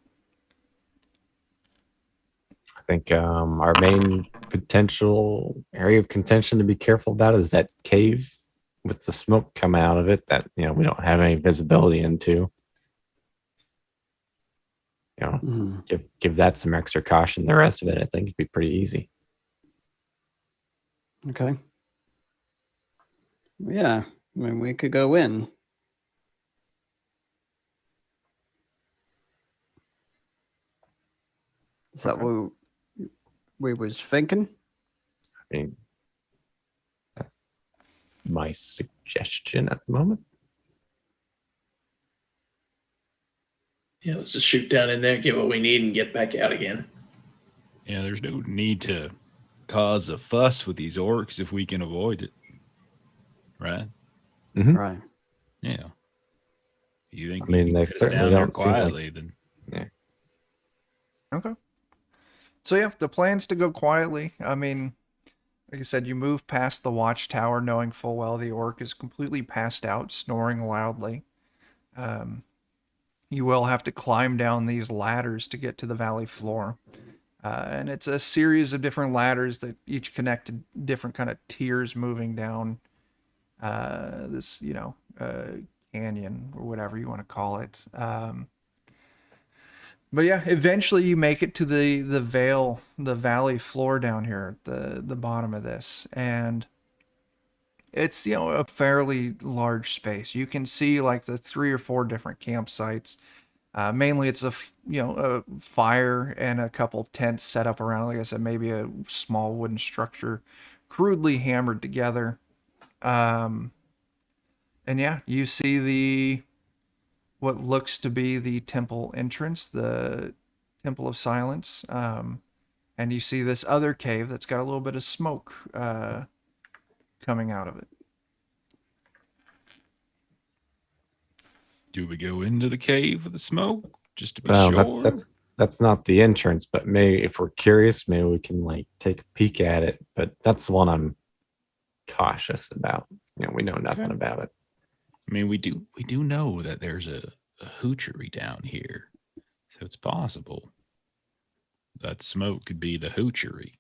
I think our main potential area of contention to be careful about is that cave with the smoke coming out of it that, we don't have any visibility into. Give that some extra caution. The rest of it, I think, would be pretty easy. Okay. Yeah, I mean, we could go in. Is that Okay. what we was thinking? I mean, that's my suggestion at the moment. Yeah, let's just shoot down in there, get what we need, and get back out again. Yeah, there's no need to cause a fuss with these orcs if we can avoid it. Right? Mhm. Right. Yeah. You think I mean, we they can get us certainly down there don't seem like- quietly, then Okay. So yeah, the plan's to go quietly. I mean, like I said, you move past the watchtower knowing full well the orc is completely passed out, snoring loudly. You will have to climb down these ladders to get to the valley floor. And it's a series of different ladders that each connect to different kind of tiers moving down this, canyon or whatever you want to call it. But yeah, eventually you make it to the valley floor down here at the bottom of this, and it's a fairly large space. You can see like the 3 or 4 different campsites. Mainly it's a fire and a couple tents set up around. Like I said, maybe a small wooden structure, crudely hammered together. And yeah, you see what looks to be the temple entrance, the Temple of Silence. And you see this other cave that's got a little bit of smoke coming out of it. do we go into the cave with the smoke just to be Well, sure? that's not the entrance, but maybe if we're curious, maybe we can take a peek at it. But that's the one I'm cautious about. We know nothing Okay. about it. I mean, we do know that there's a hoochery down here, so it's possible that smoke could be the hoochery.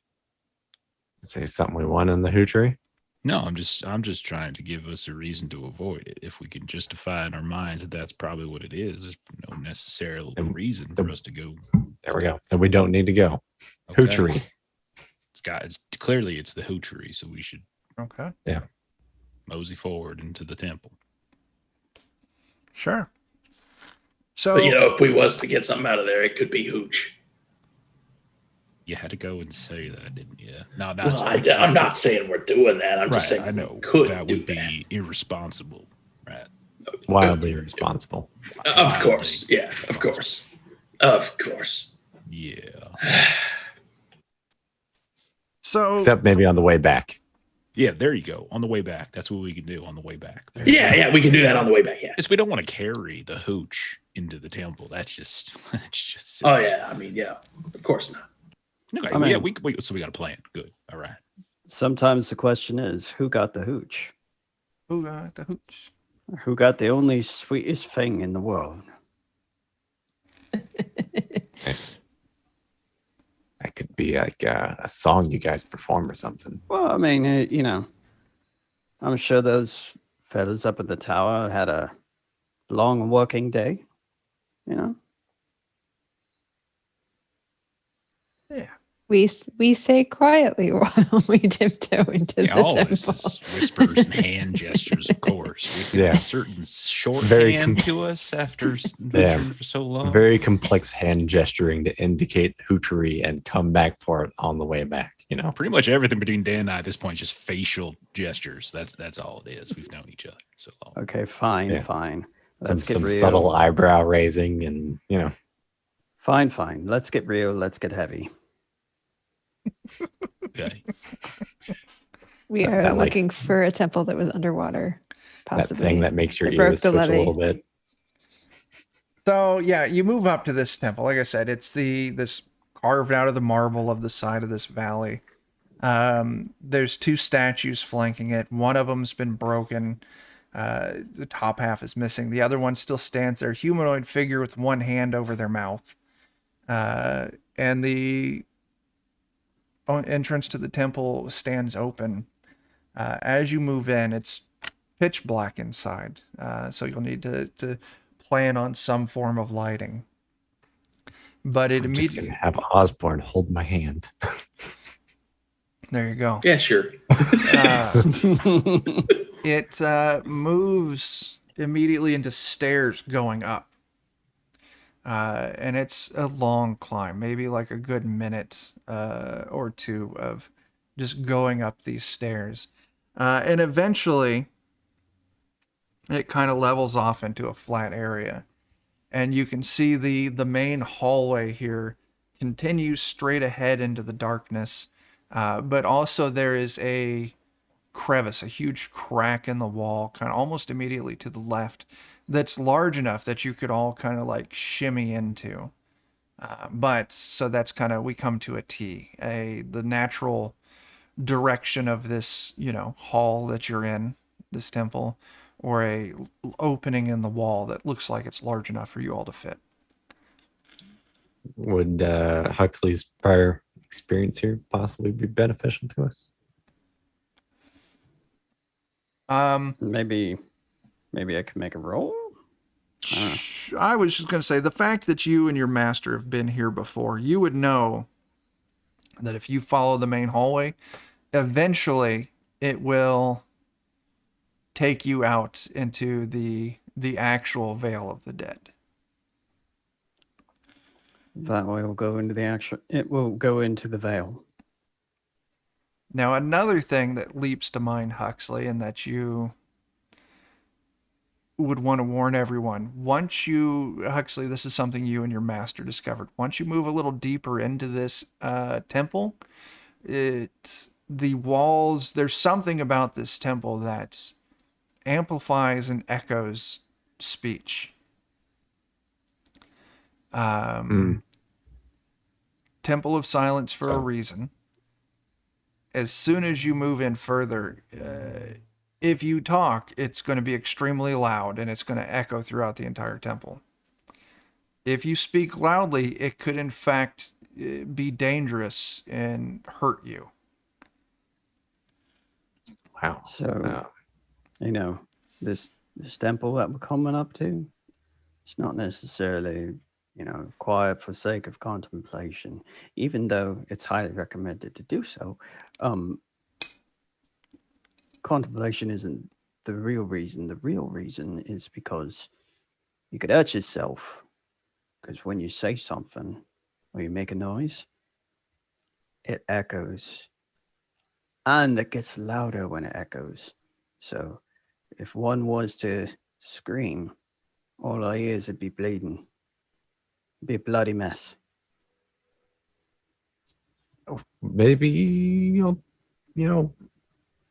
Say something we want in the hoochery. No, I'm just trying to give us a reason to avoid it. If we can justify in our minds that that's probably what it is, there's no necessary And reason for us to go. There we go. Then we don't need to go. Okay. Hoochery. It's clearly it's the hoochery, so we should. Okay. Yeah. mosey forward into the temple. Sure. So But, if we was to get something out of there, it could be hooch. You had to go and say that, didn't you? No, Well, I'm not saying we're doing that. I'm just saying I know we could that do would be irresponsible, right? Wildly irresponsible. Of course. Yeah, of course. Of course. Yeah. so Except maybe on the way back. Yeah, there you go. On the way back. That's what we can do on the way back. Yeah, we can do that on the way back. Yeah. Because we don't want to carry the hooch into the temple. That's just silly. Oh yeah. I mean, yeah. Of course not. Okay, I mean- yeah, we so we got a plan. Good. All right. Sometimes the question is, who got the hooch? who got the hooch? Who got the only sweetest thing in the world? It's that could be like a song you guys perform or something. Well, I mean, I'm sure those fellas up at the tower had a long working day, Yeah. We say quietly while we tiptoe into Yeah, the all this temple. is whispers and hand gestures, of course. We Yeah. have a certain Very shorthand to us after venturing for so long. Very complex hand gesturing to indicate hoochery and come back for it on the way back. Pretty much everything between Dan and I at this point is just facial gestures. That's all it is. We've known each other so long. Okay, fine. Some Let's get real. subtle eyebrow raising and Fine. Let's get real. Let's get heavy. Okay. We That, are like- looking for a temple that was underwater, that possibly. thing that makes your That broke ears the twitch a levee. little bit. So yeah, you move up to this temple. Like I said, it's this carved out of the marble of the side of this valley. There's two statues flanking it. One of them's been broken. The top half is missing. The other one still stands there. Humanoid figure with one hand over their mouth. And the entrance to the temple stands open. As you move in, it's pitch black inside. So you'll need to plan on some form of lighting. But it I'm just gonna immediately have Osborne hold my hand. there you go. Yeah, sure. It moves immediately into stairs going up. And it's a long climb, maybe like a good minute or two of just going up these stairs. And eventually, it kind of levels off into a flat area. And you can see the main hallway here continues straight ahead into the darkness. But also there is a crevice, a huge crack in the wall, kind of almost immediately to the left, that's large enough that you could all kind of like shimmy into. But so that's kind of, we come to a T, the natural direction of this, hall that you're in, this temple, or a opening in the wall that looks like it's large enough for you all to fit. Would Huxley's prior experience here possibly be beneficial to us? Maybe I can make a roll. I was just going to say, the fact that you and your master have been here before, you would know that if you follow the main hallway, eventually it will take you out into the actual Vale of the Dead. That way will go into it will go into the veil. Now, another thing that leaps to mind, Huxley, and that you would want to warn everyone, Huxley, this is something you and your master discovered. Once you move a little deeper into this temple, the walls, there's something about this temple that amplifies and echoes speech. Temple of Silence for a reason. As soon as you move in further, if you talk, it's going to be extremely loud and it's going to echo throughout the entire temple. If you speak loudly, it could in fact be dangerous and hurt you. Wow. So, this temple that we're coming up to, it's not necessarily, quiet for sake of contemplation, even though it's highly recommended to do so. contemplation isn't the real reason. The real reason is because you could hurt yourself. Because when you say something or you make a noise, it echoes. And it gets louder when it echoes. So if one was to scream, all our ears would be bleeding. It'd be a bloody mess. Maybe you'll,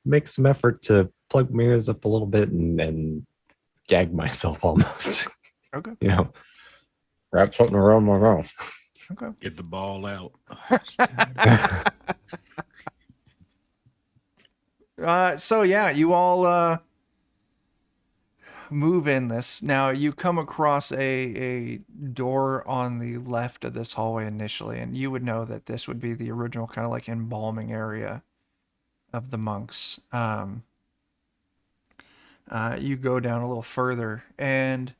make some effort to plug my ears up a little bit and gag myself almost. Okay. Wrap something around my mouth. Okay. Get the ball out. So yeah, you all move in this. Now you come across a door on the left of this hallway initially, and you would know that this would be the original kind of like embalming area of the monks. You go down a little further, and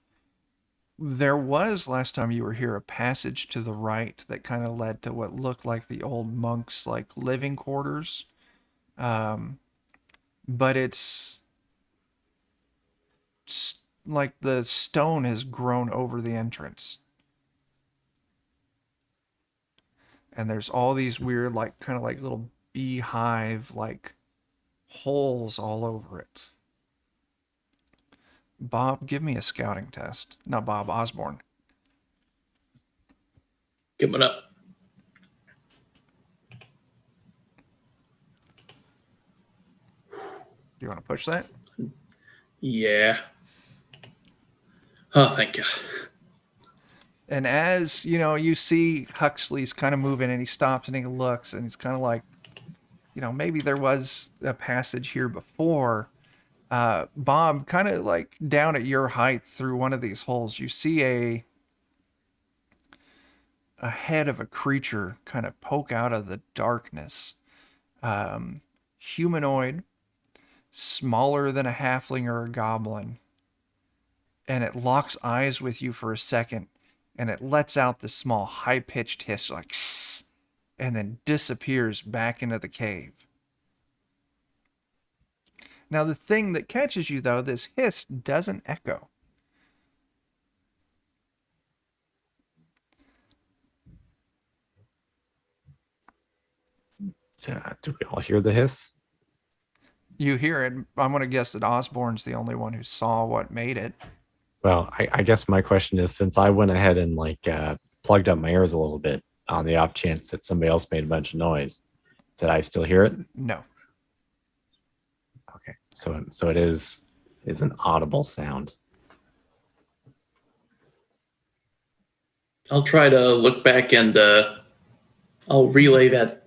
there was, last time you were here, a passage to the right that kind of led to what looked like the old monks' like living quarters. But it's like the stone has grown over the entrance. And there's all these weird, like, kind of like little beehive, like, holes all over it. Bob, give me a scouting test. Not Bob, Osborne. Coming up. Do you want to push that? Yeah. Oh, thank God. And as, you see Huxley's kind of moving, and he stops and he looks, and he's kind of like, maybe there was a passage here before. Bob, kind of like down at your height through one of these holes, you see a head of a creature kind of poke out of the darkness. Humanoid, smaller than a halfling or a goblin. And it locks eyes with you for a second, and it lets out this small high-pitched hiss like sss, and then disappears back into the cave. Now the thing that catches you though, this hiss doesn't echo. Do we all hear the hiss? You hear it. I'm going to guess that Osborne's the only one who saw what made it. Well, I guess my question is, since I went ahead and plugged up my ears a little bit on the off chance that somebody else made a bunch of noise, did I still hear it? No. Okay, so it is an audible sound. I'll try to look back and I'll relay that.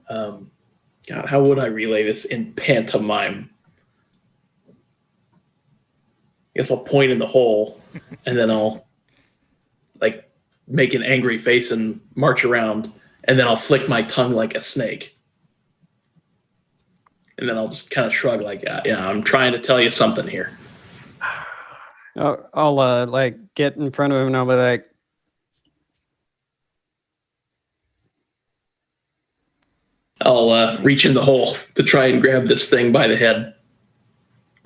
God, how would I relay this in pantomime? I guess I'll point in the hole, and then I'll make an angry face and march around, and then I'll flick my tongue like a snake. And then I'll just kind of shrug yeah, I'm trying to tell you something here. I'll get in front of him and I'll be like, I'll reach in the hole to try and grab this thing by the head.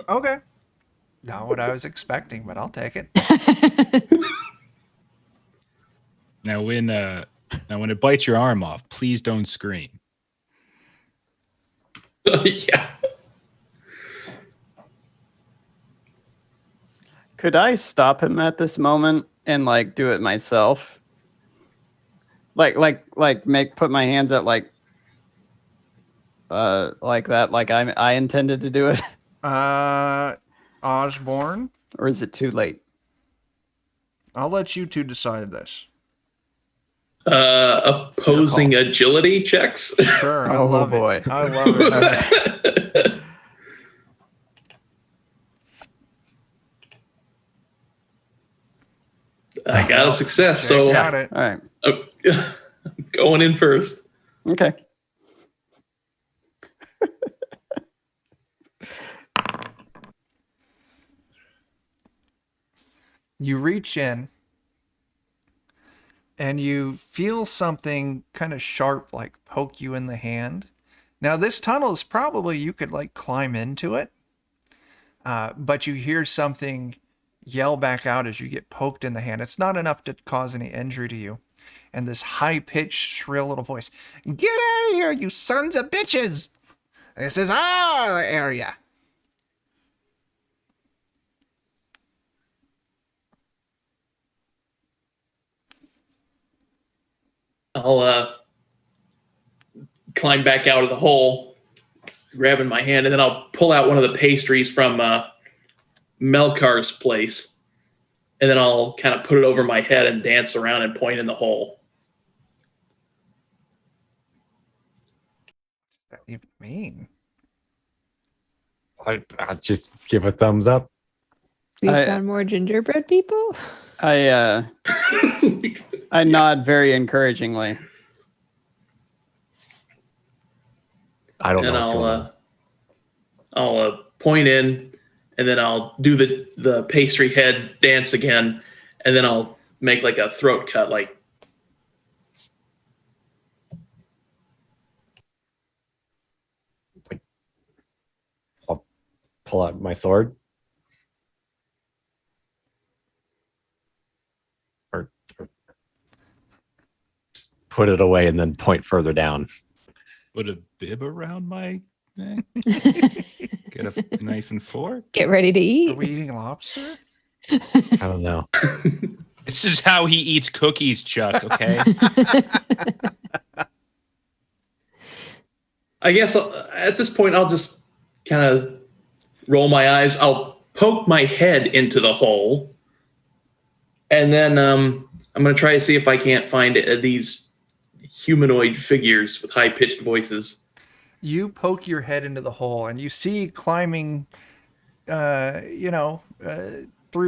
Okay. Not what I was expecting, but I'll take it. Now when it bites your arm off, please don't scream. Yeah. could I stop him at this moment and do it myself? Put my hands out like that, like I intended to do it. Osborne, Or is it too late? I'll let you two decide this. Opposing agility checks. Sure, I Oh, love boy. it. I love it. I got a success, Check so out it. All right. I'm going in first. Okay. You reach in and you feel something kind of sharp poke you in the hand, Now, this tunnel is probably, you could like climb into it, but you hear something yell back out as you get poked in the hand. It's not enough to cause any injury to you. And this high-pitched, shrill little voice, "Get out of here, you sons of bitches! This is our area." I'll climb back out of the hole, grabbing my hand, and then I'll pull out one of the pastries from Melkar's place, and then I'll kind of put it over my head and dance around and point in the hole. What do you mean? I just give a thumbs up. We I- found more gingerbread people. I nod very encouragingly. I don't know And what's going on. I'll point in, and then I'll do the pastry head dance again, and then I'll make like a throat cut, like. I'll pull out my sword. Or just put it away and then point further down. Put a bib around my neck. Get a knife and fork. Get ready to Are eat. we eating lobster? I don't know. It's just how he eats cookies, Chuck. Okay. I guess at this point I'll just kind of roll my eyes. I'll poke my head into the hole, and then I'm going to try to see if I can't find these humanoid figures with high-pitched voices. You poke your head into the hole and you see climbing, through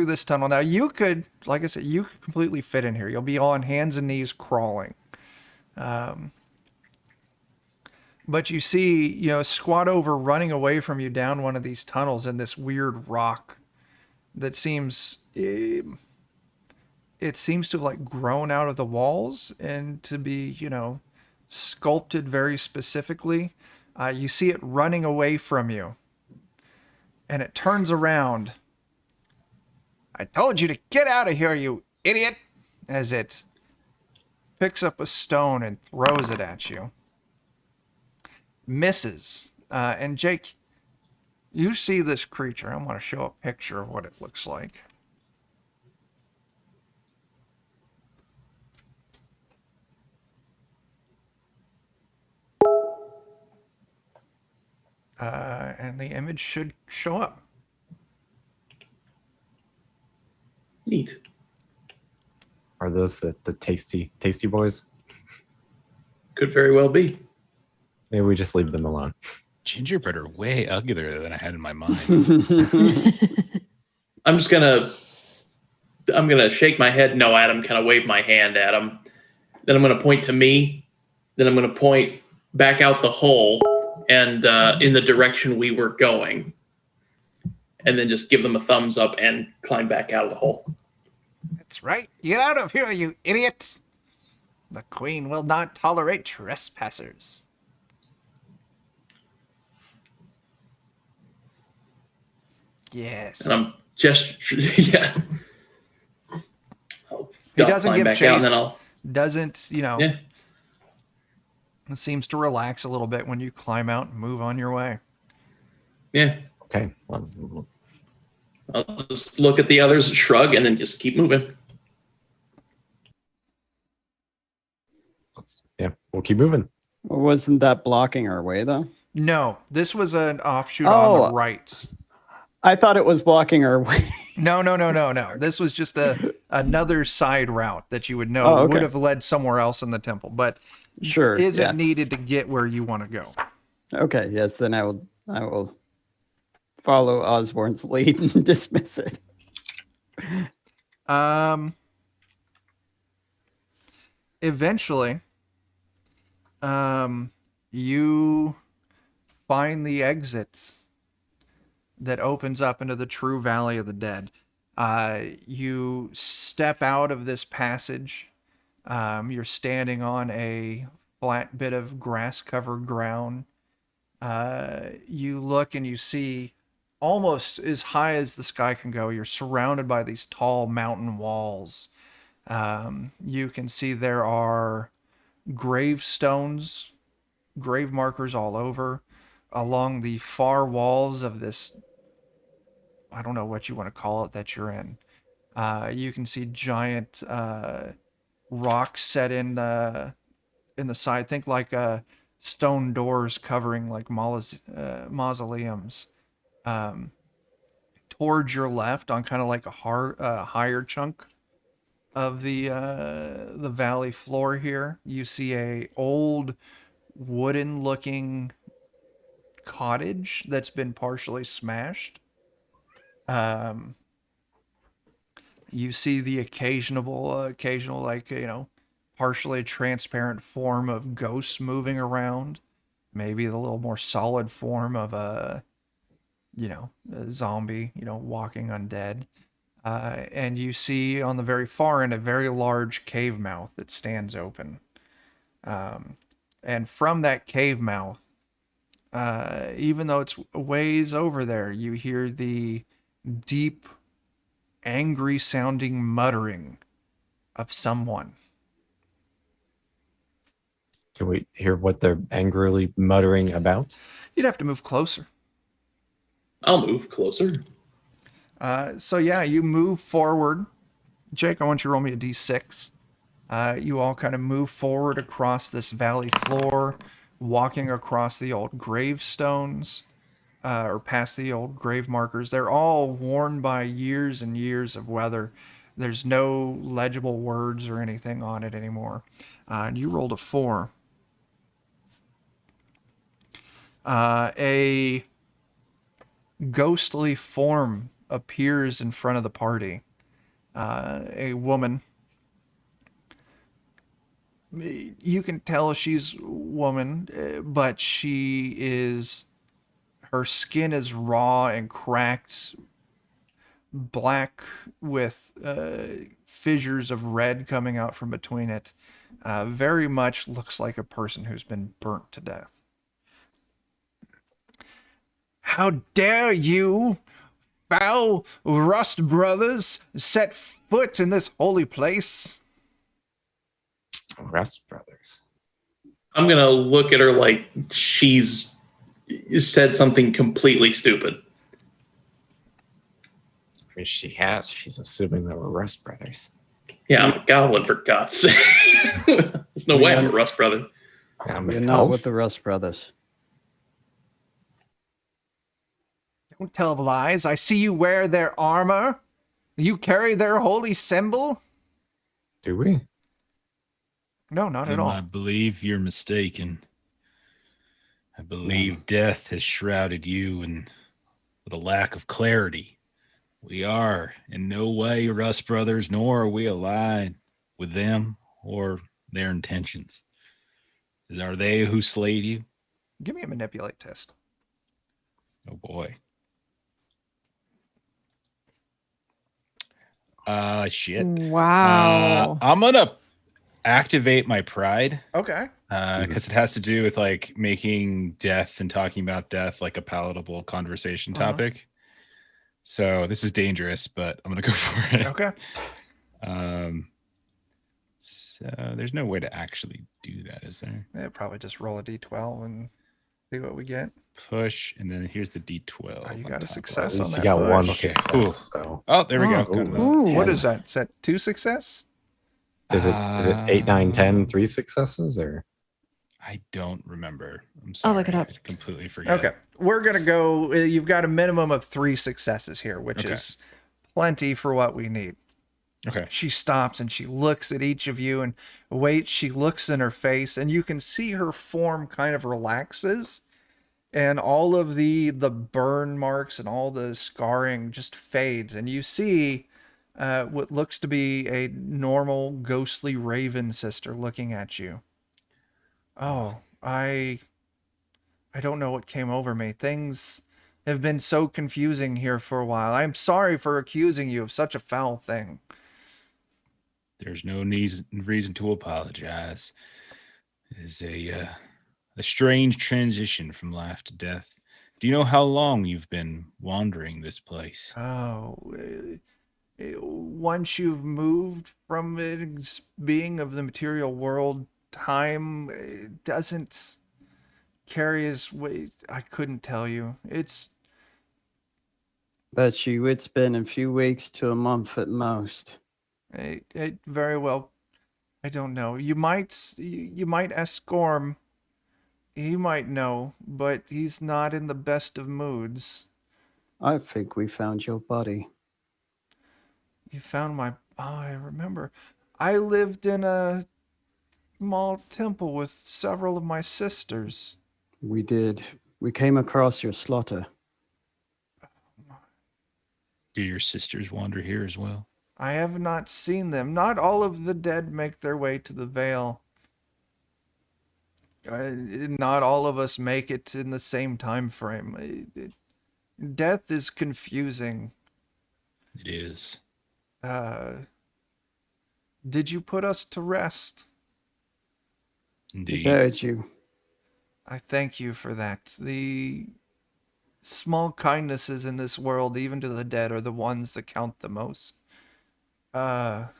this tunnel. Now, you could, like I said, you could completely fit in here. You'll be on hands and knees crawling. But you see, squat over running away from you down one of these tunnels in this weird rock that seems, it seems to have like grown out of the walls and to be, sculpted very specifically. You see it running away from you. And it turns around. "I told you to get out of here, you idiot!" As it picks up a stone and throws it at you. Misses. And Jake, you see this creature. I want to show a picture of what it looks like. And the image should show up. Neat. Are those the tasty boys? Could very well be. Maybe we just leave them alone. Gingerbread are way uglier than I had in my mind. I'm gonna shake my head no at him, kind of wave my hand at him. Then I'm gonna point to me. Then I'm gonna point back out the hole and in the direction we were going. And then just give them a thumbs up and climb back out of the hole. That's right. Get out of here, you idiot! The Queen will not tolerate trespassers. Yes. And I'm just yeah. He doesn't climb give back chase. out, and then I'll Doesn't, yeah. It seems to relax a little bit when you climb out and move on your way. Yeah. Okay. Well, I'll just look at the others, shrug, and then just keep moving. we'll keep moving. Wasn't that blocking our way, though? No, this was an offshoot on the Oh. right. I thought it was blocking our way. No. This was just another side route that you would know Oh, okay. would have led somewhere else in the temple, but Sure. isn't yeah. needed to get where you want to go. Okay. Yes. Then I will follow Osborne's lead and dismiss it. Eventually, you find the exits that opens up into the true Valley of the Dead. You step out of this passage. You're standing on a flat bit of grass-covered ground. You look and you see almost as high as the sky can go. You're surrounded by these tall mountain walls. You can see there are gravestones, grave markers all over along the far walls of this. I don't know what you want to call it that you're in. You can see giant rocks set in the side. Think like stone doors covering like mausoleums. Towards your left, on kind of like a higher chunk of the valley floor here, you see a old wooden looking cottage that's been partially smashed. You see the occasional like, partially transparent form of ghosts moving around. Maybe the little more solid form of a zombie, walking undead. And you see on the very far end a very large cave mouth that stands open. And from that cave mouth, even though it's ways over there, you hear the deep, angry sounding muttering of someone. Can we hear what they're angrily muttering about? You'd have to move closer. I'll move closer. So yeah, you move forward. Jake, I want you to roll me a d6. You all kind of move forward across this valley floor, walking across the old gravestones, or past the old grave markers. They're all worn by years and years of weather. There's no legible words or anything on it anymore. And you rolled a 4. A ghostly form appears in front of the party. A woman. You can tell she's a woman, but her skin is raw and cracked, black with fissures of red coming out from between it. Very much looks like a person who's been burnt to death. How dare you, foul Rust Brothers, set foot in this holy place? Rust Brothers. I'm going to look at her like she's said something completely stupid. I mean, she has. She's assuming that we're Rust Brothers. Yeah, I'm a goblin, for God's sake. There's no way I'm a Rust Brother. I'm You're an not elf. with the Rust Brothers. Don't tell lies. I see you wear their armor. You carry their holy symbol. Do we? No, not at I all. believe you're mistaken. I believe death has shrouded you in with a lack of clarity. We are in no way Rust Brothers, nor are we aligned with them or their intentions. Are they who slayed you? Give me a manipulate test. Oh boy. Shit. Wow. I'm gonna activate my pride. Okay. Because it has to do with like making death and talking about death like a palatable conversation topic. So this is dangerous, but I'm gonna go for it. Okay. So there's no way to actually do that, is there? Yeah, probably just roll a d12 and see what we get. Push, and then here's the D12. Oh, you on got a top of success it. At least on you that got one push. success. Cool. So Oh, there we go. Oh, Got another. Ooh. What is that? Is that 2 success? is it 8, 9, 10, 3 successes or? I don't remember. I'm sorry. I'll look it up. I completely forget. Okay. We're going to go. You've got a minimum of 3 successes here, which Okay. is plenty for what we need. Okay. She stops and she looks at each of you and waits. She looks in her face and you can see her form kind of relaxes. And all of the burn marks and all the scarring just fades. And you see what looks to be a normal, ghostly raven sister looking at you. Oh, I don't know what came over me. Things have been so confusing here for a while. I'm sorry for accusing you of such a foul thing. There's no reason to apologize. It is a a strange transition from life to death. Do you know how long you've been wandering this place? Oh, once you've moved from it being of the material world, time doesn't carry as weight. I couldn't tell you. Bet you it's been a few weeks to a month at most. It very well. I don't know. You might ask Gorm. He might know, but he's not in the best of moods. I think we found your body. You found my. Oh, I remember. I lived in a small temple with several of my sisters. We did. We came across your slaughter. Do your sisters wander here as well? I have not seen them. Not all of the dead make their way to the Vale. Not all of us make it in the same time frame. Death is confusing. It is. Did you put us to rest? We Indeed. buried you. I thank you for that. The small kindnesses in this world, even to the dead, are the ones that count the most. Are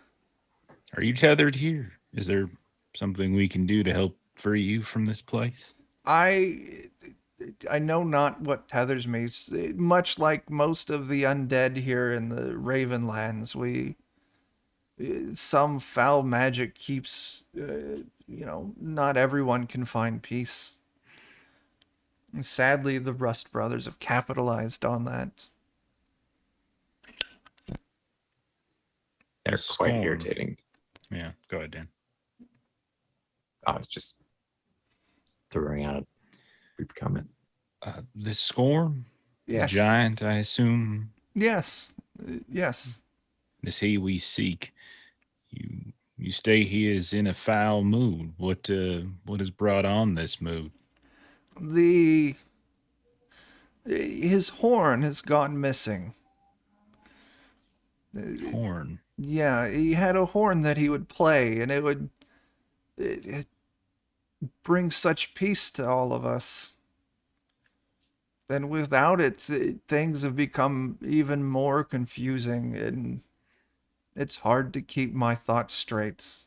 you tethered here? Is there something we can do to help free you from this place? I know not what tethers me. Much like most of the undead here in the Ravenlands, some foul magic keeps, not everyone can find peace. And sadly, the Rust Brothers have capitalized on that. They're quite Storm. irritating. Yeah, go ahead, Dan. I was just throwing out a brief comment. This Scorn? Yes. The giant, I assume, Yes. Yes. is he we seek. You stay here is in a foul mood. What has brought on this mood? His horn has gone missing. Horn. Yeah, he had a horn that he would play, and it bring such peace to all of us. Then without it, things have become even more confusing, and it's hard to keep my thoughts straight.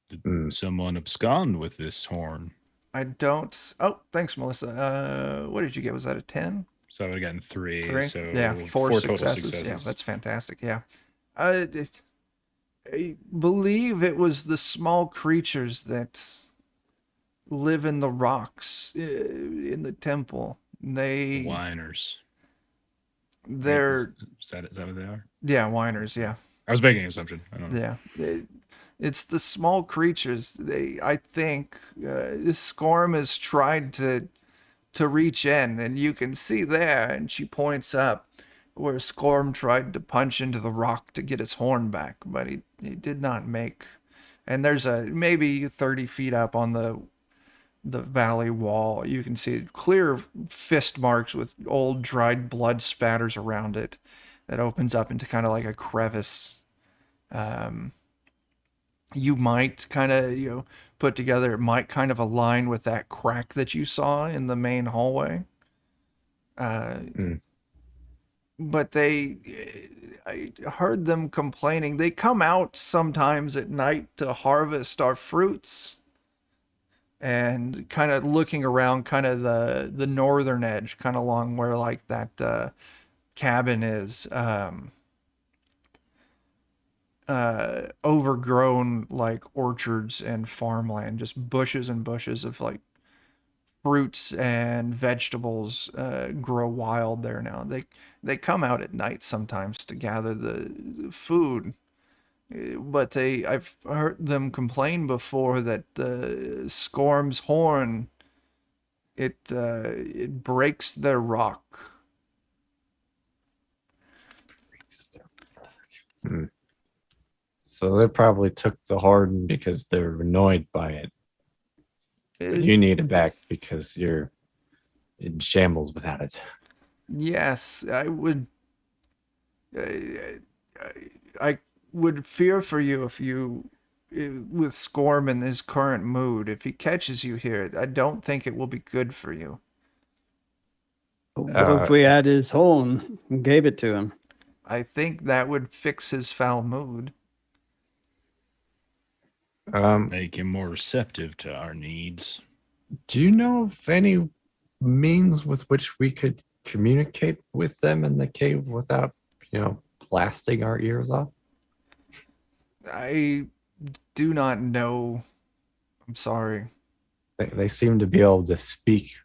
Did someone abscond with this horn? I don't. Oh, thanks, Melissa. What did you get? Was that a 10? So I would have gotten three. 3? So Yeah, four total successes. Yeah, that's fantastic. Yeah. I believe it was the small creatures that live in the rocks in the temple. Whiners. They're Is that what they are? yeah, whiners. Yeah, I was making an assumption. I don't know. yeah. It's the small creatures. I think, Scorm has tried to reach in, and you can see there, and she points up where Scorm tried to punch into the rock to get his horn back, but he did not make. And there's maybe 30 feet up on the valley wall, you can see clear fist marks with old dried blood spatters around it that opens up into kind of like a crevice. You might kind of, put together, it might kind of align with that crack that you saw in the main hallway. But I heard them complaining. They come out sometimes at night to harvest our fruits, and kind of looking around kind of the northern edge, kind of along where like that cabin is. Overgrown like orchards and farmland, just bushes and bushes of like fruits and vegetables grow wild there now. They come out at night sometimes to gather the food, but I've heard them complain before that the Scorm's horn it breaks their rock. So they probably took the horn because they're annoyed by it. But you need it back because you're in shambles without it. Yes, I would. I would fear for you if you with Scorm in his current mood, if he catches you here, I don't think it will be good for you. What if we had his horn and gave it to him? I think that would fix his foul mood. Make him more receptive to our needs. Do you know of any means with which we could communicate with them in the cave without, blasting our ears off? I do not know. I'm sorry. They seem to be able to speak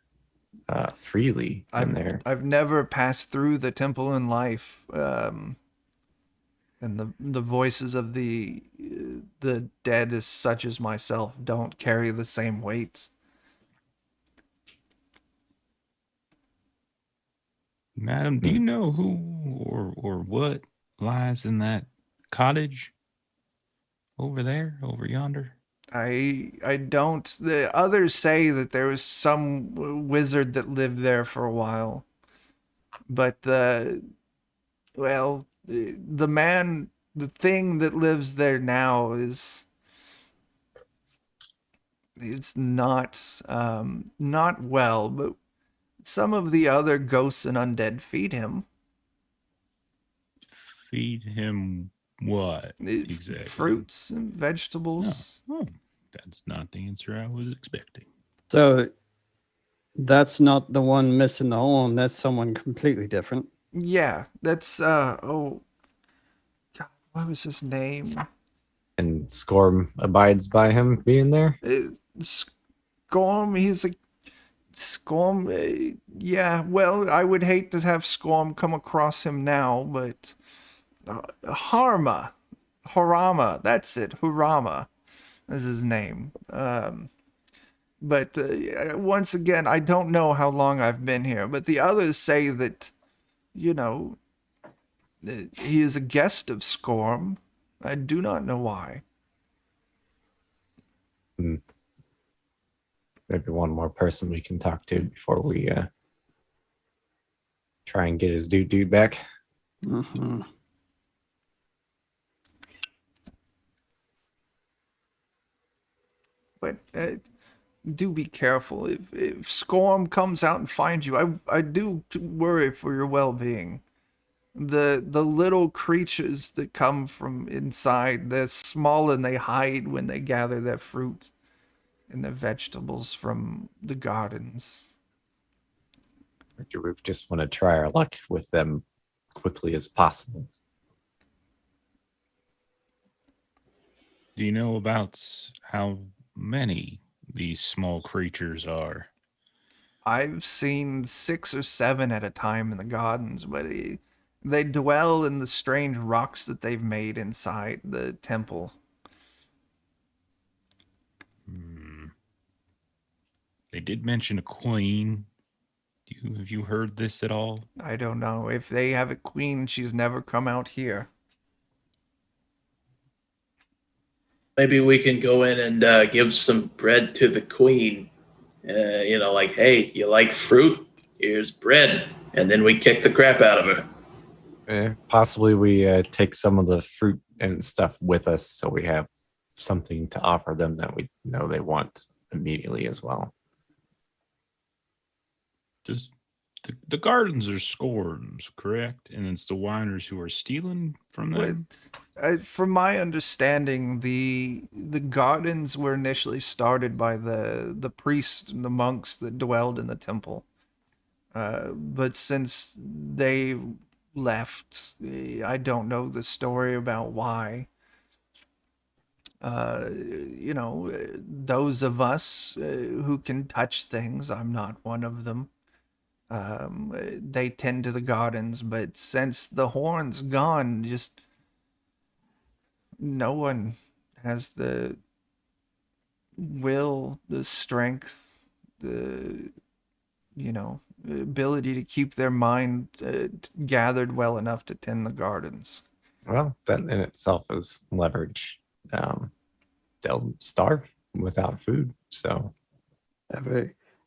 freely in there. I've never passed through the temple in life, and the voices of the dead, as such as myself, don't carry the same weight. Madam, do you know who or what lies in that cottage over there, over yonder? I don't. The others say that there was some wizard that lived there for a while, but the thing that lives there now is not well, but some of the other ghosts and undead feed him. Feed him what exactly? Fruits and vegetables. Oh, that's not the answer I was expecting. So that's not the one missing the horn. That's someone completely different. Yeah, that's oh God, what was his name? And Scorm abides by him being there? Scorm, he's a Scorm. Yeah, well, I would hate to have Scorm come across him now, but Harama, that's it. Harama is his name. But once again, I don't know how long I've been here, but the others say that, that he is a guest of Scorm. I do not know why. Maybe one more person we can talk to before we try and get his dude back. Mm-hmm. But do be careful. If Scorm comes out and finds you, I do worry for your well-being. The little creatures that come from inside, they're small and they hide when they gather their fruit and their vegetables from the gardens. Or do we just want to try our luck with them quickly as possible? Do you know about how many these small creatures are? I've seen 6 or 7 at a time in the gardens, but they dwell in the strange rocks that they've made inside the temple. They did mention a queen. Have you heard this at all? I don't know. If they have a queen, she's never come out here. Maybe we can go in and give some bread to the queen. Like, hey, you like fruit? Here's bread. And then we kick the crap out of her. Possibly we take some of the fruit and stuff with us so we have something to offer them that we know they want immediately as well. The gardens are Scorm's, correct? And it's the whiners who are stealing from them? From my understanding, the gardens were initially started by the priests and the monks that dwelled in the temple. But since they left, I don't know the story about why. Those of us who can touch things, I'm not one of them. They tend to the gardens, but since the horn's gone, just no one has the will, the strength, the ability to keep their mind gathered well enough to tend the gardens. Well, that in itself is leverage. They'll starve without food. So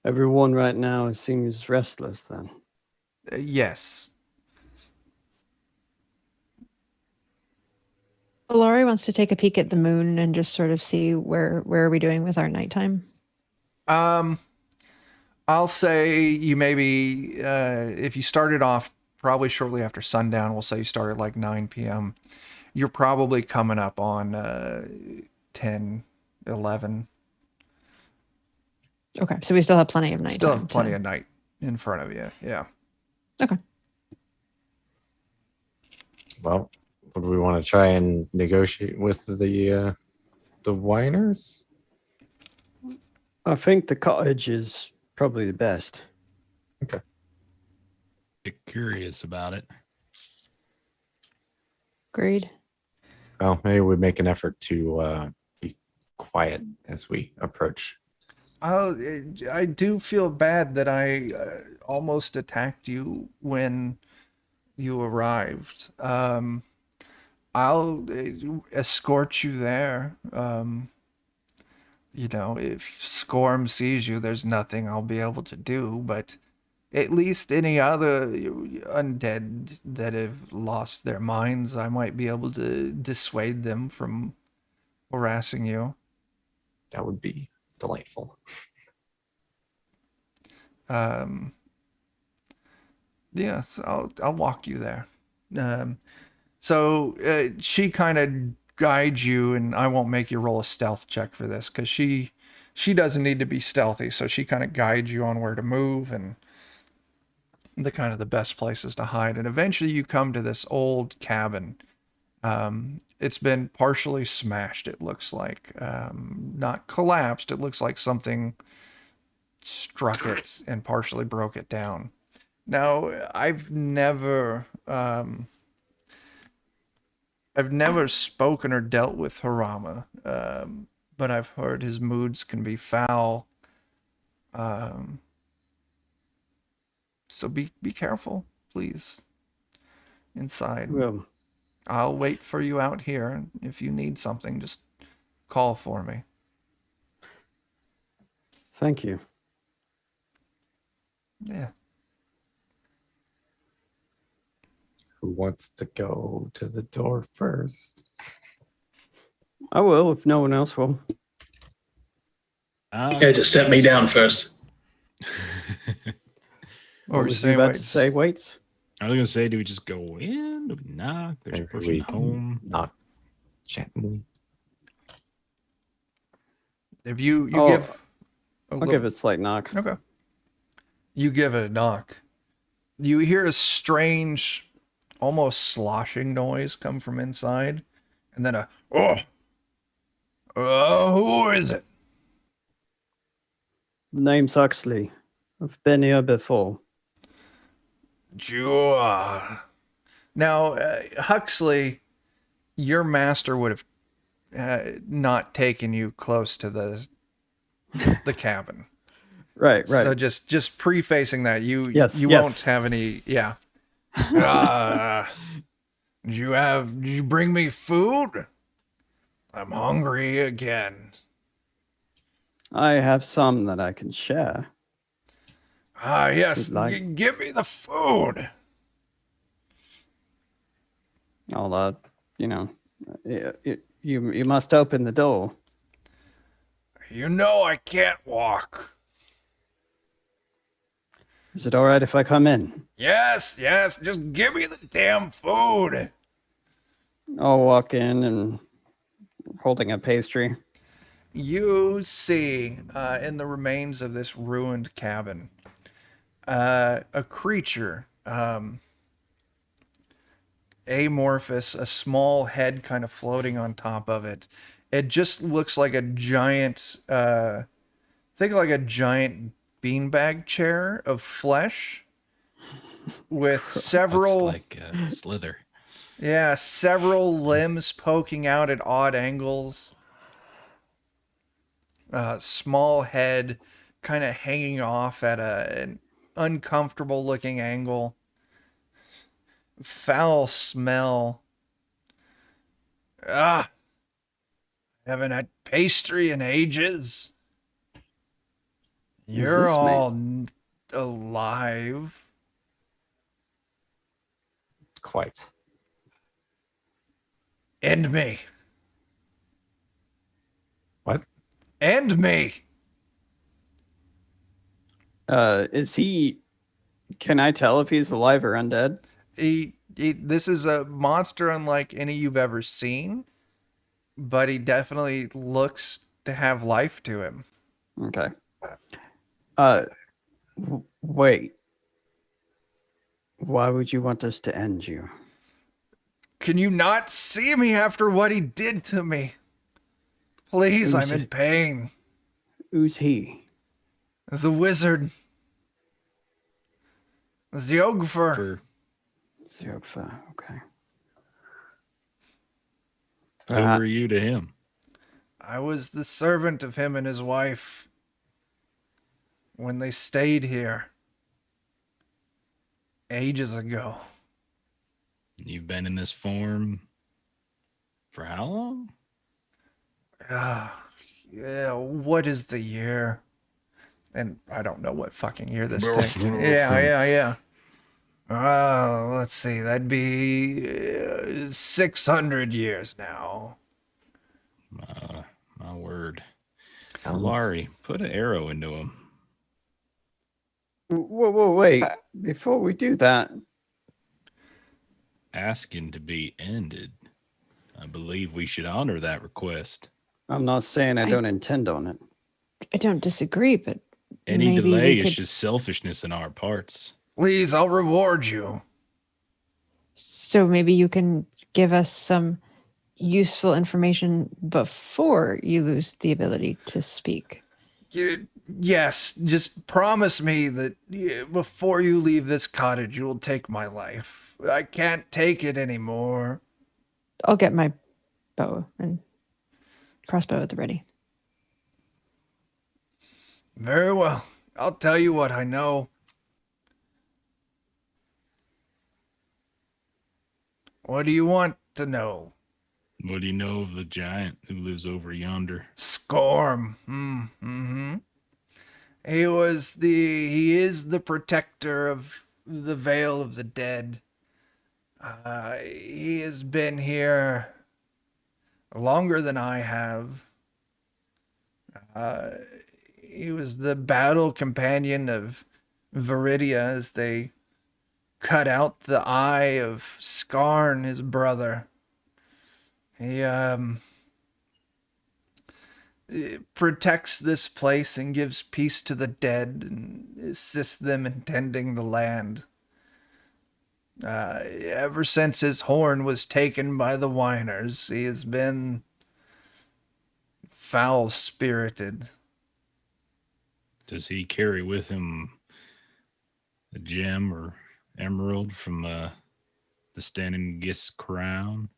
everyone right now seems restless then. Yes. Laurie wants to take a peek at the moon and just sort of see where are we doing with our nighttime. I'll say you maybe if you started off probably shortly after sundown, we'll say you started like 9 p.m. You're probably coming up on 10, 11. Okay, so we still have plenty of nighttime. Still have plenty of night in front of you. Yeah. Okay. Well, would we want to try and negotiate with the whiners? I think the cottage is probably the best. Get curious about it. Agreed. Well, maybe we make an effort to be quiet as we approach. Oh, I do feel bad that I almost attacked you when you arrived. I'll escort you there. You know, if Scorm sees you, there's nothing I'll be able to do, but at least any other undead that have lost their minds, I might be able to dissuade them from harassing you. That would be delightful. Yes, I'll walk you there. So she kind of guides you, and I won't make you roll a stealth check for this because she doesn't need to be stealthy. So she kind of guides you on where to move and the kind of the best places to hide. And eventually you come to this old cabin. It's been partially smashed. It looks like not collapsed. It looks like something struck it and partially broke it down. Now, I've never spoken or dealt with Harama, but I've heard his moods can be foul. So be careful, please. Inside. Well, I'll wait for you out here. If you need something, just call for me. thank you. Yeah. Who wants to go to the door first? I will if no one else will. Yeah, just set me down first. Or What was say you about waits. to say, Waits? I was gonna say, do we just go in? Do we knock? There's a Maybe person we can home. knock gently. If you Oh, give a I'll little, give it a slight knock. okay. You give it a knock. You hear a strange, almost sloshing noise come from inside, and then a who is it? Name's Huxley. I've been here before. Jua. Now, Huxley, your master would have not taken you close to the cabin. Right. So just prefacing that, you Yes, you yes. won't have any. Yeah. Did you bring me food? I'm hungry again. I have some that I can share. Yes. Would like- Give me the food. I'll, you must open the door. You know I can't walk. Is it all right if I come in? Yes. Just give me the damn food. I'll walk in and holding a pastry. You see in the remains of this ruined cabin a creature, amorphous, a small head kind of floating on top of it. It just looks like a giant, think like a giant beanbag chair of flesh with several, Looks like Slither. several limbs poking out at odd angles. Small head kind of hanging off at an uncomfortable looking angle. Foul smell. Haven't had pastry in ages. You're this all alive. Quite. End me. What? End me. Is he? Can I tell if he's alive or undead? This is a monster unlike any you've ever seen, but he definitely looks to have life to him. Okay. Wait. Why would you want us to end you? Can you not see me after what he did to me? Please, I'm in pain. Who's he? The wizard. Ziogfer. Ziogfa. Okay. Who were you to him? I was the servant of him and his wife when they stayed here ages ago. You've been in this form for how long? Yeah, what is the year? And I don't know what fucking year this takes. Yeah. Let's see. That'd be 600 years now. My word. Sounds- Laurie, put an arrow into him. Whoa, wait. Before we do that, Asking to be ended. I believe we should honor that request. I'm not saying I don't intend on it. I don't disagree, but Any maybe delay we is could- just selfishness in our parts. Please, I'll reward you. So maybe you can give us some useful information before you lose the ability to speak. Yes, just promise me that before you leave this cottage, you will take my life. I can't take it anymore. I'll get my bow and crossbow at the ready. Very well. I'll tell you what I know. What do you want to know? What do you know of the giant who lives over yonder? Scorm. He is the protector of the Vale of the Dead. He has been here longer than I have. He was the battle companion of Viridia as they cut out the eye of Skarn, his brother. He protects this place and gives peace to the dead and assists them in tending the land. Ever since his horn was taken by the whiners, he has been foul-spirited. Does he carry with him a gem or emerald from the Stanengis crown?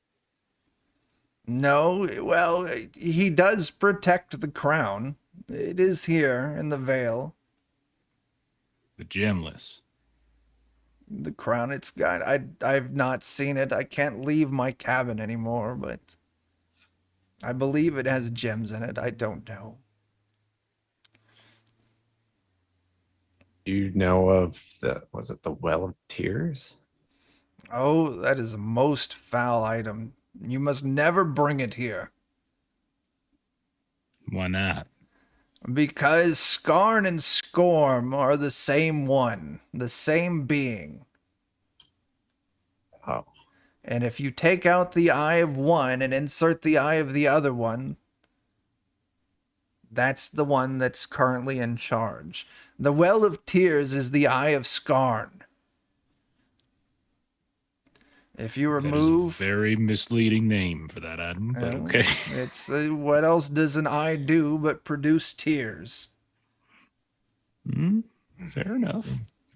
No, well, he does protect the crown. It is here in the Vale. The gemless. The crown, it's got. I've not seen it. I can't leave my cabin anymore, but I believe it has gems in it. I don't know. Do you know of was it the Well of Tears? Oh, that is a most foul item. You must never bring it here. Why not? Because Skarn and Scorm are the same one, the same being. Oh, And if you take out the eye of one and insert the eye of the other one, that's the one that's currently in charge. The Well of Tears is the eye of Skarn. If you remove... That is a very misleading name for that item, but okay. It's what else does an eye do but produce tears? Fair enough.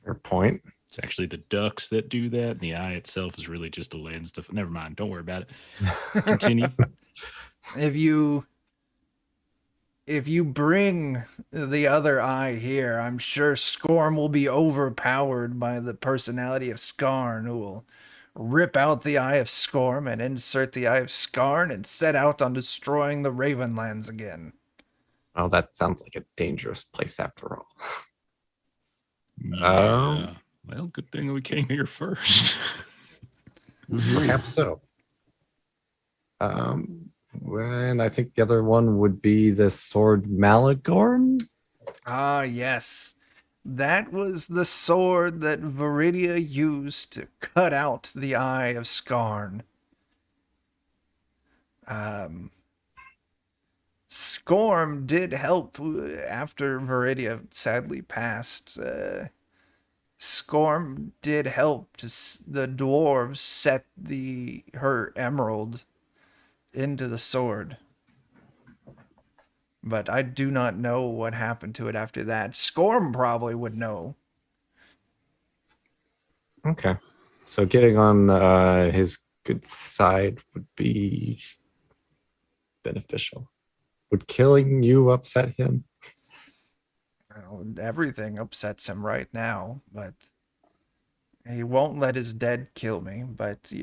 fair point. It's actually the ducks that do that. And the eye itself is really just a lens stuff. Never mind. Don't worry about it. Continue. If you bring the other eye here, I'm sure Scorm will be overpowered by the personality of Skarn, who will rip out the eye of Scorm and insert the eye of Skarn and set out on destroying the Ravenlands again. Well, that sounds like a dangerous place after all. Yeah. Well, good thing we came here first. Perhaps so. And I think the other one would be the sword Malagorn. Ah, yes. That was the sword that Viridia used to cut out the eye of Skarn. Skorm did help after Viridia sadly passed. Skorm did help the dwarves set her emerald into the sword. But I do not know what happened to it after that. Skorm probably would know. Okay. So getting on his good side would be beneficial. Would killing you upset him? Well, everything upsets him right now, but he won't let his dead kill me. But,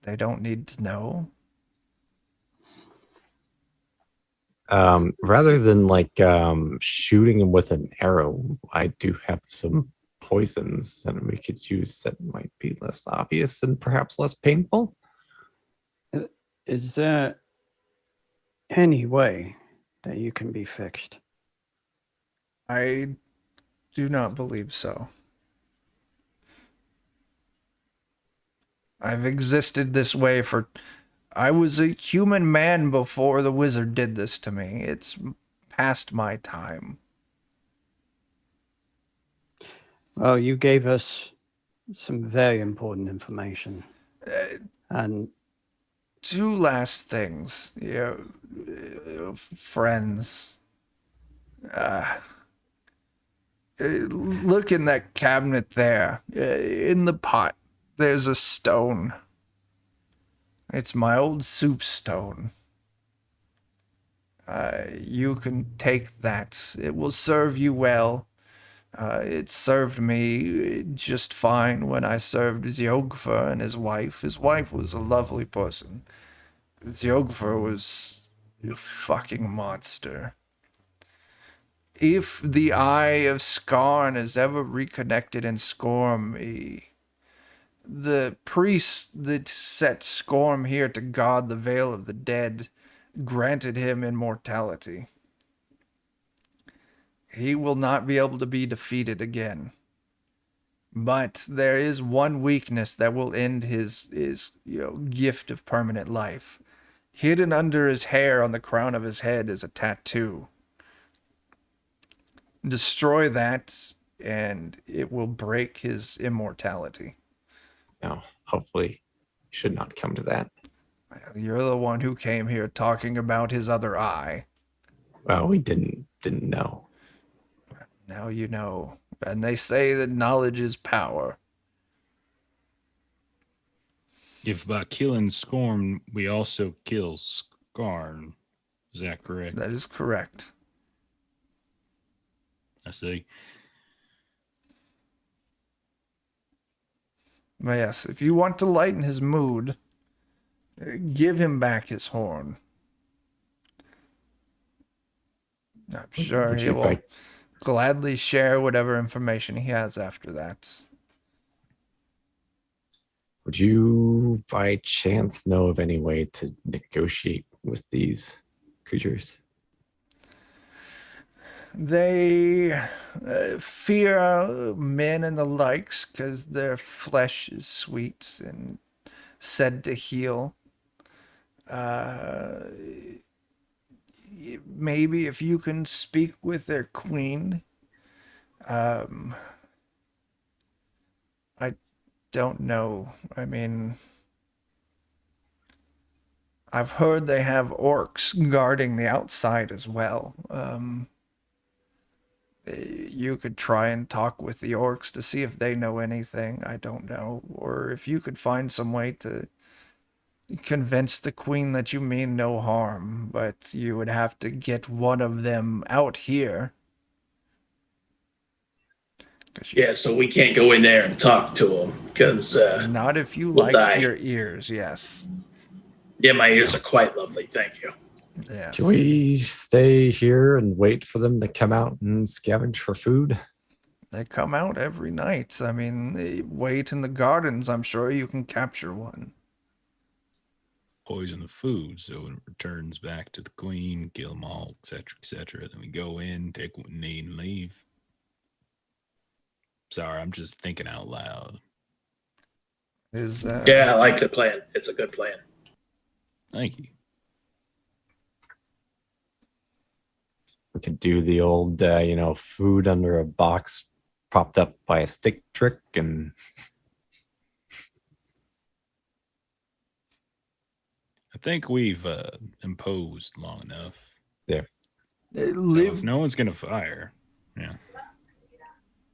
they don't need to know. Rather than shooting him with an arrow, I do have some poisons that we could use that might be less obvious and perhaps less painful. Is there any way that you can be fixed? I do not believe so. I've existed this way I was a human man before the wizard did this to me. It's past my time. Well, you gave us some very important information. And Two last things. Friends. Look in that cabinet there. In the pot, there's a stone. It's my old soup stone. You can take that. It will serve you well. It served me just fine when I served Zjogfer and his wife. His wife was a lovely person. Zjogfer was a fucking monster. If the eye of Skarn is ever reconnected in Skorm, the priest that set Skorm here to guard the Veil of the Dead granted him immortality. He will not be able to be defeated again. But there is one weakness that will end his gift of permanent life. Hidden under his hair on the crown of his head is a tattoo. Destroy that, and it will break his immortality. No, hopefully, should not come to that. You're the one who came here talking about his other eye. Well, we didn't know. Now you know. And they say that knowledge is power. If by killing Skorm, we also kill Skarn. Is that correct? That is correct. I see. But yes, if you want to lighten his mood, give him back his horn. I'm sure he will gladly share whatever information he has after that. Would you, by chance, know of any way to negotiate with these creatures? They fear men and the likes because their flesh is sweet and said to heal. Maybe if you can speak with their queen. I don't know. I mean, I've heard they have orcs guarding the outside as well. You could try and talk with the orcs to see if they know anything. I don't know. Or if you could find some way to convince the queen that you mean no harm, but you would have to get one of them out here. Yeah, so we can't go in there and talk to them because not if you we'll like die. your ears, yes. Yeah, my ears are quite lovely. Thank you. Yes. Can we stay here and wait for them to come out and scavenge for food? They come out every night. I mean, they wait in the gardens. I'm sure you can capture one. poison the food, so when it returns back to the queen, kill them all, etc., etc. Then we go in, take what we need, and leave. Sorry, I'm just thinking out loud. Yeah, I like the plan. It's a good plan. Thank you. We could do the old, food under a box propped up by a stick trick, and I think we've imposed long enough. yeah. So if no one's gonna fire, yeah.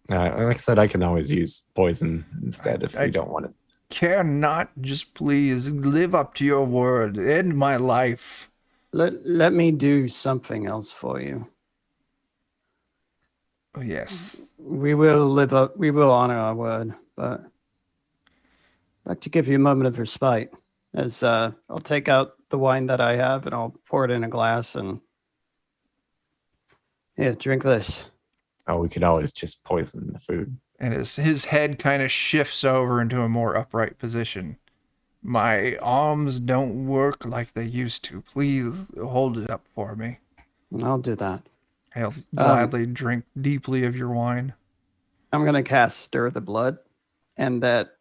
Like I said, I can always use poison instead if we don't want it. Cannot just please live up to your word. End my life. Let me do something else for you. Oh, yes. We will honor our word, but I'd like to give you a moment of respite. As I'll take out the wine that I have and I'll pour it in a glass and drink this. Oh, we could always just poison the food. And his head kind of shifts over into a more upright position. My arms don't work like they used to. Please hold it up for me. I'll do that. I'll gladly drink deeply of your wine. I'm going to cast Stir the Blood, and that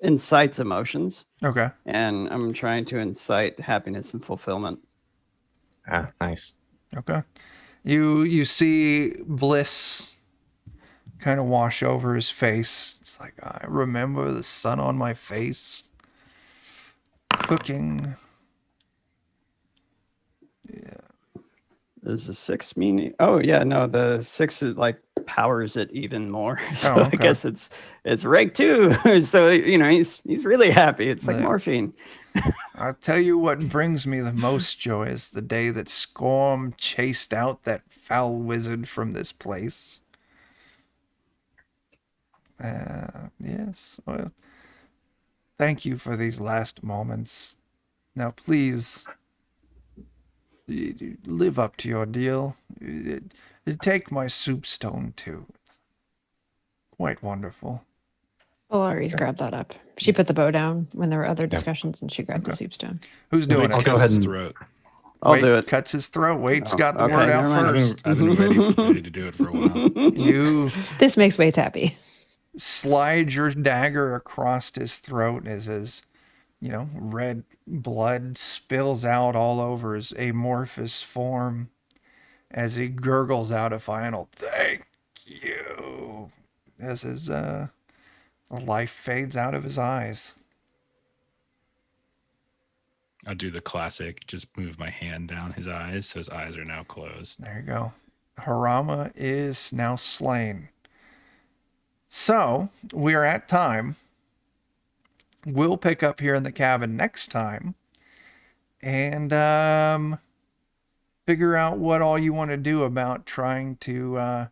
incites emotions. Okay. And I'm trying to incite happiness and fulfillment. Ah, nice. Okay. You see bliss kind of wash over his face. It's like, I remember the sun on my face. Cooking. Yeah. Does the 6 mean? Oh yeah, no, the 6 is like powers it even more. So okay. I guess it's rank 2. So he's really happy. It's like Yeah. morphine. I'll tell you what brings me the most joy is the day that Scorm chased out that foul wizard from this place. Yes. Well, thank you for these last moments. Now, please live up to your deal. Take my soup stone too. It's quite wonderful. Valari's grabbed that up. She put the bow down when there were other discussions, and she grabbed the soup stone. Who's doing I'll it? go ahead and throat. I'll Wait do it. cuts his throat. Wade's got the okay, word out never mind. first. I've been ready to do it for a while. You This makes Wade happy. slide your dagger across his throat as his, red blood spills out all over his amorphous form as he gurgles out a final "thank you" as his the life fades out of his eyes. I'll do the classic, just move my hand down his eyes, so his eyes are now closed. There you go. Harama is now slain. So we are at time. We'll pick up here in the cabin next time and figure out what all you want to do about trying to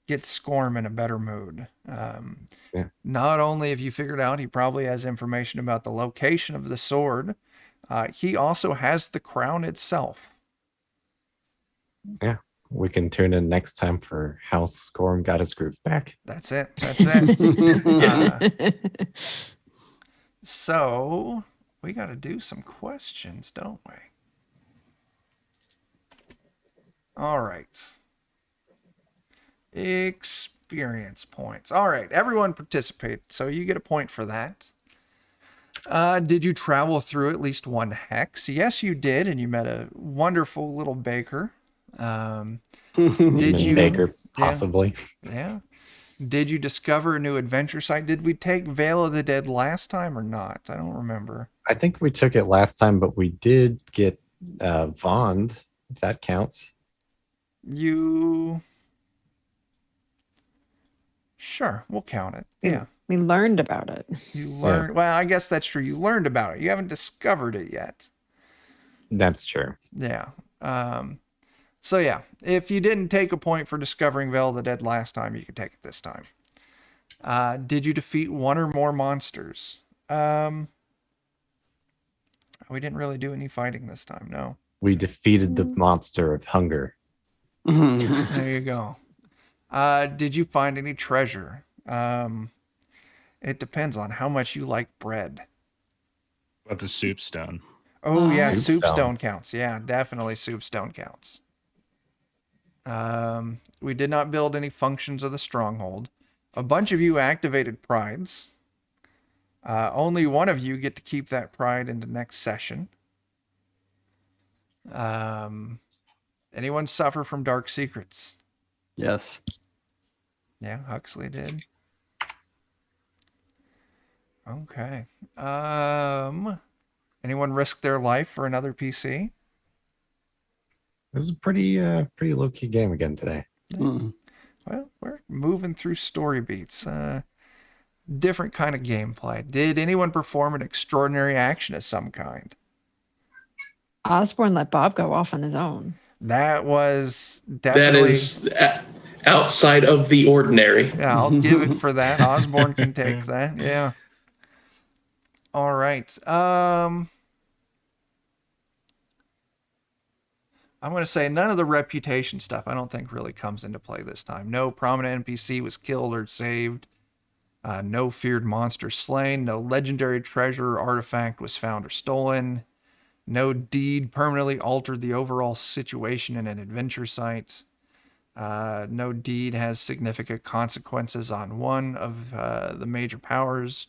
get Scorm in a better mood. Not only have you figured out he probably has information about the location of the sword, he also has the crown itself. Yeah, we can tune in next time for how Scorn got his groove back. That's it. That's it. So we got to do some questions, don't we? All right. Experience points. All right. Everyone participate. So you get a point for that. Did you travel through at least one hex? Yes, you did. And you met a wonderful little baker. Did you? Baker, possibly. Yeah. Did you discover a new adventure site? Did we take Veil of the Dead last time or not? I don't remember. I think we took it last time, but we did get Vond, if that counts. Sure, we'll count it. Yeah. We learned about it. You learned. Well, I guess that's true. You learned about it. You haven't discovered it yet. That's true. Yeah. So yeah, if you didn't take a point for discovering Veil of the Dead last time, you can take it this time. Did you defeat one or more monsters? We didn't really do any fighting this time, no. We defeated the monster of hunger. There you go. Did you find any treasure? It depends on how much you like bread. About the soup stone. Oh yeah, Soupstone. soupstone counts. Yeah, definitely soupstone counts. We did not build any functions of the stronghold. A bunch of you activated prides. Only one of you get to keep that pride into next session. Anyone suffer from dark secrets? Yes. Yeah, Huxley did. Okay. Anyone risk their life for another PC? This is a pretty low key game again today. Mm. Well, we're moving through story beats. Different kind of gameplay. Did anyone perform an extraordinary action of some kind? Osborne let Bob go off on his own. That was That definitely. is outside of the ordinary. Yeah, I'll give it for that. Osborne can take that. Yeah. All right. I'm going to say none of the reputation stuff I don't think really comes into play this time. No prominent NPC was killed or saved. No feared monster slain. No legendary treasure or artifact was found or stolen. No deed permanently altered the overall situation in an adventure site. No deed has significant consequences on one of the major powers.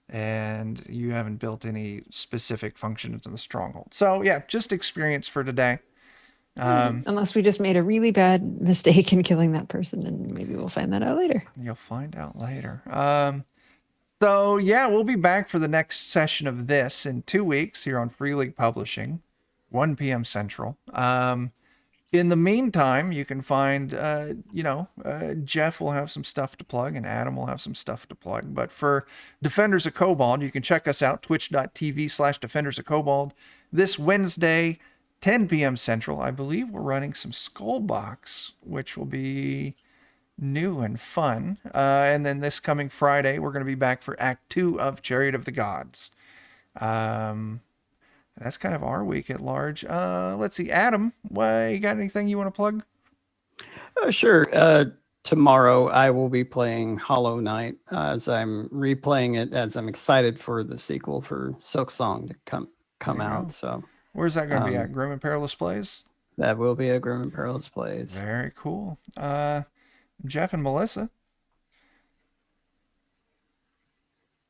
And you haven't built any specific functions in the stronghold. So yeah, just experience for today. Unless we just made a really bad mistake in killing that person, and maybe we'll find that out later. You'll find out later. So yeah, we'll be back for the next session of this in 2 weeks here on Free League Publishing, 1 p.m. Central. In the meantime, you can find, Jeff will have some stuff to plug and Adam will have some stuff to plug. But for Defenders of Kobold, you can check us out, twitch.tv/Defenders of Kobold. This Wednesday, 10 p.m. Central, I believe we're running some Skullbox, which will be new and fun. And then this coming Friday, we're going to be back for Act 2 of Chariot of the Gods. That's kind of our week at large. Let's see, Adam, you got anything you want to plug? Sure. Tomorrow I will be playing Hollow Knight as I'm replaying it as I'm excited for the sequel for Silk Song to come There you out. go. So Where's that going to be at? Grim and Perilous Plays? that will be a Grim and Perilous Plays. Very cool. Jeff and Melissa.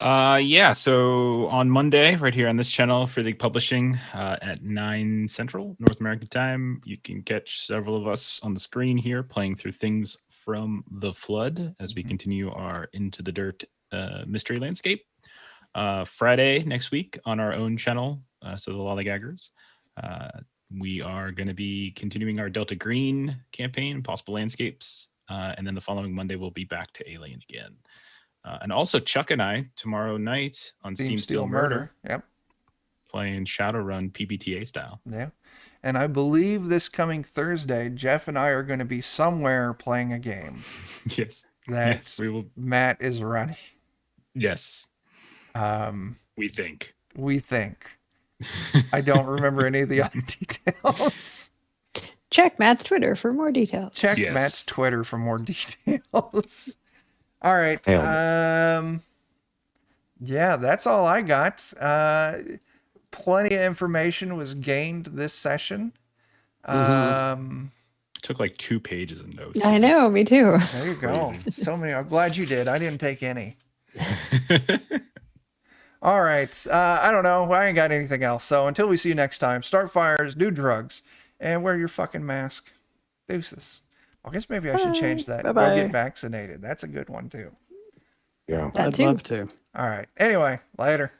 Yeah, so on Monday, right here on this channel, Free League Publishing, at 9 Central, North American time, you can catch several of us on the screen here playing through Things from the Flood as we continue our Into the Dirt mystery landscape. Friday next week on our own channel, so the Lollygaggers, we are going to be continuing our Delta Green campaign, Possible Landscapes, and then the following Monday we'll be back to Alien again. And also Chuck and I tomorrow night on Steam Steel Murder. Yep. Playing Shadowrun PBTA style. Yeah. And I believe this coming Thursday, Jeff and I are going to be somewhere playing a game. Yes. That Yes, we will. Matt is running. Yes. We think. We think. I don't remember any of the other details. Check Matt's Twitter for more details. Check Yes. Matt's Twitter for more details. All right. Hell. Yeah, that's all I got. Plenty of information was gained this session. Took like 2 pages of notes. I know, me too. There you go. So many. I'm glad you did. I didn't take any. All right. I don't know. I ain't got anything else. So until we see you next time, start fires, do drugs, and wear your fucking mask. Deuces. I guess maybe I should change that. Bye-bye. Go get vaccinated. That's a good one, too. Yeah. That I'd too. love to. All right. Anyway, later.